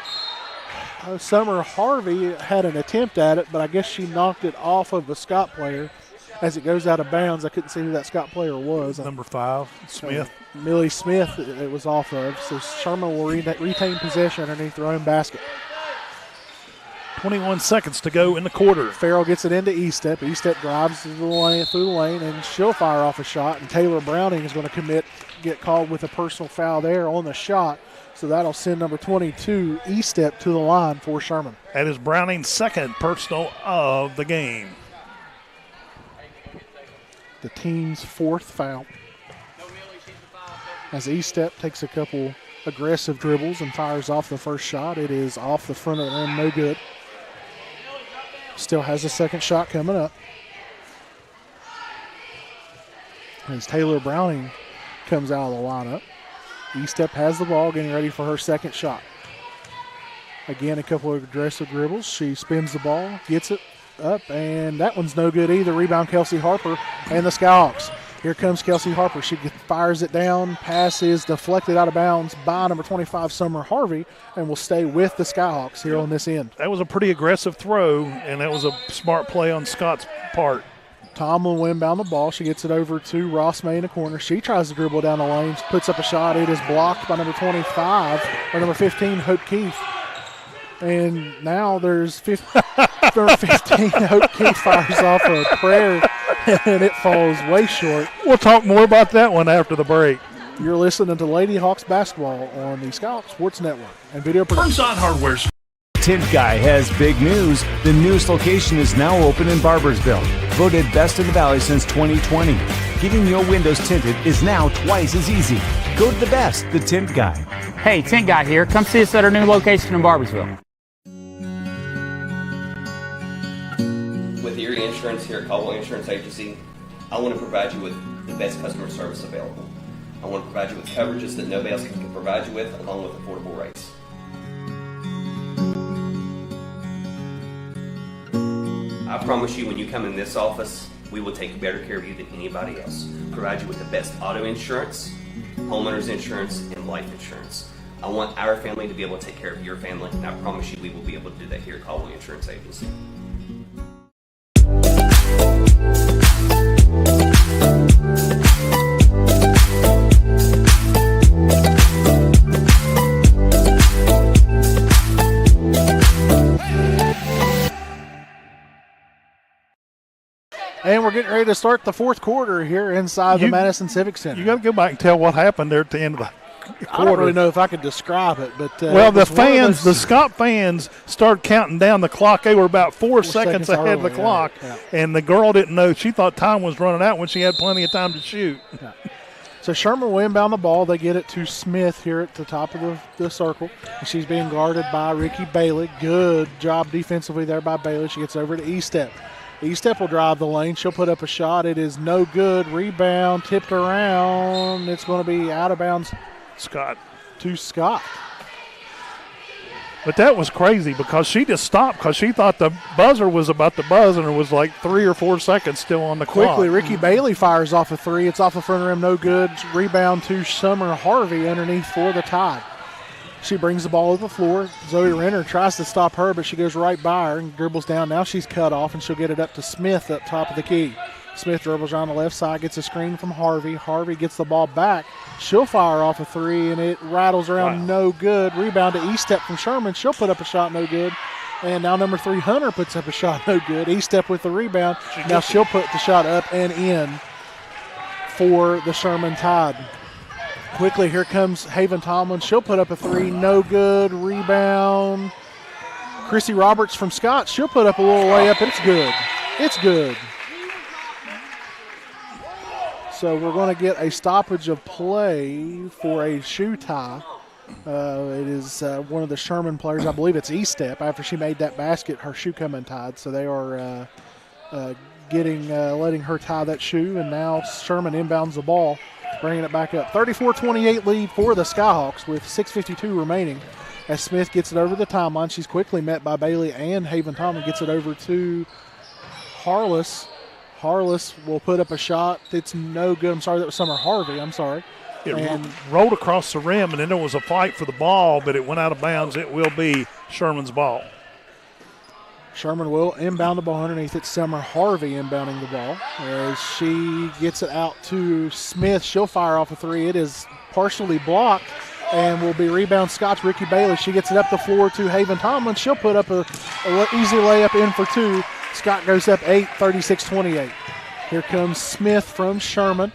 Summer Harvey had an attempt at it, but I guess she knocked it off of a Scott player. As it goes out of bounds, I couldn't see who that Scott player was. Number 5, Smith. Millie Smith it was off of. So Sherman will retain possession underneath their own basket. 21 seconds to go in the quarter. Farrell gets it into Estep. Estep drives through the lane, and she'll fire off a shot. And Taylor Browning is going to get called with a personal foul there on the shot. So that'll send number 22, Estep, to the line for Sherman. That is Browning's second personal of the game. The team's fourth foul. As Estep takes a couple aggressive dribbles and fires off the first shot. It is off the front of the rim, no good. Still has a second shot coming up. As Taylor Browning comes out of the lineup. Estep has the ball, getting ready for her second shot. Again, a couple of aggressive dribbles. She spins the ball, gets it up, and that one's no good either. Rebound Kelsey Harper and the Skyhawks. Here comes Kelsey Harper. She fires it down. Pass is deflected out of bounds by number 25, Summer Harvey, and will stay with the Skyhawks here on this end. That was a pretty aggressive throw, and that was a smart play on Scott's part. Tomlin will inbound the ball. She gets it over to Ross May in the corner. She tries to dribble down the lane, puts up a shot. It is blocked by number 25, or number 15, Hope Keith. And now there's 15. Hope Keith fires off a prayer, and it falls way short. We'll talk more about that one after the break. You're listening to Lady Hawks basketball on the Skyhawks Sports Network and video production. Burnside Hardware. Tint Guy has big news. The newest location is now open in Barboursville. Voted best in the Valley since 2020. Getting your windows tinted is now twice as easy. Go to the best, the Tint Guy. Hey, Tint Guy here. Come see us at our new location in Barboursville. With Erie Insurance here at Caldwell Insurance Agency, I want to provide you with the best customer service available. I want to provide you with coverages that nobody else can provide you with, along with affordable rates. I promise you, when you come in this office, we will take better care of you than anybody else. Provide you with the best auto insurance, homeowners insurance, and life insurance. I want our family to be able to take care of your family, and I promise you we will be able to do that here at Caldwell Insurance Agency. And we're getting ready to start the fourth quarter here inside the Madison Civic Center. You got to go back and tell what happened there at the end of the quarter. I don't really know if I could describe it, but the Scott fans started counting down the clock. They were about 4 seconds ahead of the clock, and the girl didn't know. She thought time was running out when she had plenty of time to shoot. Yeah. So Sherman will inbound the ball. They get it to Smith here at the top of the circle. And she's being guarded by Ricky Bailey. Good job defensively there by Bailey. She gets over to E-Step. E-Step will drive the lane. She'll put up a shot. It is no good. Rebound tipped around. It's going to be out of bounds. To Scott. But that was crazy because she just stopped because she thought the buzzer was about to buzz and it was like 3 or 4 seconds still on the clock. Quickly, Ricky Bailey fires off a three. It's off the front rim, no good. Rebound to Summer Harvey underneath for the Tide. She brings the ball to the floor. Zoe Renner tries to stop her, but she goes right by her and dribbles down. Now she's cut off, and she'll get it up to Smith up top of the key. Smith dribbles around the left side, gets a screen from Harvey. Harvey gets the ball back. She'll fire off a three, and it rattles around, no good. Rebound to E-Step from Sherman. She'll put up a shot, no good. And now number 3, Hunter, puts up a shot, no good. E-Step with the rebound. Now she'll put the shot up and in for the Sherman Tide. Quickly, here comes Haven Tomlin. She'll put up a three, no good. Rebound. Chrissy Roberts from Scott. She'll put up a little layup, and it's good. It's good. So we're going to get a stoppage of play for a shoe tie. It is one of the Sherman players. I believe it's E-Step. After she made that basket, her shoe come untied. So they are letting her tie that shoe, and now Sherman inbounds the ball, bringing it back up. 34-28 lead for the Skyhawks with 6:52 remaining. As Smith gets it over the timeline, she's quickly met by Bailey, and Haven Tomlin gets it over to Harless. Harless will put up a shot. It's no good. I'm sorry, that was Summer Harvey. I'm sorry. It rolled across the rim, and then there was a fight for the ball, but it went out of bounds. It will be Sherman's ball. Sherman will inbound the ball underneath. It's Summer Harvey inbounding the ball. As she gets it out to Smith, she'll fire off a three. It is partially blocked and will be rebound Scott's Ricky Bailey. She gets it up the floor to Haven Tomlin. She'll put up a easy layup in for two. Scott goes up 8, 36-28. Here comes Smith from Sherman.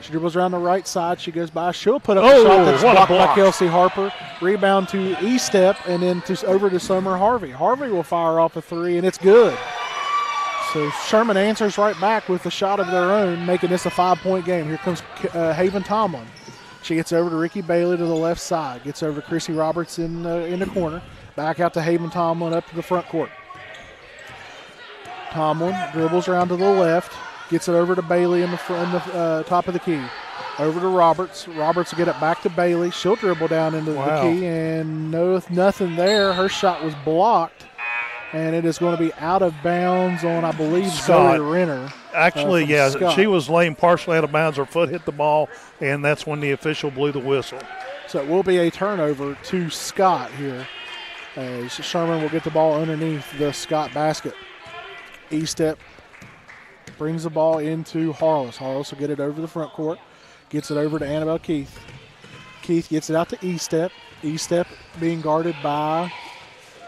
She dribbles around the right side. She goes by. She'll put up a shot that's blocked by Kelsey Harper. Rebound to E-Step and then over to Summer Harvey. Harvey will fire off a three, and it's good. So Sherman answers right back with a shot of their own, making this a 5-point game. Here comes Haven Tomlin. She gets over to Ricky Bailey to the left side. Gets over to Chrissy Roberts in the corner. Back out to Haven Tomlin up to the front court. Tomlin dribbles around to the left, gets it over to Bailey in the top of the key. Over to Roberts. Roberts will get it back to Bailey. She'll dribble down into the key, and nothing there. Her shot was blocked, and it is going to be out of bounds on, I believe, Zoe Renner. Actually, Scott. She was laying partially out of bounds. Her foot hit the ball, and that's when the official blew the whistle. So it will be a turnover to Scott here. As Sherman will get the ball underneath the Scott basket. E-Step brings the ball into Harless. Harless will get it over the front court. Gets it over to Annabelle Keith. Keith gets it out to E-Step. E-Step being guarded by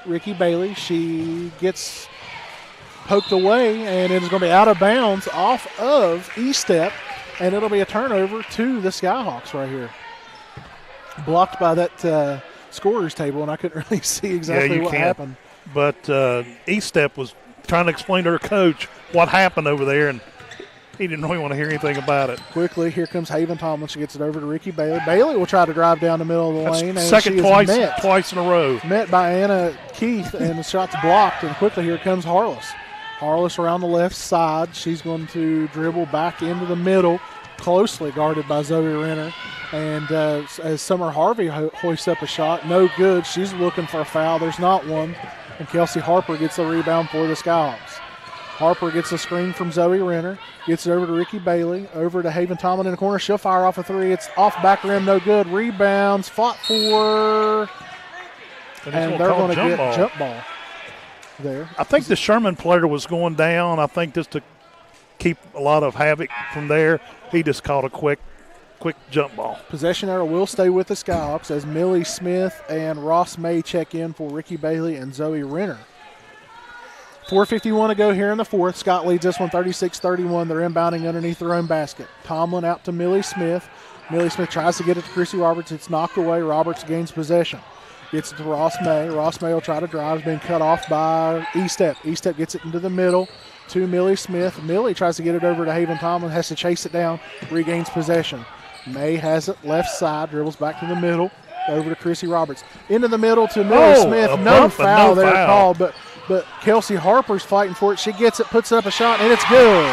Ricky Bailey. She gets poked away, and it is going to be out of bounds off of E-Step, and it'll be a turnover to the Skyhawks right here. Blocked by that scorer's table, and I couldn't really see exactly what happened. But E-Step was trying to explain to her coach what happened over there, and he didn't really want to hear anything about it. Quickly, here comes Haven Tomlin. She gets it over to Ricky Bailey. Bailey will try to drive down the middle of the lane. And second twice in a row. Met by Anna Keith, and the shot's blocked. And quickly, here comes Harless. Harless around the left side. She's going to dribble back into the middle, closely guarded by Zoe Renner. And as Summer Harvey hoists up a shot, no good. She's looking for a foul. There's not one. And Kelsey Harper gets the rebound for the Skyhawks. Harper gets a screen from Zoe Renner. Gets it over to Ricky Bailey. Over to Haven Tomlin in the corner. She'll fire off a three. It's off back rim, no good. Rebounds, fought for. And they're going to get jump ball there. I think the Sherman player was going down. I think just to keep a lot of havoc from there, he just caught a quick jump ball. Possession arrow will stay with the Skyhawks as Millie Smith and Ross May check in for Ricky Bailey and Zoe Renner. 4:51 to go here in the fourth. Scott leads this one 36-31. They're inbounding underneath their own basket. Tomlin out to Millie Smith. Millie Smith tries to get it to Chrissy Roberts. It's knocked away. Roberts gains possession. Gets it to Ross May. Ross May will try to drive. It's been cut off by E-Step. E-Step gets it into the middle to Millie Smith. Millie tries to get it over to Haven Tomlin. Has to chase it down. Regains possession. May has it left side. Dribbles back to the middle. Over to Chrissy Roberts. Into the middle to Millie Smith. No foul there called, but Kelsey Harper's fighting for it. She gets it, puts up a shot, and it's good.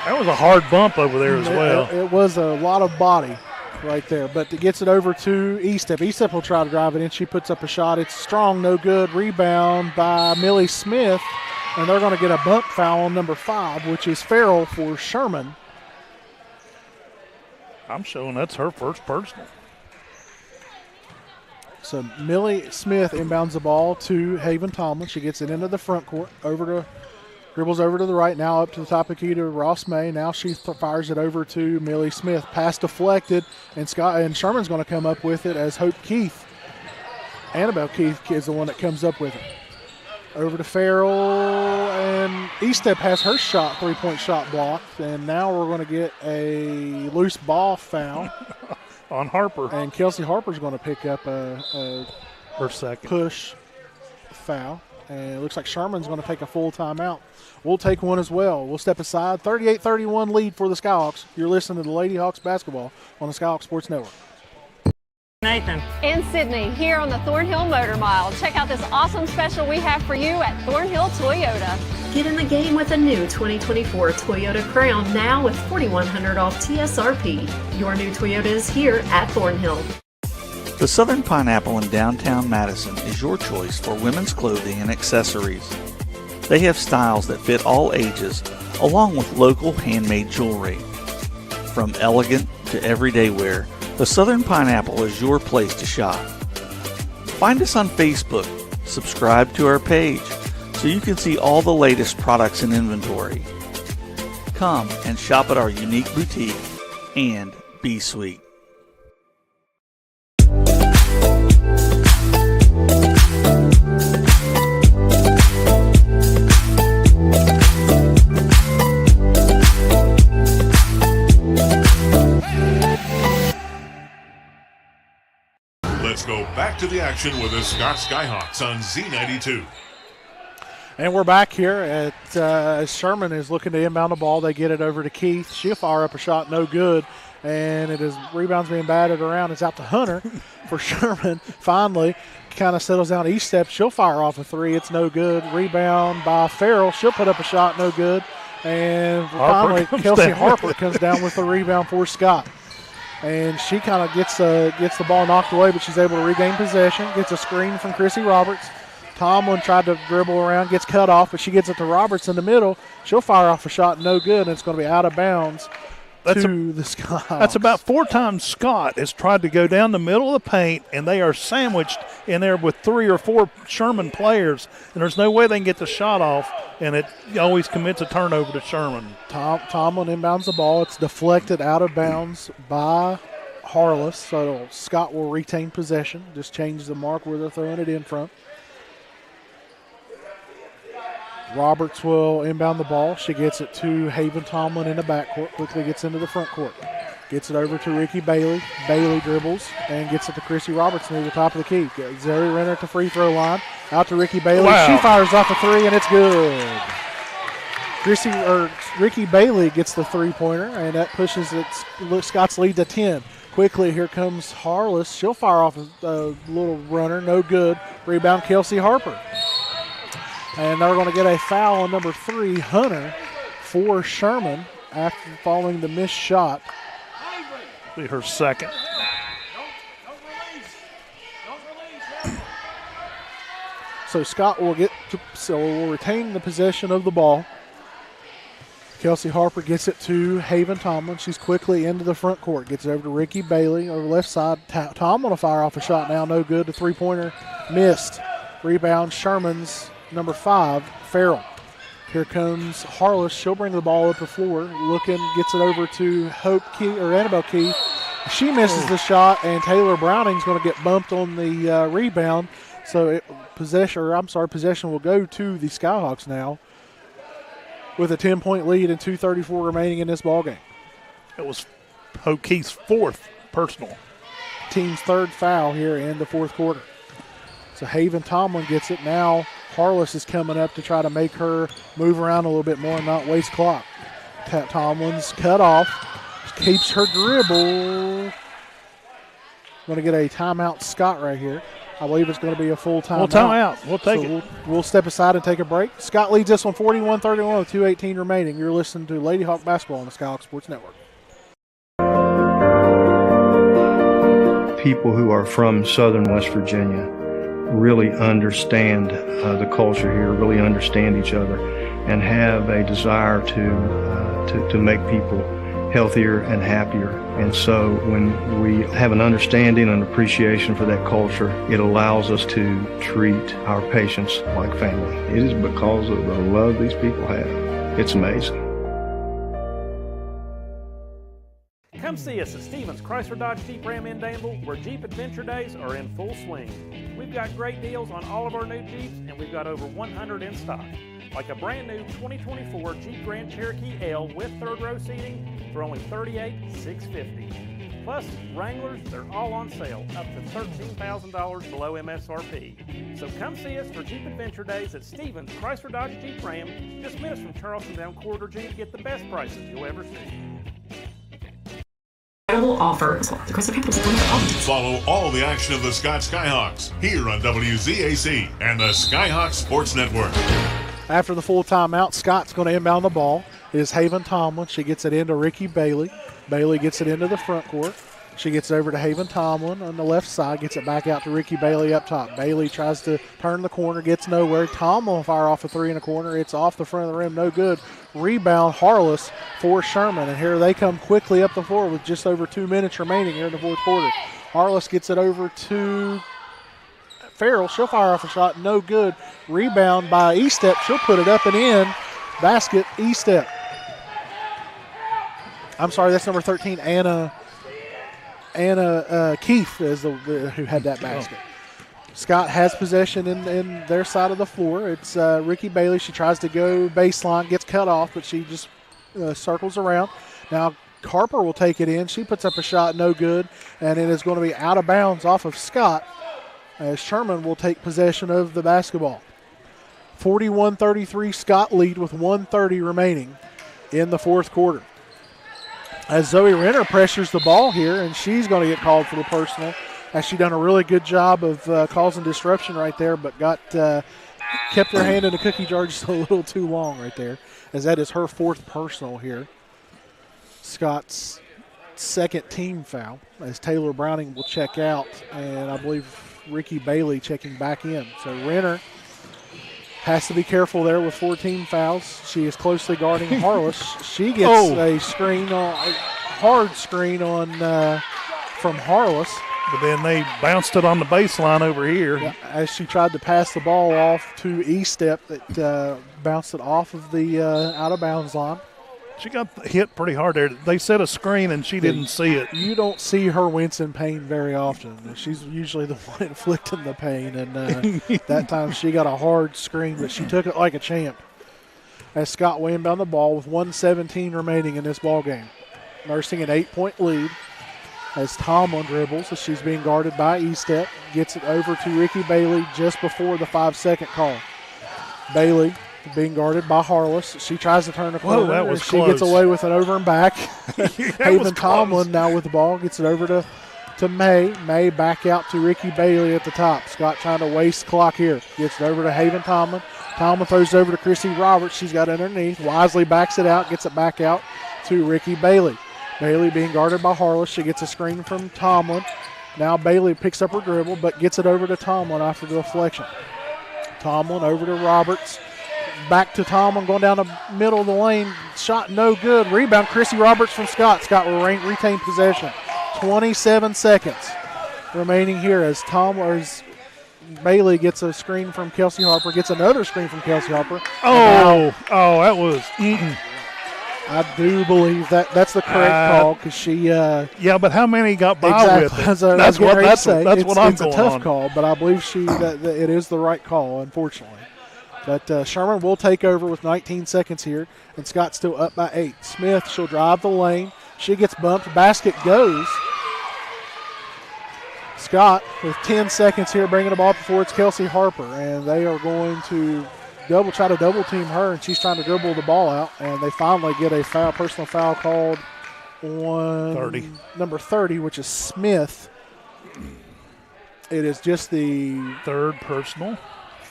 That was a hard bump over there as well. It was a lot of body right there, but it gets it over to E-Step. E-Step will try to drive it in. She puts up a shot. It's strong, no good. Rebound by Millie Smith, and they're going to get a bump foul on number 5, which is Farrell for Sherman. I'm showing that's her first personal. So Millie Smith inbounds the ball to Haven Tomlin. She gets it into the front court, dribbles over to the right, now up to the top of the key to Ross May. Now she fires it over to Millie Smith. Pass deflected, and Sherman's going to come up with it as Annabelle Keith is the one that comes up with it. Over to Farrell, and E-Step has her shot, 3-point shot blocked, and now we're going to get a loose ball foul on Harper. And Kelsey Harper's going to pick up her second push foul, and it looks like Sherman's going to take a full timeout. We'll take one as well. We'll step aside. 38-31 lead for the Skyhawks. You're listening to the Lady Hawks basketball on the Skyhawks Sports Network. Nathan. In Sydney, here on the Thornhill Motor Mile. Check out this awesome special we have for you at Thornhill Toyota. Get in the game with a new 2024 Toyota Crown, now with $4,100 off TSRP. Your new Toyota is here at Thornhill. The Southern Pineapple in downtown Madison is your choice for women's clothing and accessories. They have styles that fit all ages, along with local handmade jewelry. From elegant to everyday wear, the Southern Pineapple is your place to shop. Find us on Facebook, subscribe to our page, so you can see all the latest products and inventory. Come and shop at our unique boutique and be sweet. Let's go back to the action with the Scott Skyhawks on Z92. And we're back here at Sherman is looking to inbound the ball. They get it over to Keith. She'll fire up a shot, no good. And it is rebounds being batted around. It's out to Hunter for Sherman. Finally, kind of settles down each step. She'll fire off a three. It's no good. Rebound by Farrell. She'll put up a shot, no good. And finally, Kelsey Harper comes down with the rebound for Scott. And she kind of gets the ball knocked away, but she's able to regain possession. Gets a screen from Chrissy Roberts. Tomlin tried to dribble around, gets cut off, but she gets it to Roberts in the middle. She'll fire off a shot, no good, and it's going to be out of bounds to the Skyhawks. That's about 4 times Scott has tried to go down the middle of the paint, and they are sandwiched in there with 3 or 4 Sherman players, and there's no way they can get the shot off, and it always commits a turnover to Sherman. Tomlin inbounds the ball. It's deflected out of bounds by Harless, so Scott will retain possession. Just change the mark where they're throwing it in from. Roberts will inbound the ball. She gets it to Haven Tomlin in the backcourt. Quickly gets into the front court. Gets it over to Ricky Bailey. Bailey dribbles and gets it to Chrissy Roberts near the top of the key. Zoe Renner at the free throw line. Out to Ricky Bailey. Wow. She fires off a three, and it's good. Ricky Bailey gets the three-pointer, and that pushes Scott's lead to 10. Quickly, here comes Harless. She'll fire off a little runner. No good. Rebound, Kelsey Harper. And they're going to get a foul on number 3, Hunter, for Sherman after following the missed shot. Be her second. So Scott will will retain the possession of the ball. Kelsey Harper gets it to Haven Tomlin. She's quickly into the front court. Gets it over to Ricky Bailey over the left side. Tomlin will fire off a shot now. No good. The three-pointer missed. Rebound, Sherman's number 5, Farrell. Here comes Harless. She'll bring the ball up the floor. Gets it over to Annabelle Keith. She misses the shot, and Taylor Browning's going to get bumped on the rebound. So possession will go to the Skyhawks now with a 10-point lead and 2:34 remaining in this ballgame. It was O'Keefe's fourth personal. Team's third foul here in the fourth quarter. So Haven Tomlin gets it. Now Harless is coming up to try to make her move around a little bit more and not waste clock. Tomlin's cut off. Keeps her dribble. Going to get a timeout, Scott, right here. I believe it's going to be a full timeout. Well, timeout. We'll take it. We'll step aside and take a break. Scott leads this one 41-31 with 2:18 remaining. You're listening to Lady Hawk Basketball on the Skyhawk Sports Network. People who are from southern West Virginia really understand the culture here, really understand each other, and have a desire to make people healthier and happier. And so when we have an understanding and appreciation for that culture, it allows us to treat our patients like family. It is because of the love these people have. It's amazing. Come see us at Stevens Chrysler Dodge Jeep Ram in Danville, where Jeep Adventure Days are in full swing. We've got great deals on all of our new Jeeps, and we've got over 100 in stock. Like a brand new 2024 Jeep Grand Cherokee L with third row seating for only $38,650. Plus, Wranglers, they're all on sale, up to $13,000 below MSRP. So come see us for Jeep Adventure Days at Stevens Chrysler Dodge Jeep Ram, just minutes from Charleston down Corridor G to get the best prices you'll ever see. Offers. Follow all the action of the Scott Skyhawks here on WZAC and the Skyhawks Sports Network. After the full timeout, Scott's going to inbound the ball. It is Haven Tomlin. She gets it into Ricky Bailey. Bailey gets it into the front court. She gets it over to Haven Tomlin on the left side, gets it back out to Ricky Bailey up top. Bailey tries to turn the corner, gets nowhere. Tomlin will fire off a three in the corner. It's off the front of the rim, no good. Rebound, Harless for Sherman. And here they come quickly up the floor with just over 2 minutes remaining here in the fourth quarter. Harless gets it over to Farrell. She'll fire off a shot, no good. Rebound by E-Step. She'll put it up and in. Basket, E-Step. I'm sorry, that's number 13, Anna Keefe is who had that basket. Scott has possession in their side of the floor. It's Ricky Bailey. She tries to go baseline, gets cut off, but she just circles around. Now Harper will take it in. She puts up a shot, no good, and it is going to be out of bounds off of Scott as Sherman will take possession of the basketball. 41-33, Scott lead with 1:30 remaining in the fourth quarter. As Zoe Renner pressures the ball here, and she's going to get called for the personal, as she done a really good job of causing disruption right there, but kept her hand in the cookie jar just a little too long right there, as that is her fourth personal here. Scott's second team foul, as Taylor Browning will check out, and I believe Ricky Bailey checking back in. So Renner has to be careful there with 14 fouls. She is closely guarding Harless. She gets a hard screen on from Harless. But then they bounced it on the baseline over here. Yeah, as she tried to pass the ball off to E-Step, that bounced it off of the out-of-bounds line. She got hit pretty hard there. They set a screen, and she didn't see it. You don't see her wince in pain very often. She's usually the one inflicting the pain, and that time she got a hard screen, but she took it like a champ. As Scott will inbound the ball with 1:17 remaining in this ball game. Nursing an 8-point lead as Tomlin dribbles as she's being guarded by E-Step. Gets it over to Ricky Bailey just before the 5-second call. Bailey being guarded by Harless. She tries to turn the corner. That was she close. Gets away with an over and back. Haven Tomlin now with the ball. Gets it over to May. May back out to Ricky Bailey at the top. Scott trying to waste clock here. Gets it over to Haven Tomlin. Tomlin throws it over to Chrissy Roberts. She's got it underneath. Wisely backs it out. Gets it back out to Ricky Bailey. Bailey being guarded by Harless. She gets a screen from Tomlin. Now Bailey picks up her dribble, but gets it over to Tomlin after the deflection. Tomlin over to Roberts. Back to Tomlin going down the middle of the lane. Shot no good. Rebound, Chrissy Roberts from Scott. Scott will retain possession. 27 seconds remaining here as Bailey gets a screen from Kelsey Harper. Gets another screen from Kelsey Harper. That was I do believe that's the correct call because she. Yeah, but how many got by exactly. with it? That's what I'm going a tough on. call, but I believe that it is the right call, unfortunately. But Sherman will take over with 19 seconds here, and Scott's still up by 8. Smith, she'll drive the lane. She gets bumped. Basket goes. Scott with 10 seconds here, bringing the ball before it's Kelsey Harper, and they are going to try to double team her, and she's trying to dribble the ball out, and they finally get a personal foul called on number 30, which is Smith. It is just the third personal.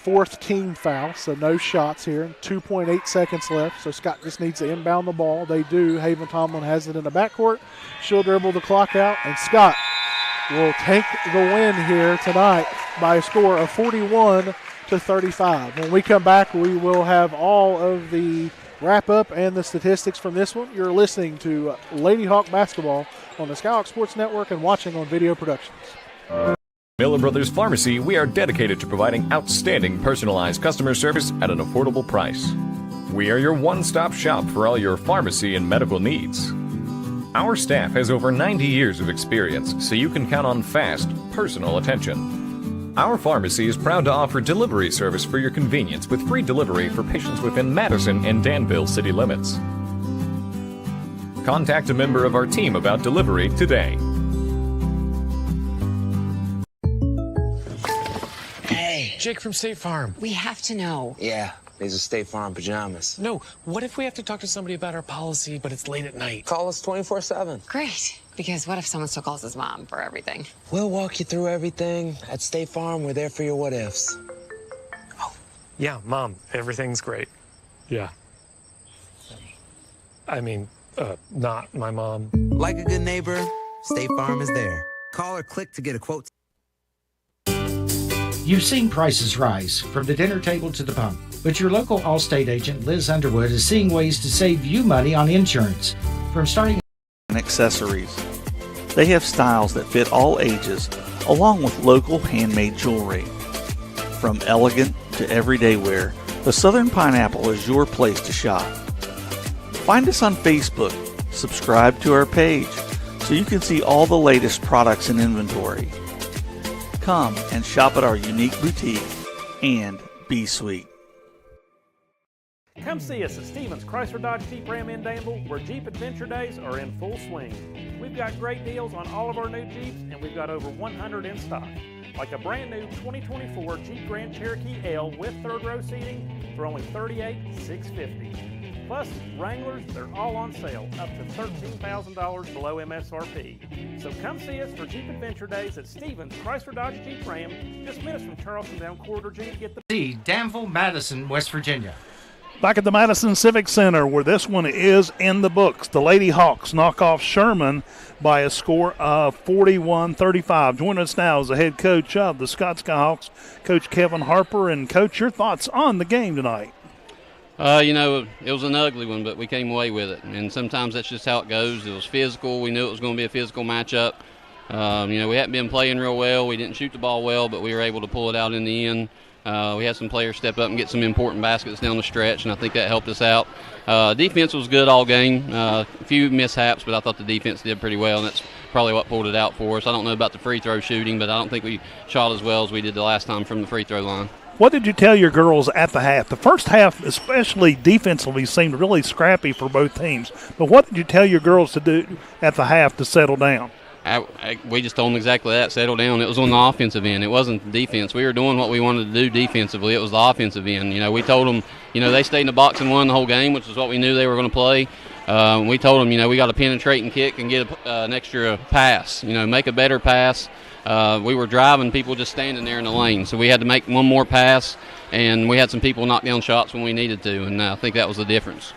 4th team foul, so no shots here. 2.8 seconds left, so Scott just needs to inbound the ball. They do. Haven Tomlin has it in the backcourt. She'll dribble the clock out, and Scott will take the win here tonight by a score of 41-35. When we come back, we will have all of the wrap-up and the statistics from this one. You're listening to Lady Hawk Basketball on the Skyhawks Sports Network and watching on Video Productions. Miller Brothers Pharmacy, we are dedicated to providing outstanding personalized customer service at an affordable price. We are your one-stop shop for all your pharmacy and medical needs. Our staff has over 90 years of experience, so you can count on fast, personal attention. Our pharmacy is proud to offer delivery service for your convenience with free delivery for patients within Madison and Danville city limits. Contact a member of our team about delivery today. Hey, Jake from State Farm. We have to know. Yeah, these are State Farm pajamas. No, what if we have to talk to somebody about our policy, but it's late at night? Call us 24/7. Great. Because what if someone still calls his mom for everything? We'll walk you through everything. At State Farm, we're there for your what ifs. Yeah, Mom, everything's great. Yeah. I mean, not my mom. Like a good neighbor, State Farm is there. Call or click to get a quote. You've seen prices rise from the dinner table to the pump, but your local Allstate agent, Liz Underwood, is seeing ways to save you money on insurance. From starting and accessories. They have styles that fit all ages, along with local handmade jewelry. From elegant to everyday wear, the Southern Pineapple is your place to shop. Find us on Facebook, subscribe to our page, so you can see all the latest products and inventory. Come and shop at our unique boutique and be sweet. Come see us at Stevens Chrysler Dodge Jeep Ram in Danville, where Jeep Adventure Days are in full swing. We've got great deals on all of our new Jeeps, and we've got over 100 in stock. Like a brand new 2024 Jeep Grand Cherokee L with third row seating for only $38,650. Plus, Wranglers, they're all on sale, up to $13,000 below MSRP. So come see us for Jeep Adventure Days at Stevens Chrysler Dodge Jeep Ram, just minutes from Charleston down Corridor G. Get the Danville, Madison, West Virginia. Back at the Madison Civic Center, where this one is in the books. The Lady Hawks knock off Sherman by a score of 41-35. Joining us now is the head coach of the Scott Skyhawks, Coach Kevin Harper. And, Coach, your thoughts on the game tonight? It was an ugly one, but we came away with it. And sometimes that's just how it goes. It was physical. We knew it was going to be a physical matchup. We hadn't been playing real well. We didn't shoot the ball well, but we were able to pull it out in the end. We had some players step up and get some important baskets down the stretch, and I think that helped us out. Defense was good all game. A few mishaps, but I thought the defense did pretty well, and that's probably what pulled it out for us. I don't know about the free throw shooting, but I don't think we shot as well as we did the last time from the free throw line. What did you tell your girls at the half? The first half, especially defensively, seemed really scrappy for both teams. But what did you tell your girls to do at the half to settle down? We just told them exactly that, settle down. It was on the offensive end. It wasn't the defense. We were doing what we wanted to do defensively. It was the offensive end. We told them, they stayed in the box and won the whole game, which is what we knew they were going to play. We told them, we got to penetrate and kick and get an extra pass, make a better pass. We were driving people just standing there in the lane, so we had to make one more pass, and we had some people knock down shots when we needed to, and I think that was the difference.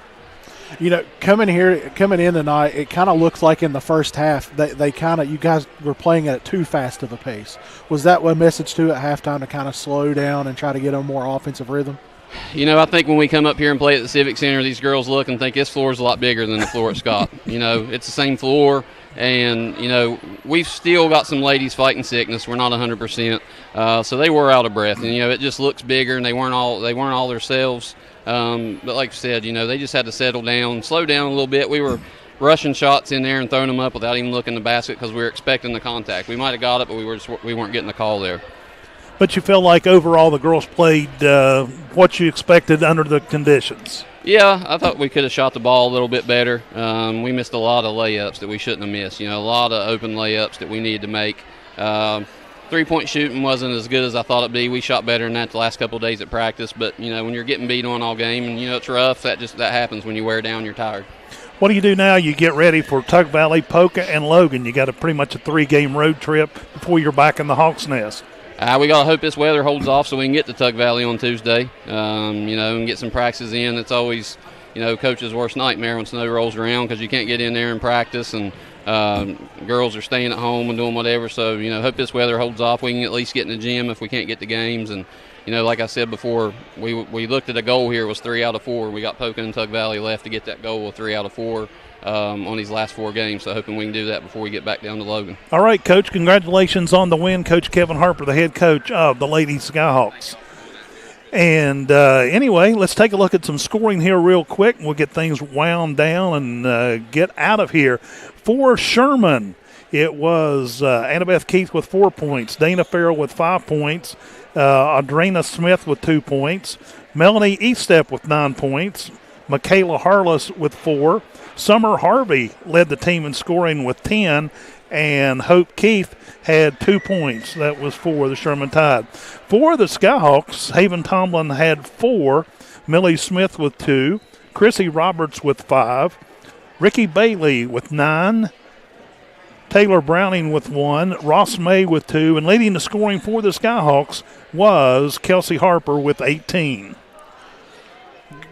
Coming in tonight, it kind of looks like in the first half you guys were playing at too fast of a pace. Was that one message too at halftime, to kind of slow down and try to get a more offensive rhythm? I think when we come up here and play at the Civic Center, these girls look and think this floor is a lot bigger than the floor at Scott. It's the same floor, and we've still got some ladies fighting sickness. We're not 100%, so they were out of breath, and it just looks bigger, and they weren't all themselves. But like I said, they just had to settle down, slow down a little bit. We were rushing shots in there and throwing them up without even looking at the basket because we were expecting the contact. We might have got it, but we weren't getting the call there. But you feel like overall the girls played what you expected under the conditions? Yeah, I thought we could have shot the ball a little bit better. We missed a lot of layups that we shouldn't have missed. A lot of open layups that we needed to make. Three-point shooting wasn't as good as I thought it'd be. We shot better than that the last couple of days at practice. But, when you're getting beat on all game and, it's rough, that happens when you wear down, you're tired. What do you do now? You get ready for Tug Valley, Poca, and Logan. You got pretty much a 3-game road trip before you're back in the Hawks Nest. We got to hope this weather holds off so we can get to Tug Valley on Tuesday, and get some practices in. It's always, coach's worst nightmare when snow rolls around because you can't get in there and practice, and girls are staying at home and doing whatever. So, hope this weather holds off. We can at least get in the gym if we can't get to games. And, like I said before, we looked at a goal here. It was 3 out of 4. We got Poca and Tug Valley left to get that goal of 3 out of 4. On these last 4 games, so hoping we can do that before we get back down to Logan. All right, Coach, congratulations on the win. Coach Kevin Harper, the head coach of the Lady Skyhawks. And anyway, let's take a look at some scoring here real quick. We'll get things wound down and get out of here. For Sherman, it was Annabeth Keith with 4 points, Dana Farrell with 5 points, Adrena Smith with 2 points, Melanie Eastep with 9 points, Michaela Harless with 4, Summer Harvey led the team in scoring with 10, and Hope Keith had 2 points. That was for the Sherman Tide. For the Skyhawks, Haven Tomlin had 4, Millie Smith with 2, Chrissy Roberts with 5, Ricky Bailey with 9, Taylor Browning with 1, Ross May with 2, and leading the scoring for the Skyhawks was Kelsey Harper with 18.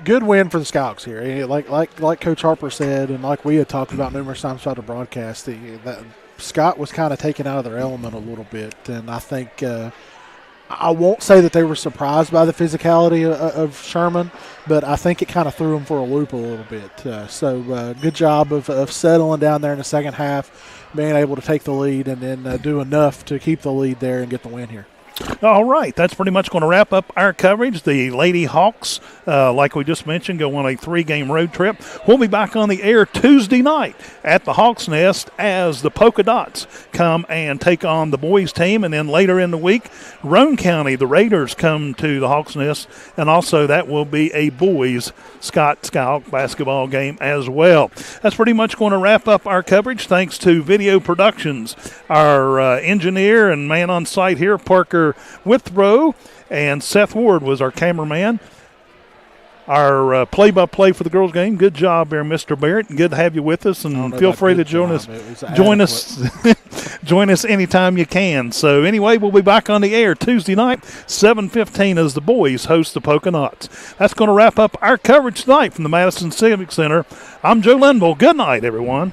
Good win for the Skyhawks here. Like Coach Harper said, and like we had talked about numerous times throughout the broadcast, that Scott was kind of taken out of their element a little bit. And I think I won't say that they were surprised by the physicality of Sherman, but I think it kind of threw them for a loop a little bit. So good job of settling down there in the second half, being able to take the lead and then do enough to keep the lead there and get the win here. All right, that's pretty much going to wrap up our coverage. The Lady Hawks, like we just mentioned, go on a 3-game road trip. We'll be back on the air Tuesday night at the Hawks Nest as the Polka Dots come and take on the boys team. And then later in the week, Roane County, the Raiders, come to the Hawks Nest. And also that will be a boys Skyhawk basketball game as well. That's pretty much going to wrap up our coverage. Thanks to Video Productions, our engineer and man on site here, Parker Withrow, and Seth Ward was our cameraman. Our play-by-play for the girls' game. Good job there, Mr. Barrett. Good to have you with us, and feel free to join us. Join us anytime you can. So anyway, we'll be back on the air Tuesday night, 7:15, as the boys host the Polka Dots. That's going to wrap up our coverage tonight from the Madison Civic Center. I'm Joe Linville. Good night, everyone.